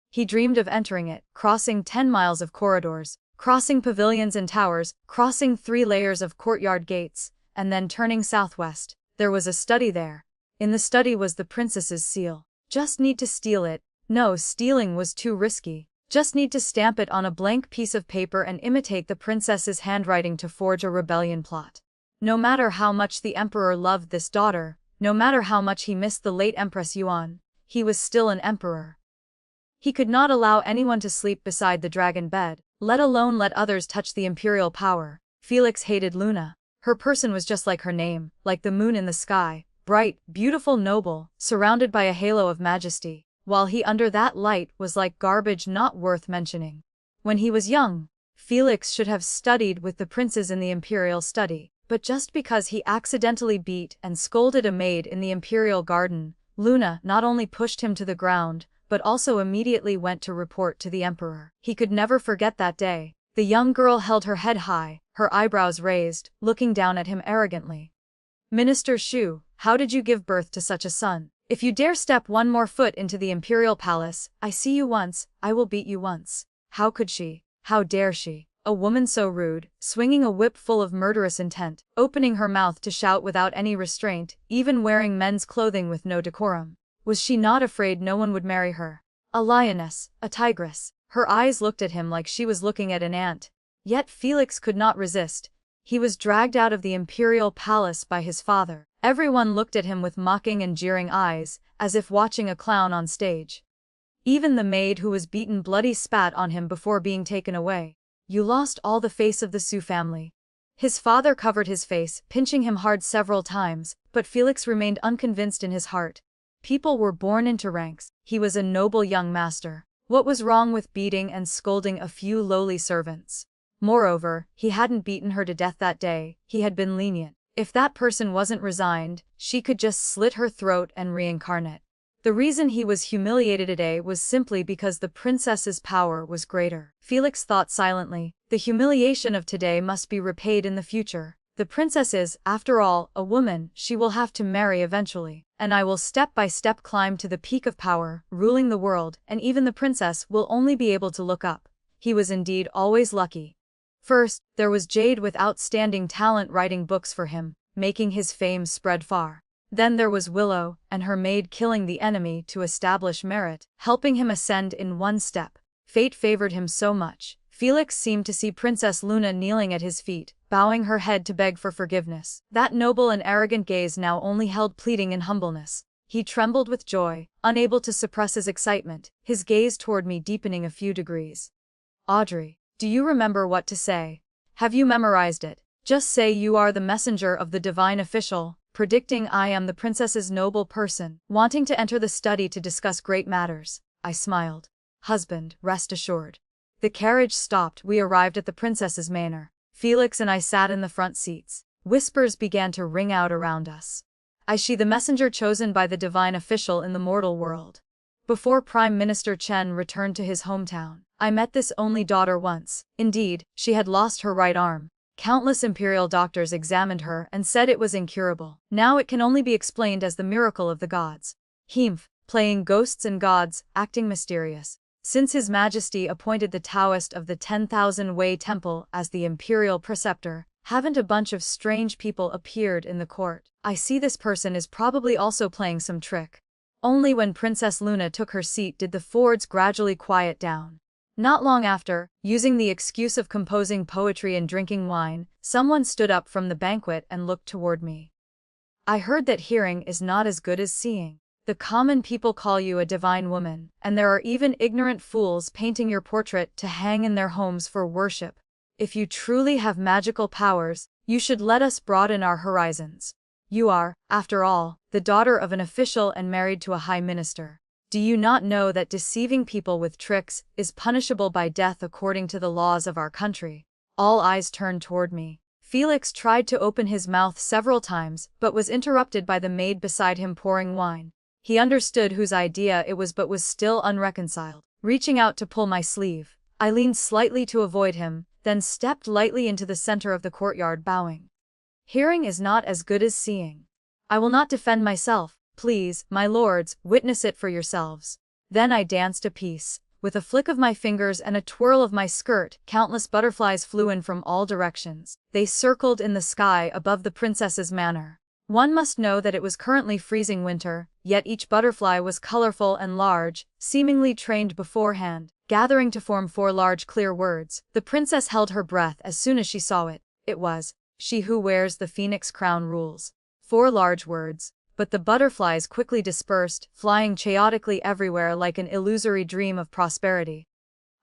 He dreamed of entering it, crossing 10 miles of corridors, crossing pavilions and towers, crossing 3 layers of courtyard gates, and then turning southwest. There was a study there. In the study was the princess's seal. Just need to steal it. No, stealing was too risky. Just need to stamp it on a blank piece of paper and imitate the princess's handwriting to forge a rebellion plot. No matter how much the emperor loved this daughter, no matter how much he missed the late Empress Yuan, he was still an emperor. He could not allow anyone to sleep beside the dragon bed, let alone let others touch the imperial power. Felix hated Luna. Her person was just like her name, like the moon in the sky, bright, beautiful, noble, surrounded by a halo of majesty, while he under that light was like garbage not worth mentioning. When he was young, Felix should have studied with the princes in the imperial study, but just because he accidentally beat and scolded a maid in the imperial garden, Luna not only pushed him to the ground, but also immediately went to report to the emperor. He could never forget that day. The young girl held her head high, her eyebrows raised, looking down at him arrogantly. Minister Shu, how did you give birth to such a son? If you dare step one more foot into the imperial palace, I see you once, I will beat you once. How could she? How dare she? A woman so rude, swinging a whip full of murderous intent, opening her mouth to shout without any restraint, even wearing men's clothing with no decorum. Was she not afraid no one would marry her? A lioness, a tigress. Her eyes looked at him like she was looking at an ant. Yet Felix could not resist. He was dragged out of the imperial palace by his father. Everyone looked at him with mocking and jeering eyes, as if watching a clown on stage. Even the maid who was beaten bloody spat on him before being taken away. You lost all the face of the Su family. His father covered his face, pinching him hard several times, but Felix remained unconvinced in his heart. People were born into ranks. He was a noble young master. What was wrong with beating and scolding a few lowly servants? Moreover, he hadn't beaten her to death that day, he had been lenient. If that person wasn't resigned, she could just slit her throat and reincarnate. The reason he was humiliated today was simply because the princess's power was greater. Felix thought silently, the humiliation of today must be repaid in the future. The princess is, after all, a woman, she will have to marry eventually. And I will step by step climb to the peak of power, ruling the world, and even the princess will only be able to look up. He was indeed always lucky. First, there was Jade with outstanding talent writing books for him, making his fame spread far. Then there was Willow, and her maid killing the enemy to establish merit, helping him ascend in one step. Fate favored him so much. Felix seemed to see Princess Luna kneeling at his feet, bowing her head to beg for forgiveness. That noble and arrogant gaze now only held pleading and humbleness. He trembled with joy, unable to suppress his excitement, his gaze toward me deepening a few degrees. Audrey, do you remember what to say? Have you memorized it? Just say you are the messenger of the divine official, predicting I am the princess's noble person, wanting to enter the study to discuss great matters. I smiled. Husband, rest assured. The carriage stopped. We arrived at the princess's manor. Felix and I sat in the front seats. Whispers began to ring out around us. Is she the messenger chosen by the divine official in the mortal world? Before Prime Minister Chen returned to his hometown, I met this only daughter once. Indeed, she had lost her right arm. Countless imperial doctors examined her and said it was incurable. Now it can only be explained as the miracle of the gods. Hemph, playing ghosts and gods, acting mysterious. Since His Majesty appointed the Taoist of the 10,000 Wei Temple as the imperial preceptor, haven't a bunch of strange people appeared in the court? I see this person is probably also playing some trick. Only when Princess Luna took her seat did the Fords gradually quiet down. Not long after, using the excuse of composing poetry and drinking wine, someone stood up from the banquet and looked toward me. I heard that hearing is not as good as seeing. The common people call you a divine woman, and there are even ignorant fools painting your portrait to hang in their homes for worship. If you truly have magical powers, you should let us broaden our horizons. You are, after all, the daughter of an official and married to a high minister. Do you not know that deceiving people with tricks is punishable by death according to the laws of our country? All eyes turned toward me. Felix tried to open his mouth several times, but was interrupted by the maid beside him pouring wine. He understood whose idea it was but was still unreconciled. Reaching out to pull my sleeve, I leaned slightly to avoid him, then stepped lightly into the center of the courtyard, bowing. Hearing is not as good as seeing. I will not defend myself, please, my lords, witness it for yourselves. Then I danced a piece. With a flick of my fingers and a twirl of my skirt, countless butterflies flew in from all directions. They circled in the sky above the princess's manor. One must know that it was currently freezing winter, yet each butterfly was colorful and large, seemingly trained beforehand, gathering to form 4 large clear words. The princess held her breath as soon as she saw it. It was, "She who wears the phoenix crown rules." 4 large words, but the butterflies quickly dispersed, flying chaotically everywhere like an illusory dream of prosperity.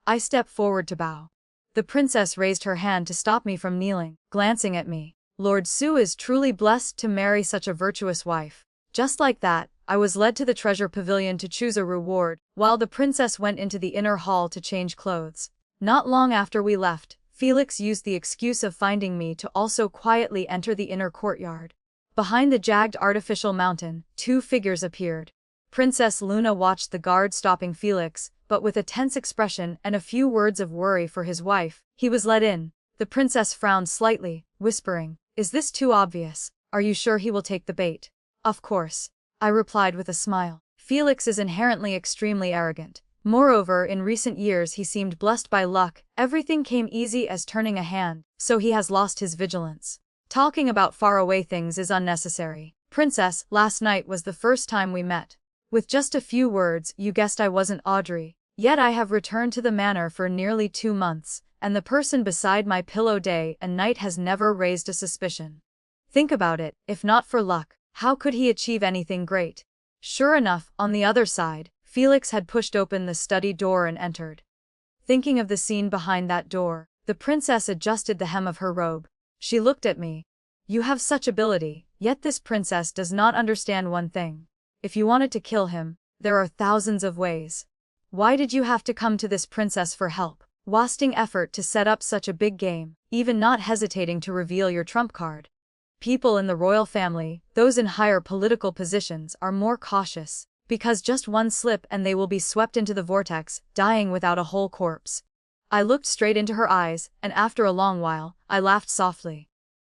I stepped forward to bow. The princess raised her hand to stop me from kneeling, glancing at me. Lord Su is truly blessed to marry such a virtuous wife. Just like that, I was led to the treasure pavilion to choose a reward, while the princess went into the inner hall to change clothes. Not long after we left, Felix used the excuse of finding me to also quietly enter the inner courtyard. Behind the jagged artificial mountain, 2 figures appeared. Princess Luna watched the guard stopping Felix, but with a tense expression and a few words of worry for his wife, he was let in. The princess frowned slightly, whispering, "Is this too obvious? Are you sure he will take the bait?" "Of course," I replied with a smile. Felix is inherently extremely arrogant. Moreover, in recent years he seemed blessed by luck, everything came easy as turning a hand, so he has lost his vigilance. Talking about faraway things is unnecessary. Princess, last night was the first time we met. With just a few words, you guessed I wasn't Audrey. Yet I have returned to the manor for nearly 2 months, and the person beside my pillow day and night has never raised a suspicion. Think about it, if not for luck, how could he achieve anything great? Sure enough, on the other side, Felix had pushed open the study door and entered. Thinking of the scene behind that door, the princess adjusted the hem of her robe. She looked at me. "You have such ability, yet this princess does not understand one thing. If you wanted to kill him, there are thousands of ways. Why did you have to come to this princess for help, wasting effort to set up such a big game, even not hesitating to reveal your trump card?" People in the royal family, those in higher political positions, are more cautious, because just one slip and they will be swept into the vortex, dying without a whole corpse. I looked straight into her eyes, and after a long while, I laughed softly.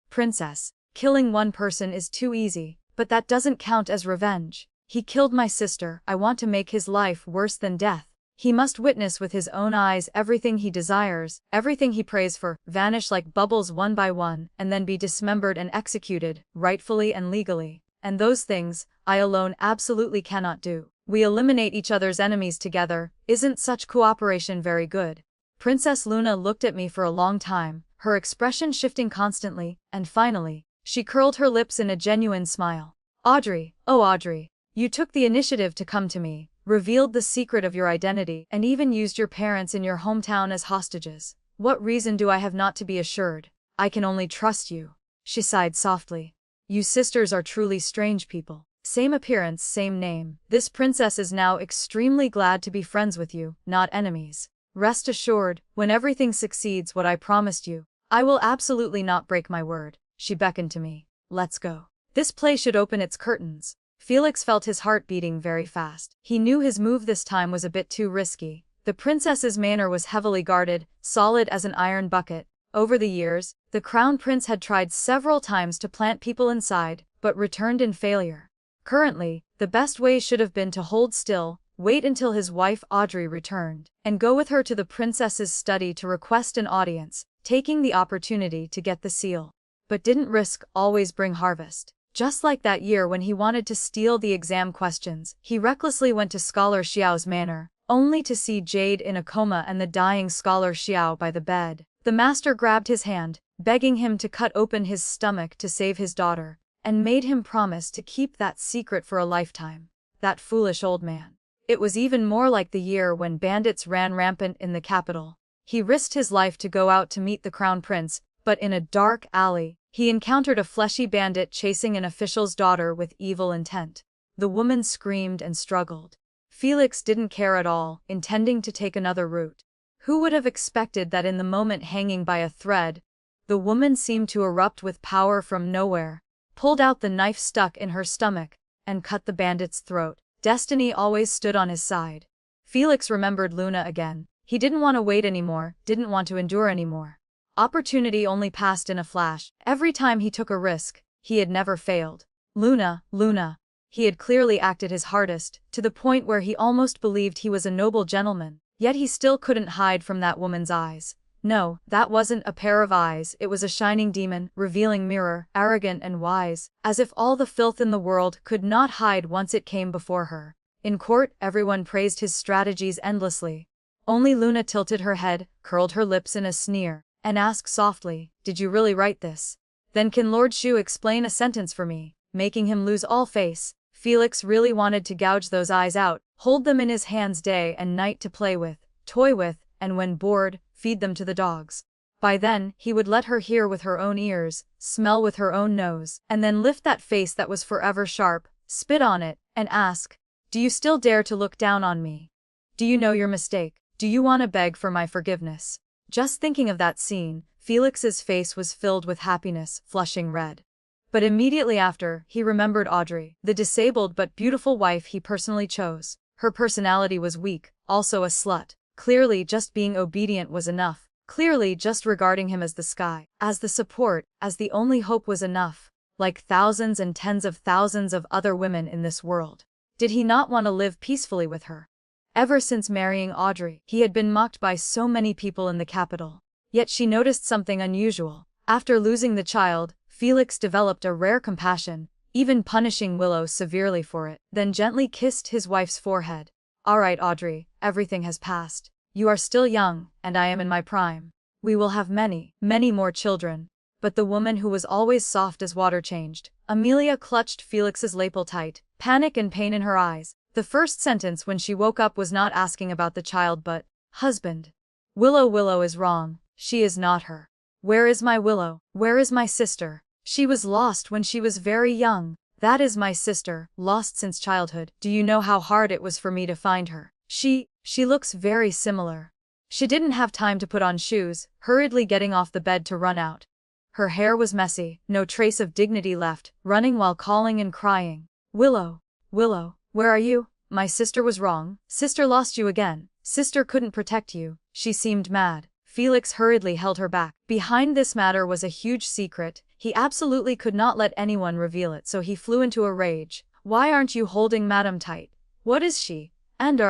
"Princess, killing one person is too easy, but that doesn't count as revenge. He killed my sister. I want to make his life worse than death. He must witness with his own eyes everything he desires, everything he prays for, vanish like bubbles one by one, and then be dismembered and executed, rightfully and legally. And those things, I alone absolutely cannot do. We eliminate each other's enemies together. Isn't such cooperation very good?" Princess Luna looked at me for a long time, her expression shifting constantly, and finally, she curled her lips in a genuine smile. "Audrey, oh Audrey, you took the initiative to come to me, revealed the secret of your identity, and even used your parents in your hometown as hostages. What reason do I have not to be assured? I can only trust you." She sighed softly. "You sisters are truly strange people. Same appearance, same name. This princess is now extremely glad to be friends with you, not enemies. Rest assured, when everything succeeds what I promised you, I will absolutely not break my word." She beckoned to me. "Let's go. This play should open its curtains." Felix felt his heart beating very fast. He knew his move this time was a bit too risky. The princess's manor was heavily guarded, solid as an iron bucket. Over the years, the crown prince had tried several times to plant people inside, but returned in failure. Currently, the best way should have been to hold still, wait until his wife Audrey returned, and go with her to the princess's study to request an audience, taking the opportunity to get the seal. But didn't risk always bring harvest. Just like that year when he wanted to steal the exam questions, he recklessly went to Scholar Xiao's manor, only to see Jade in a coma and the dying Scholar Xiao by the bed. The master grabbed his hand, begging him to cut open his stomach to save his daughter, and made him promise to keep that secret for a lifetime. that foolish old man. It was even more like the year when bandits ran rampant in the capital. He risked his life to go out to meet the crown prince, but in a dark alley, he encountered a fleshy bandit chasing an official's daughter with evil intent. The woman screamed and struggled. Felix didn't care at all, intending to take another route. Who would have expected that in the moment hanging by a thread, the woman seemed to erupt with power from nowhere, pulled out the knife stuck in her stomach, and cut the bandit's throat. Destiny always stood on his side. Felix remembered Luna again. He didn't want to wait anymore, didn't want to endure anymore. Opportunity only passed in a flash. Every time he took a risk, he had never failed. Luna, Luna. He had clearly acted his hardest, to the point where he almost believed he was a noble gentleman. Yet he still couldn't hide from that woman's eyes. No, that wasn't a pair of eyes, it was a shining demon, revealing mirror, arrogant and wise, as if all the filth in the world could not hide once it came before her. In court, everyone praised his strategies endlessly. Only Luna tilted her head, curled her lips in a sneer, and asked softly, "Did you really write this? Then can Lord Shu explain a sentence for me?" Making him lose all face. Felix really wanted to gouge those eyes out, hold them in his hands day and night to play with, toy with, and when bored, feed them to the dogs. By then, he would let her hear with her own ears, smell with her own nose, and then lift that face that was forever sharp, spit on it, and ask, "Do you still dare to look down on me? Do you know your mistake? Do you want to beg for my forgiveness?" Just thinking of that scene, Felix's face was filled with happiness, flushing red. But immediately after, he remembered Audrey, the disabled but beautiful wife he personally chose. Her personality was weak, also a slut. Clearly just being obedient was enough. Clearly just regarding him as the sky, as the support, as the only hope was enough. Like thousands and tens of thousands of other women in this world. Did he not want to live peacefully with her? Ever since marrying Audrey, he had been mocked by so many people in the capital. Yet she noticed something unusual. After losing the child, Felix developed a rare compassion, even punishing Willow severely for it, then gently kissed his wife's forehead. "All right, Audrey, everything has passed. You are still young, and I am in my prime. We will have many, many more children." But the woman who was always soft as water changed. Amelia clutched Felix's lapel tight, panic and pain in her eyes. The first sentence when she woke up was not asking about the child but, "Husband. Willow is wrong, she is not her. Where is my Willow? Where is my sister? She was lost when she was very young. That is my sister, lost since childhood. Do you know how hard it was for me to find her? She looks very similar." She didn't have time to put on shoes, hurriedly getting off the bed to run out. Her hair was messy, no trace of dignity left, running while calling and crying. "Willow, where are you? My sister was wrong. Sister lost you again. Sister couldn't protect you." She seemed mad. Felix hurriedly held her back. Behind this matter was a huge secret. He absolutely could not let anyone reveal it, so he flew into a rage. "Why aren't you holding Madam tight? What is she? And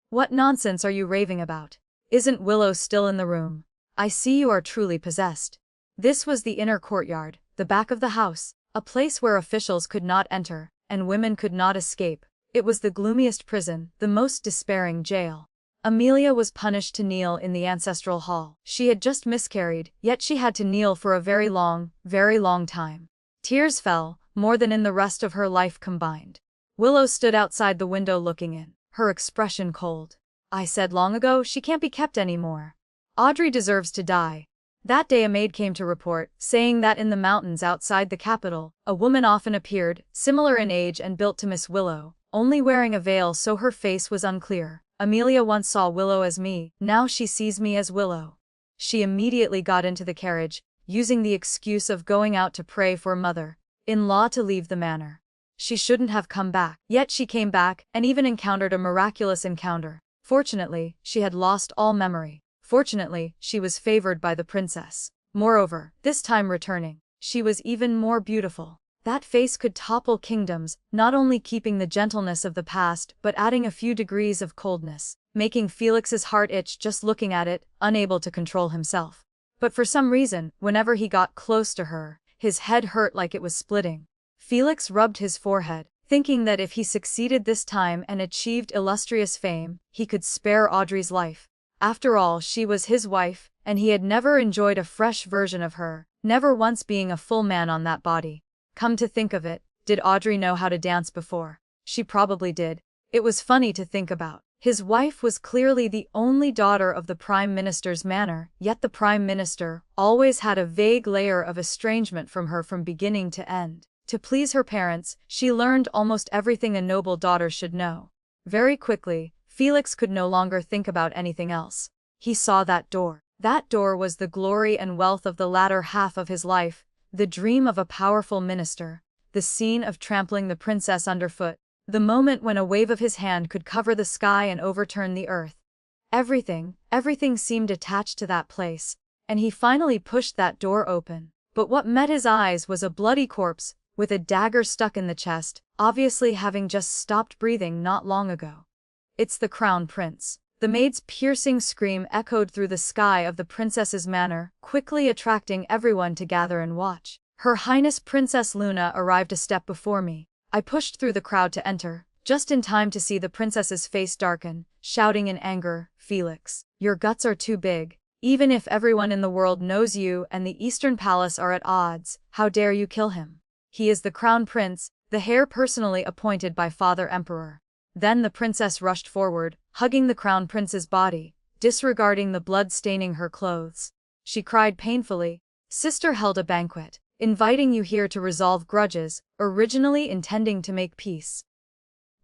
what nonsense are you raving about? Isn't Willow still in the room? I see you are truly possessed." This was the inner courtyard, the back of the house, a place where officials could not enter, and women could not escape. It was the gloomiest prison, the most despairing jail. Amelia was punished to kneel in the ancestral hall. She had just miscarried, yet she had to kneel for a very long time. Tears fell, more than in the rest of her life combined. Willow stood outside the window looking in, her expression cold. "I said long ago she can't be kept anymore. Audrey deserves to die." That day a maid came to report, saying that in the mountains outside the capital, a woman often appeared, similar in age and built to Miss Willow, only wearing a veil so her face was unclear. "Amelia once saw Willow as me, now she sees me as Willow." She immediately got into the carriage, using the excuse of going out to pray for mother-in-law to leave the manor. She shouldn't have come back. Yet she came back, and even encountered a miraculous encounter. Fortunately, she had lost all memory. Fortunately, she was favored by the princess. Moreover, this time returning, she was even more beautiful. That face could topple kingdoms, not only keeping the gentleness of the past but adding a few degrees of coldness, making Felix's heart itch just looking at it, unable to control himself. But for some reason, whenever he got close to her, his head hurt like it was splitting. Felix rubbed his forehead, thinking that if he succeeded this time and achieved illustrious fame, he could spare Audrey's life. After all, she was his wife, and he had never enjoyed a fresh version of her, never once being a full man on that body. Come to think of it, did Audrey know how to dance before? She probably did. It was funny to think about. His wife was clearly the only daughter of the Prime Minister's manor, yet the Prime Minister always had a vague layer of estrangement from her from beginning to end. To please her parents, she learned almost everything a noble daughter should know. Very quickly, Felix could no longer think about anything else. He saw that door. That door was the glory and wealth of the latter half of his life, the dream of a powerful minister, the scene of trampling the princess underfoot, the moment when a wave of his hand could cover the sky and overturn the earth. Everything seemed attached to that place, and he finally pushed that door open. But what met his eyes was a bloody corpse, with a dagger stuck in the chest, obviously having just stopped breathing not long ago. It's the Crown Prince. The maid's piercing scream echoed through the sky of the princess's manor, quickly attracting everyone to gather and watch. Her Highness Princess Luna arrived a step before me. I pushed through the crowd to enter, just in time to see the princess's face darken, shouting in anger, "Felix, your guts are too big. Even if everyone in the world knows you and the Eastern Palace are at odds, how dare you kill him? He is the Crown Prince, the heir personally appointed by Father Emperor." Then the princess rushed forward, hugging the Crown Prince's body, disregarding the blood staining her clothes. She cried painfully, "Sister held a banquet, inviting you here to resolve grudges, originally intending to make peace.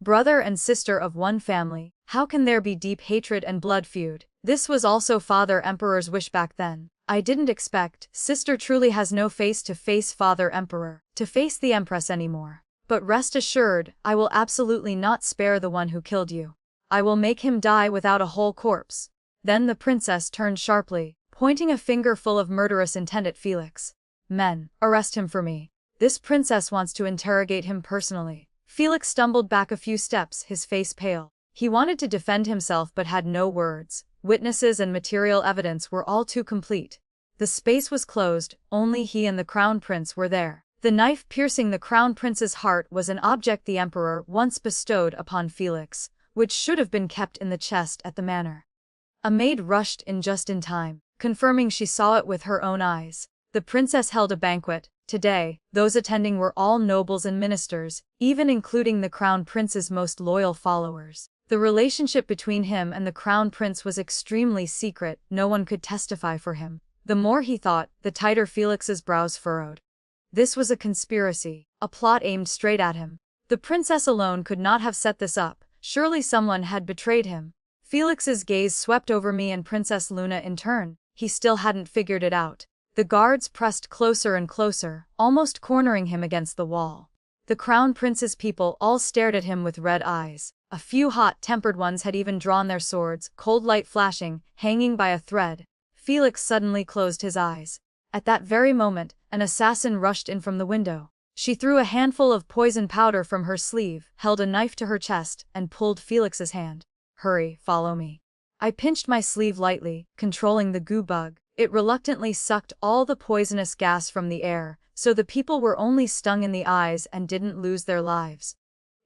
Brother and sister of one family, how can there be deep hatred and blood feud?" This was also Father Emperor's wish back then. I didn't expect, sister truly has no face to face Father Emperor, to face the Empress anymore. But rest assured, I will absolutely not spare the one who killed you. I will make him die without a whole corpse. Then the princess turned sharply, pointing a finger full of murderous intent at Felix. "Men, arrest him for me. This princess wants to interrogate him personally." Felix stumbled back a few steps, his face pale. He wanted to defend himself but had no words. Witnesses and material evidence were all too complete. The space was closed, only he and the Crown Prince were there. The knife piercing the Crown Prince's heart was an object the Emperor once bestowed upon Felix, which should have been kept in the chest at the manor. A maid rushed in just in time, confirming she saw it with her own eyes. The princess held a banquet. Today, those attending were all nobles and ministers, even including the Crown Prince's most loyal followers. The relationship between him and the Crown Prince was extremely secret, no one could testify for him. The more he thought, the tighter Felix's brows furrowed. This was a conspiracy, a plot aimed straight at him. The princess alone could not have set this up, surely someone had betrayed him. Felix's gaze swept over me and Princess Luna in turn. He still hadn't figured it out. The guards pressed closer and closer, almost cornering him against the wall. The Crown Prince's people all stared at him with red eyes. A few hot-tempered ones had even drawn their swords, cold light flashing, hanging by a thread. Felix suddenly closed his eyes. At that very moment, an assassin rushed in from the window. She threw a handful of poison powder from her sleeve, held a knife to her chest, and pulled Felix's hand. "Hurry, follow me." I pinched my sleeve lightly, controlling the goo bug. It reluctantly sucked all the poisonous gas from the air, so the people were only stung in the eyes and didn't lose their lives.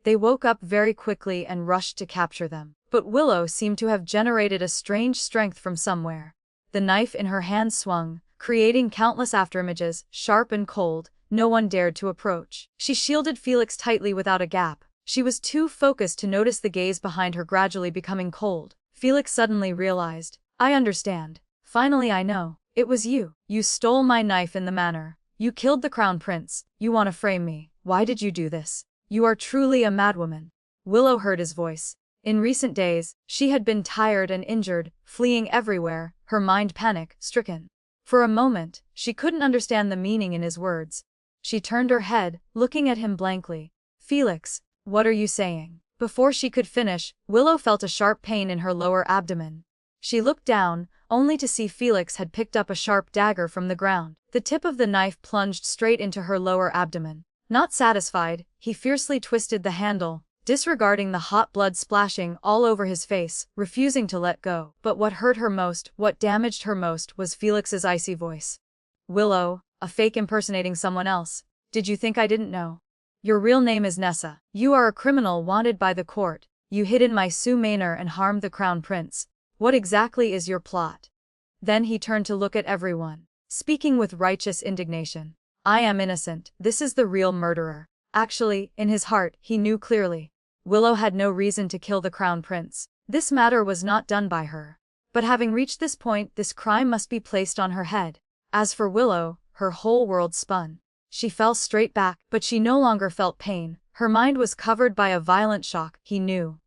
They woke up very quickly and rushed to capture them. But Willow seemed to have generated a strange strength from somewhere. The knife in her hand swung, creating countless afterimages, sharp and cold. No one dared to approach. She shielded Felix tightly without a gap. She was too focused to notice the gaze behind her gradually becoming cold. Felix suddenly realized, "I understand. Finally I know. It was you. You stole my knife in the manor. You killed the Crown Prince. You want to frame me. Why did you do this? You are truly a madwoman." Willow heard his voice. In recent days, she had been tired and injured, fleeing everywhere, her mind panic-stricken. For a moment, she couldn't understand the meaning in his words. She turned her head, looking at him blankly. "Felix, what are you saying?" Before she could finish, Willow felt a sharp pain in her lower abdomen. She looked down, only to see Felix had picked up a sharp dagger from the ground. The tip of the knife plunged straight into her lower abdomen. Not satisfied, he fiercely twisted the handle, disregarding the hot blood splashing all over his face, refusing to let go. But what hurt her most, what damaged her most, was Felix's icy voice. "Willow, a fake impersonating someone else. Did you think I didn't know? Your real name is Nessa. You are a criminal wanted by the court. You hid in my Sioux manor and harmed the Crown Prince. What exactly is your plot?" Then he turned to look at everyone, speaking with righteous indignation. "I am innocent. This is the real murderer." Actually, in his heart, he knew clearly. Willow had no reason to kill the crown prince. This matter was not done by her. But having reached this point, this crime must be placed on her head. As for Willow, her whole world spun. She fell straight back, but she no longer felt pain. Her mind was covered by a violent shock. He knew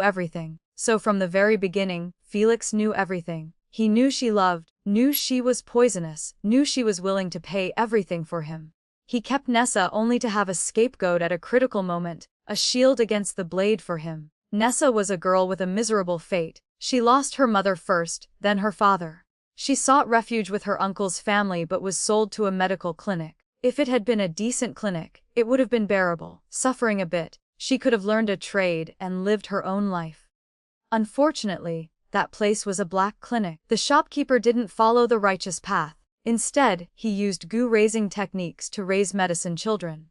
everything. So from the very beginning, Felix knew everything. He knew she loved, knew she was poisonous, knew she was willing to pay everything for him. He kept Nessa only to have a scapegoat at a critical moment, a shield against the blade for him. Nessa was a girl with a miserable fate. She lost her mother first, then her father. She sought refuge with her uncle's family but was sold to a medical clinic. If it had been a decent clinic, it would have been bearable. Suffering a bit, she could have learned a trade and lived her own life. Unfortunately, that place was a black clinic. The shopkeeper didn't follow the righteous path. Instead, he used goo-raising techniques to raise medicine children.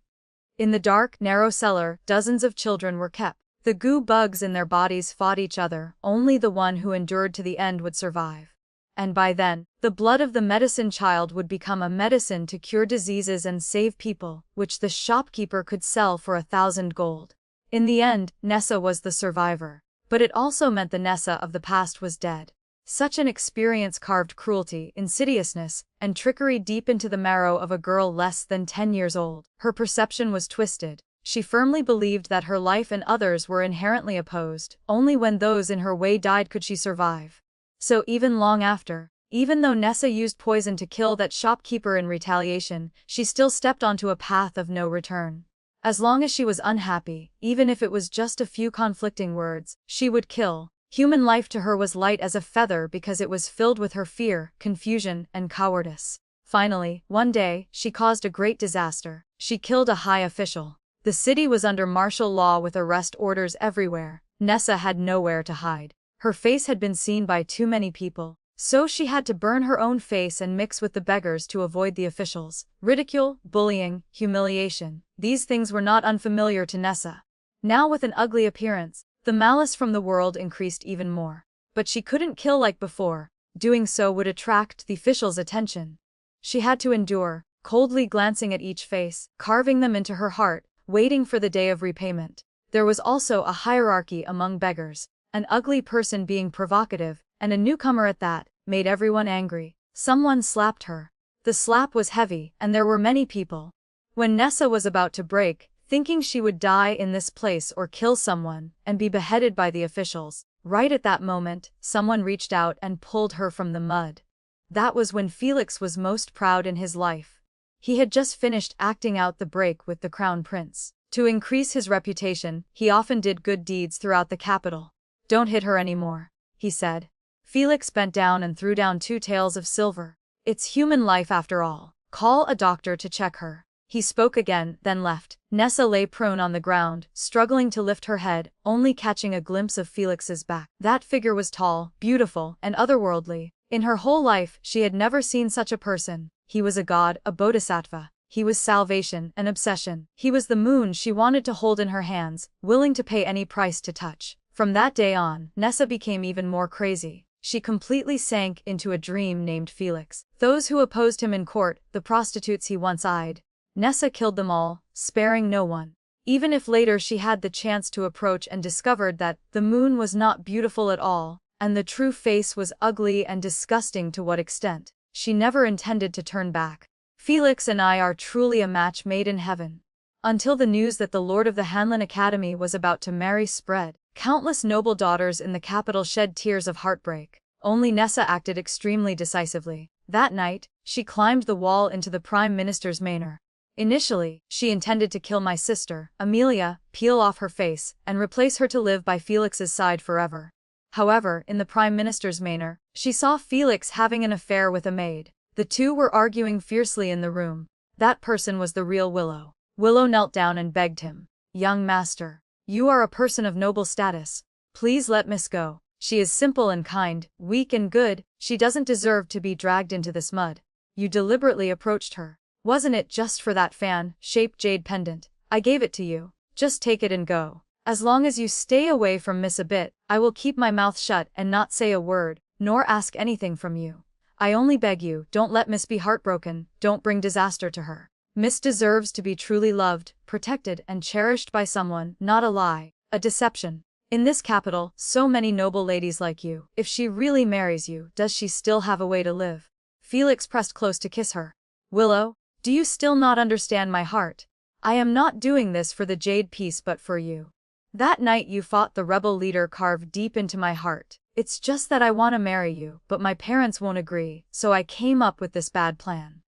In the dark, narrow cellar, dozens of children were kept. The goo bugs in their bodies fought each other. Only the one who endured to the end would survive. And by then, the blood of the medicine child would become a medicine to cure diseases and save people, which the shopkeeper could sell for 1,000 gold. In the end, Nessa was the survivor. But it also meant the Nessa of the past was dead. Such an experience carved cruelty, insidiousness, and trickery deep into the marrow of a girl less than 10 years old. Her perception was twisted. She firmly believed that her life and others were inherently opposed. Only when those in her way died could she survive. So even long after, even though Nessa used poison to kill that shopkeeper in retaliation, she still stepped onto a path of no return. As long as she was unhappy, even if it was just a few conflicting words, she would kill. Human life to her was light as a feather because it was filled with her fear, confusion, and cowardice. Finally, one day, she caused a great disaster. She killed a high official. The city was under martial law with arrest orders everywhere. Nessa had nowhere to hide. Her face had been seen by too many people, so she had to burn her own face and mix with the beggars to avoid the officials. Ridicule, bullying, humiliation. These things were not unfamiliar to Nessa. Now with an ugly appearance, the malice from the world increased even more. But she couldn't kill like before. Doing so would attract the officials' attention. She had to endure, coldly glancing at each face, carving them into her heart, waiting for the day of repayment. There was also a hierarchy among beggars. An ugly person being provocative, and a newcomer at that, made everyone angry. Someone slapped her. The slap was heavy, and there were many people. When Nessa was about to break, thinking she would die in this place or kill someone, and be beheaded by the officials, right at that moment, someone reached out and pulled her from the mud. That was when Felix was most proud in his life. He had just finished acting out the break with the crown prince. To increase his reputation, he often did good deeds throughout the capital. "Don't hit her anymore," he said. Felix bent down and threw down 2 taels of silver. "It's human life after all. Call a doctor to check her." He spoke again, then left. Nessa lay prone on the ground, struggling to lift her head, only catching a glimpse of Felix's back. That figure was tall, beautiful, and otherworldly. In her whole life, she had never seen such a person. He was a god, a bodhisattva. He was salvation, an obsession. He was the moon she wanted to hold in her hands, willing to pay any price to touch. From that day on, Nessa became even more crazy. She completely sank into a dream named Felix. Those who opposed him in court, the prostitutes he once eyed. Nessa killed them all, sparing no one. Even if later she had the chance to approach and discovered that the moon was not beautiful at all, and the true face was ugly and disgusting to what extent, she never intended to turn back. Felix and I are truly a match made in heaven. Until the news that the Lord of the Hanlon Academy was about to marry spread, countless noble daughters in the capital shed tears of heartbreak. Only Nessa acted extremely decisively. That night, she climbed the wall into the Prime Minister's manor. Initially, she intended to kill my sister, Amelia, peel off her face, and replace her to live by Felix's side forever. However, in the Prime Minister's manor, she saw Felix having an affair with a maid. The two were arguing fiercely in the room. That person was the real Willow. Willow knelt down and begged him. "Young master, you are a person of noble status. Please let Miss go. She is simple and kind, weak and good. She doesn't deserve to be dragged into this mud. You deliberately approached her. Wasn't it just for that fan-shaped jade pendant? I gave it to you. Just take it and go. As long as you stay away from Miss a bit, I will keep my mouth shut and not say a word, nor ask anything from you. I only beg you, don't let Miss be heartbroken, don't bring disaster to her. Miss deserves to be truly loved, protected, and cherished by someone, not a lie." A deception. In this capital, so many noble ladies like you. If she really marries you, does she still have a way to live? Felix pressed close to kiss her. Willow, do you still not understand my heart? I am not doing this for the jade piece but for you. That night you fought the rebel leader carved deep into my heart. It's just that I want to marry you, but my parents won't agree, so I came up with this bad plan.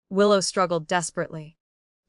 Willow struggled desperately.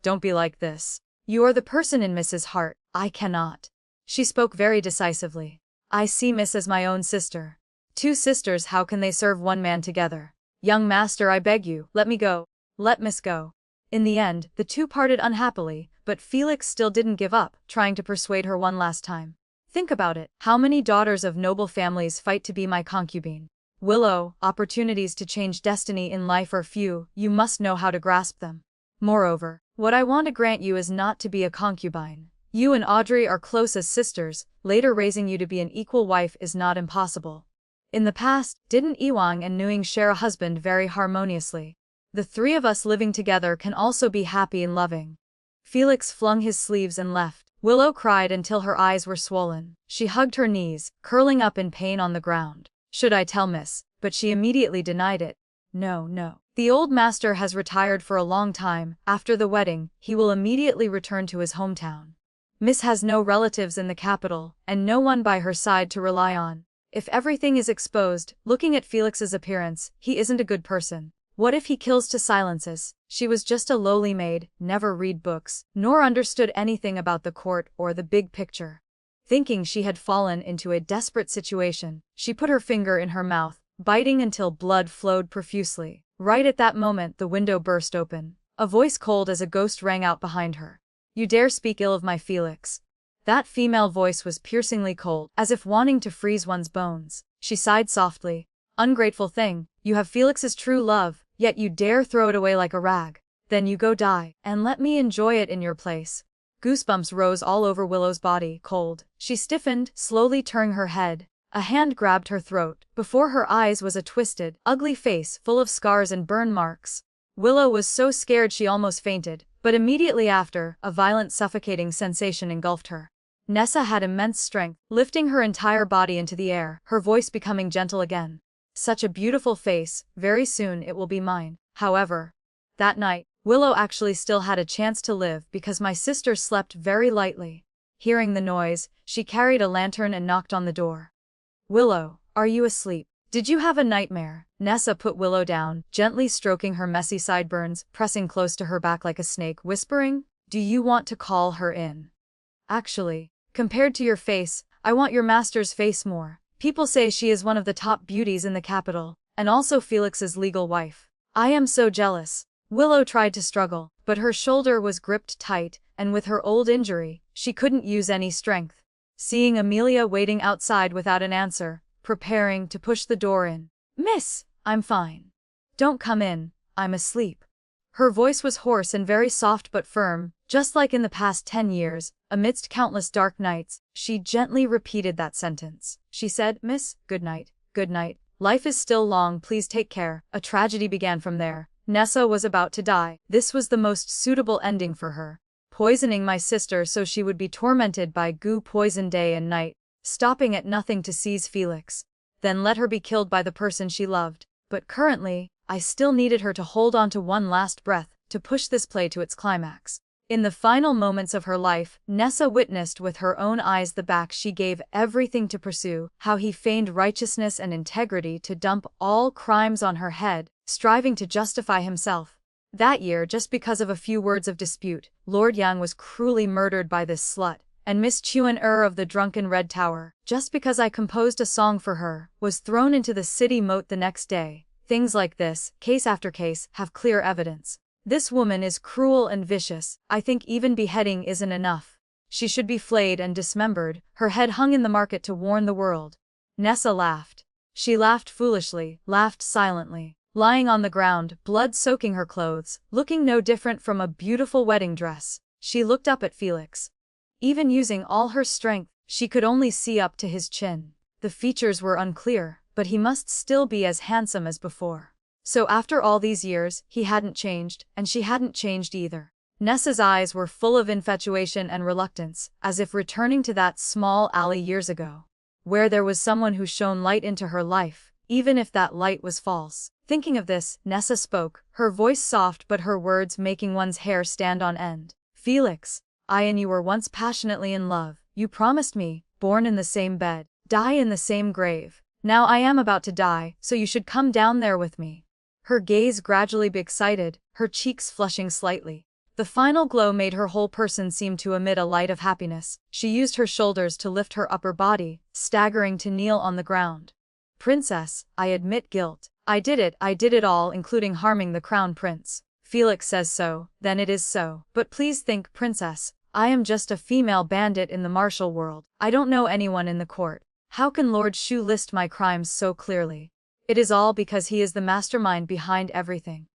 Don't be like this. You are the person in Miss's heart. I cannot. She spoke very decisively. I see Miss as my own sister. Two sisters, how can they serve one man together? Young master, I beg you, let me go. Let Miss go. In the end, the two parted unhappily, but Felix still didn't give up, trying to persuade her one last time. Think about it. How many daughters of noble families fight to be my concubine? Willow, opportunities to change destiny in life are few, you must know how to grasp them. Moreover, what I want to grant you is not to be a concubine. You and Audrey are close as sisters, later raising you to be an equal wife is not impossible. In the past, didn't Ewang and Nuing share a husband very harmoniously? The three of us living together can also be happy and loving. Felix flung his sleeves and left. Willow cried until her eyes were swollen. She hugged her knees, curling up in pain on the ground. Should I tell Miss? But she immediately denied it. No, no. The old master has retired for a long time. After the wedding, he will immediately return to his hometown. Miss has no relatives in the capital, and no one by her side to rely on. If everything is exposed, looking at Felix's appearance, he isn't a good person. What if he kills to silences? She was just a lowly maid, never read books, nor understood anything about the court or the big picture. Thinking she had fallen into a desperate situation, she put her finger in her mouth, biting until blood flowed profusely. Right at that moment the window burst open. A voice cold as a ghost rang out behind her. You dare speak ill of my Felix? That female voice was piercingly cold, as if wanting to freeze one's bones. She sighed softly. Ungrateful thing, you have Felix's true love, yet you dare throw it away like a rag. Then you go die, and let me enjoy it in your place. Goosebumps rose all over Willow's body, cold. She stiffened, slowly turning her head. A hand grabbed her throat. Before her eyes was a twisted, ugly face full of scars and burn marks. Willow was so scared she almost fainted, but immediately after, a violent suffocating sensation engulfed her. Nessa had immense strength, lifting her entire body into the air, her voice becoming gentle again. Such a beautiful face, very soon it will be mine. However, that night, Willow actually still had a chance to live because my sister slept very lightly. Hearing the noise, she carried a lantern and knocked on the door. Willow, are you asleep? Did you have a nightmare? Nessa put Willow down, gently stroking her messy sideburns, pressing close to her back like a snake, whispering, do you want to call her in? Actually, compared to your face, I want your master's face more. People say she is one of the top beauties in the capital, and also Felix's legal wife. I am so jealous. Willow tried to struggle, but her shoulder was gripped tight, and with her old injury, she couldn't use any strength. Seeing Amelia waiting outside without an answer, preparing to push the door in. Miss, I'm fine. Don't come in, I'm asleep. Her voice was hoarse and very soft but firm, just like in the past 10 years, amidst countless dark nights. She gently repeated that sentence. She said, Miss, good night, good night. Life is still long, please take care. A tragedy began from there. Nessa was about to die. This was the most suitable ending for her. Poisoning my sister so she would be tormented by goo poison day and night, stopping at nothing to seize Felix. Then let her be killed by the person she loved. But currently, I still needed her to hold on to one last breath, to push this play to its climax. In the final moments of her life, Nessa witnessed with her own eyes the back she gave everything to pursue, how he feigned righteousness and integrity to dump all crimes on her head, striving to justify himself. That year, just because of a few words of dispute, Lord Yang was cruelly murdered by this slut, and Miss Chuan-er of the drunken Red Tower, just because I composed a song for her, was thrown into the city moat the next day. Things like this, case after case, have clear evidence. This woman is cruel and vicious. I think even beheading isn't enough. She should be flayed and dismembered, her head hung in the market to warn the world. Nessa laughed. She laughed foolishly, laughed silently. Lying on the ground, blood soaking her clothes, looking no different from a beautiful wedding dress, she looked up at Felix. Even using all her strength, she could only see up to his chin. The features were unclear, but he must still be as handsome as before. So after all these years, he hadn't changed, and she hadn't changed either. Nessa's eyes were full of infatuation and reluctance, as if returning to that small alley years ago, where there was someone who shone light into her life, even if that light was false. Thinking of this, Nessa spoke, her voice soft but her words making one's hair stand on end. Felix, I and you were once passionately in love. You promised me, born in the same bed, die in the same grave. Now I am about to die, so you should come down there with me. Her gaze gradually became excited, her cheeks flushing slightly. The final glow made her whole person seem to emit a light of happiness. She used her shoulders to lift her upper body, staggering to kneel on the ground. Princess, I admit guilt. I did it all, including harming the crown prince. Felix says so, then it is so. But please think, princess, I am just a female bandit in the martial world. I don't know anyone in the court. How can Lord Shu list my crimes so clearly? It is all because he is the mastermind behind everything.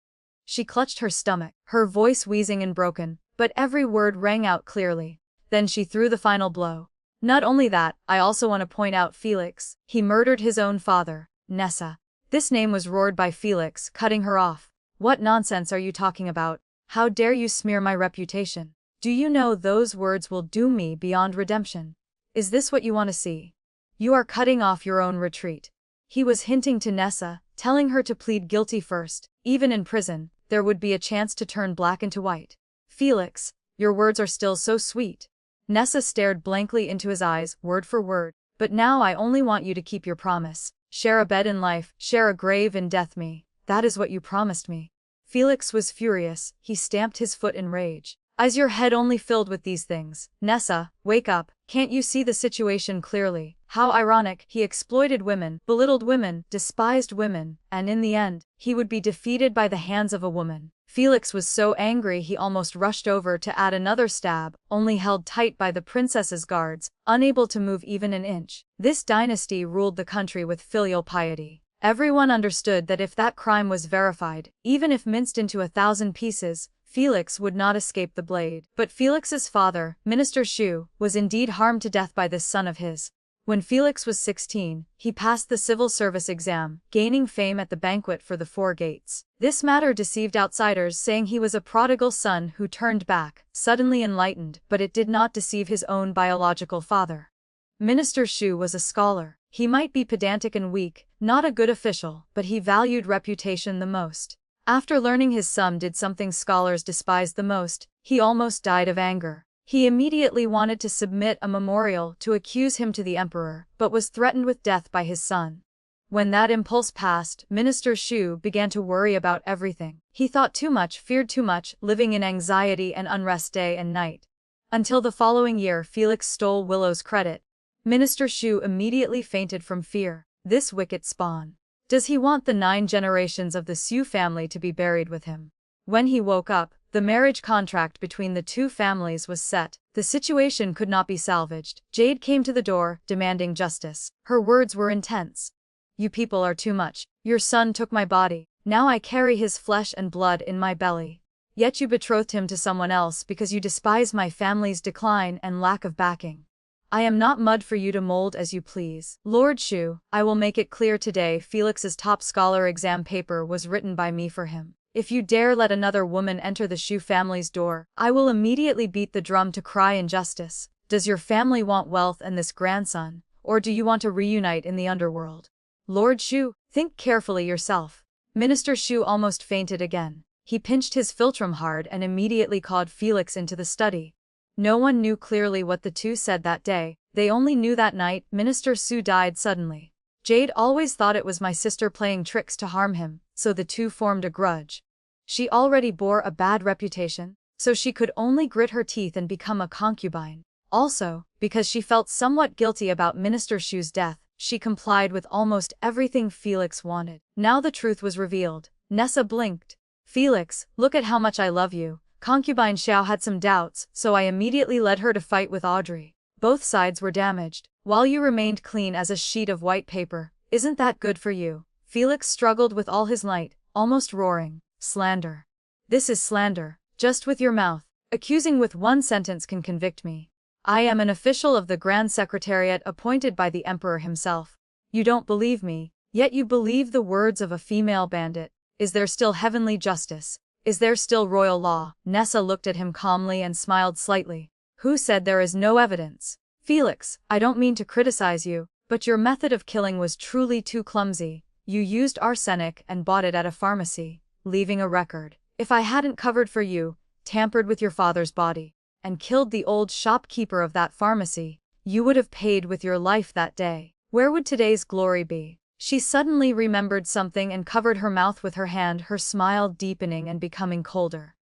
She clutched her stomach, her voice wheezing and broken, but every word rang out clearly. Then she threw the final blow. Not only that, I also want to point out Felix. He murdered his own father, Nessa. This name was roared by Felix, cutting her off. What nonsense are you talking about? How dare you smear my reputation? Do you know those words will doom me beyond redemption? Is this what you want to see? You are cutting off your own retreat. He was hinting to Nessa, telling her to plead guilty first. Even in prison, there would be a chance to turn black into white. Felix, your words are still so sweet. Nessa stared blankly into his eyes, word for word. But now I only want you to keep your promise. Share a bed in life, share a grave in death me. That is what you promised me. Felix was furious, he stamped his foot in rage. Is your head only filled with these things? Nessa, wake up, can't you see the situation clearly? How ironic, he exploited women, belittled women, despised women, and in the end, he would be defeated by the hands of a woman. Felix was so angry he almost rushed over to add another stab, only held tight by the princess's guards, unable to move even an inch. This dynasty ruled the country with filial piety. Everyone understood that if that crime was verified, even if minced into 1,000 pieces, Felix would not escape the blade. But Felix's father, Minister Shu, was indeed harmed to death by this son of his. When Felix was 16, he passed the civil service exam, gaining fame at the banquet for the Four Gates. This matter deceived outsiders, saying he was a prodigal son who turned back, suddenly enlightened, but it did not deceive his own biological father. Minister Shu was a scholar. He might be pedantic and weak, not a good official, but he valued reputation the most. After learning his son did something scholars despised the most, he almost died of anger. He immediately wanted to submit a memorial to accuse him to the emperor, but was threatened with death by his son. When that impulse passed, Minister Shu began to worry about everything. He thought too much, feared too much, living in anxiety and unrest day and night. Until the following year, Felix stole Willow's credit. Minister Shu immediately fainted from fear. This wicked spawn. Does he want the 9 generations of the Shu family to be buried with him? When he woke up, the marriage contract between the two families was set. The situation could not be salvaged. Jade came to the door, demanding justice. Her words were intense. You people are too much. Your son took my body. Now I carry his flesh and blood in my belly. Yet you betrothed him to someone else because you despise my family's decline and lack of backing. I am not mud for you to mold as you please. Lord Shu, I will make it clear today Felix's top scholar exam paper was written by me for him. If you dare let another woman enter the Shu family's door, I will immediately beat the drum to cry injustice. Does your family want wealth and this grandson, or do you want to reunite in the underworld? Lord Shu, think carefully yourself. Minister Shu almost fainted again. He pinched his philtrum hard and immediately called Felix into the study. No one knew clearly what the two said that day, they only knew that night Minister Shu died suddenly. Jade always thought it was my sister playing tricks to harm him, so the two formed a grudge. She already bore a bad reputation, so she could only grit her teeth and become a concubine. Also, because she felt somewhat guilty about Minister Shu's death, she complied with almost everything Felix wanted. Now the truth was revealed. Nessa blinked. Felix, look at how much I love you. Concubine Xiao had some doubts, so I immediately led her to fight with Audrey. Both sides were damaged, while you remained clean as a sheet of white paper. Isn't that good for you? Felix struggled with all his might, almost roaring. Slander. This is slander, just with your mouth. Accusing with one sentence can convict me. I am an official of the Grand Secretariat appointed by the Emperor himself. You don't believe me, yet you believe the words of a female bandit. Is there still heavenly justice? Is there still royal law? Nessa looked at him calmly and smiled slightly. Who said there is no evidence? Felix, I don't mean to criticize you, but your method of killing was truly too clumsy. You used arsenic and bought it at a pharmacy, leaving a record. If I hadn't covered for you, tampered with your father's body, and killed the old shopkeeper of that pharmacy, you would have paid with your life that day. Where would today's glory be? She suddenly remembered something and covered her mouth with her hand, her smile deepening and becoming colder.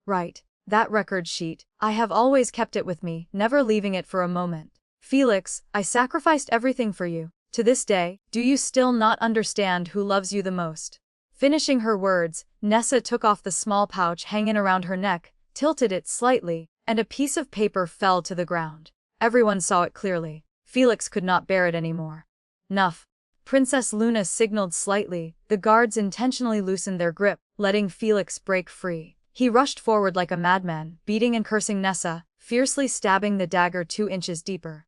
Right, that record sheet. I have always kept it with me, never leaving it for a moment. Felix, I sacrificed everything for you. To this day, do you still not understand who loves you the most? Finishing her words, Nessa took off the small pouch hanging around her neck, tilted it slightly, and a piece of paper fell to the ground. Everyone saw it clearly. Felix could not bear it anymore. Nuff. Princess Luna signaled slightly. The guards intentionally loosened their grip, letting Felix break free. He rushed forward like a madman, beating and cursing Nessa, fiercely stabbing the dagger 2 inches deeper.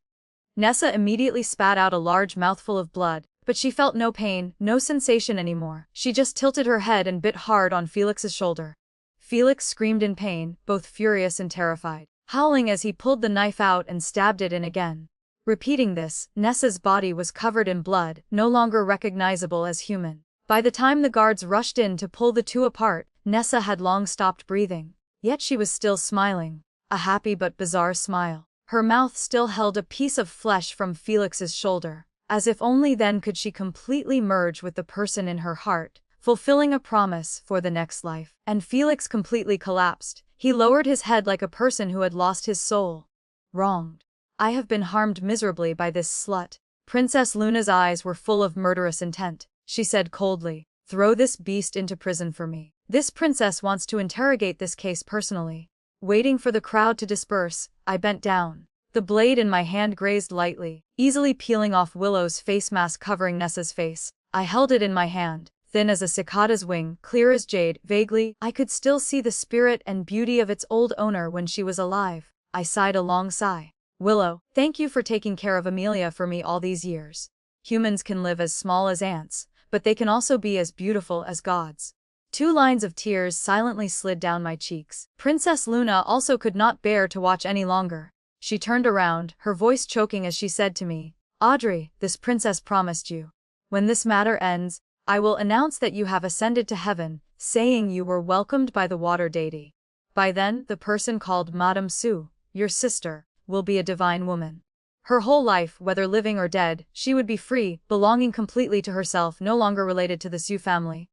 Nessa immediately spat out a large mouthful of blood, but she felt no pain, no sensation anymore. She just tilted her head and bit hard on Felix's shoulder. Felix screamed in pain, both furious and terrified, howling as he pulled the knife out and stabbed it in again. Repeating this, Nessa's body was covered in blood, no longer recognizable as human. By the time the guards rushed in to pull the two apart, Nessa had long stopped breathing. Yet she was still smiling. A happy but bizarre smile. Her mouth still held a piece of flesh from Felix's shoulder. As if only then could she completely merge with the person in her heart, fulfilling a promise for the next life. And Felix completely collapsed. He lowered his head like a person who had lost his soul. Wronged. I have been harmed miserably by this slut. Princess Luna's eyes were full of murderous intent. She said coldly, "Throw this beast into prison for me. This princess wants to interrogate this case personally." Waiting for the crowd to disperse, I bent down. The blade in my hand grazed lightly, easily peeling off Willow's face mask covering Nessa's face. I held it in my hand, thin as a cicada's wing, clear as jade. Vaguely, I could still see the spirit and beauty of its old owner when she was alive. I sighed a long sigh. Willow, thank you for taking care of Amelia for me all these years. Humans can live as small as ants, but they can also be as beautiful as gods. 2 lines of tears silently slid down my cheeks. Princess Luna also could not bear to watch any longer. She turned around, her voice choking as she said to me, "Audrey, this princess promised you. When this matter ends, I will announce that you have ascended to heaven, saying you were welcomed by the water deity. By then, the person called Madame Sue, your sister, will be a divine woman. Her whole life, whether living or dead, she would be free, belonging completely to herself, no longer related to the Sue family."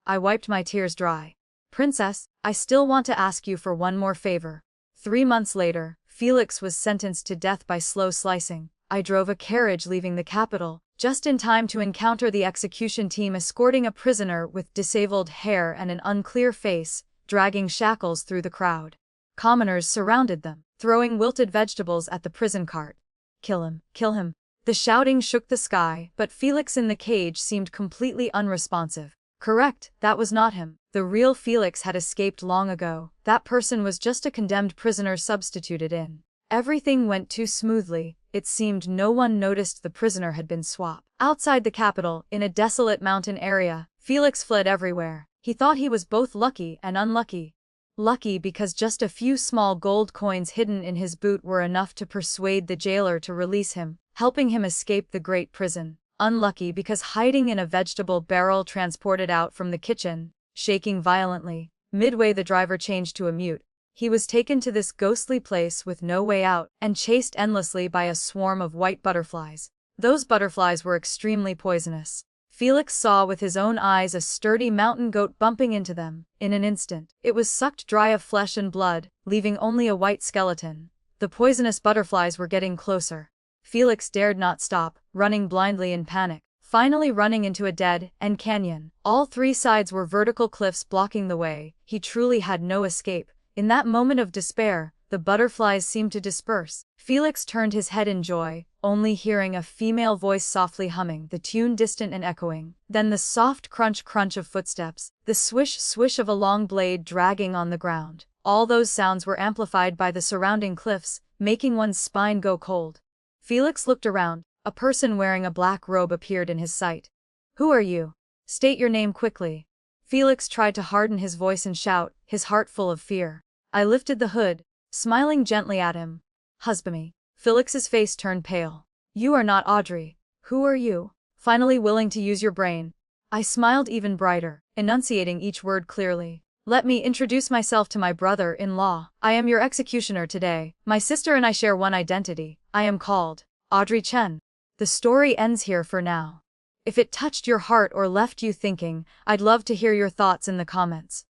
I wiped my tears dry. "Princess, I still want to ask you for one more favor." 3 months later, Felix was sentenced to death by slow slicing. I drove a carriage leaving the capital, just in time to encounter the execution team escorting a prisoner with disabled hair and an unclear face, dragging shackles through the crowd. Commoners surrounded them, throwing wilted vegetables at the prison cart. "Kill him, kill him." The shouting shook the sky, but Felix in the cage seemed completely unresponsive. Correct, that was not him. The real Felix had escaped long ago. That person was just a condemned prisoner substituted in. Everything went too smoothly. It seemed no one noticed the prisoner had been swapped. Outside the capital, in a desolate mountain area, Felix fled everywhere. He thought he was both lucky and unlucky. Lucky because just a few small gold coins hidden in his boot were enough to persuade the jailer to release him, helping him escape the great prison. Unlucky because hiding in a vegetable barrel transported out from the kitchen, shaking violently, midway the driver changed to a mute. He was taken to this ghostly place with no way out, and chased endlessly by a swarm of white butterflies. Those butterflies were extremely poisonous. Felix saw with his own eyes a sturdy mountain goat bumping into them. In an instant, it was sucked dry of flesh and blood, leaving only a white skeleton. The poisonous butterflies were getting closer. Felix dared not stop, running blindly in panic, finally running into a dead-end canyon. All 3 sides were vertical cliffs blocking the way. He truly had no escape. In that moment of despair, the butterflies seemed to disperse. Felix turned his head in joy, only hearing a female voice softly humming, the tune distant and echoing. Then the soft crunch-crunch of footsteps, the swish-swish of a long blade dragging on the ground. All those sounds were amplified by the surrounding cliffs, making one's spine go cold. Felix looked around. A person wearing a black robe appeared in his sight. "Who are you? State your name quickly." Felix tried to harden his voice and shout, his heart full of fear. I lifted the hood, smiling gently at him. Husband. Felix's face turned pale. You are not Audrey. Who are you? Finally willing to use your brain. I smiled even brighter, enunciating each word clearly. Let me introduce myself to my brother-in-law. I am your executioner today. My sister and I share one identity. I am called Audrey Chen. The story ends here for now. If it touched your heart or left you thinking, I'd love to hear your thoughts in the comments.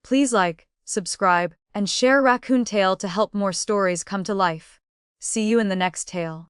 Please like, subscribe, and share Raccoon Tale to help more stories come to life. See you in the next tale.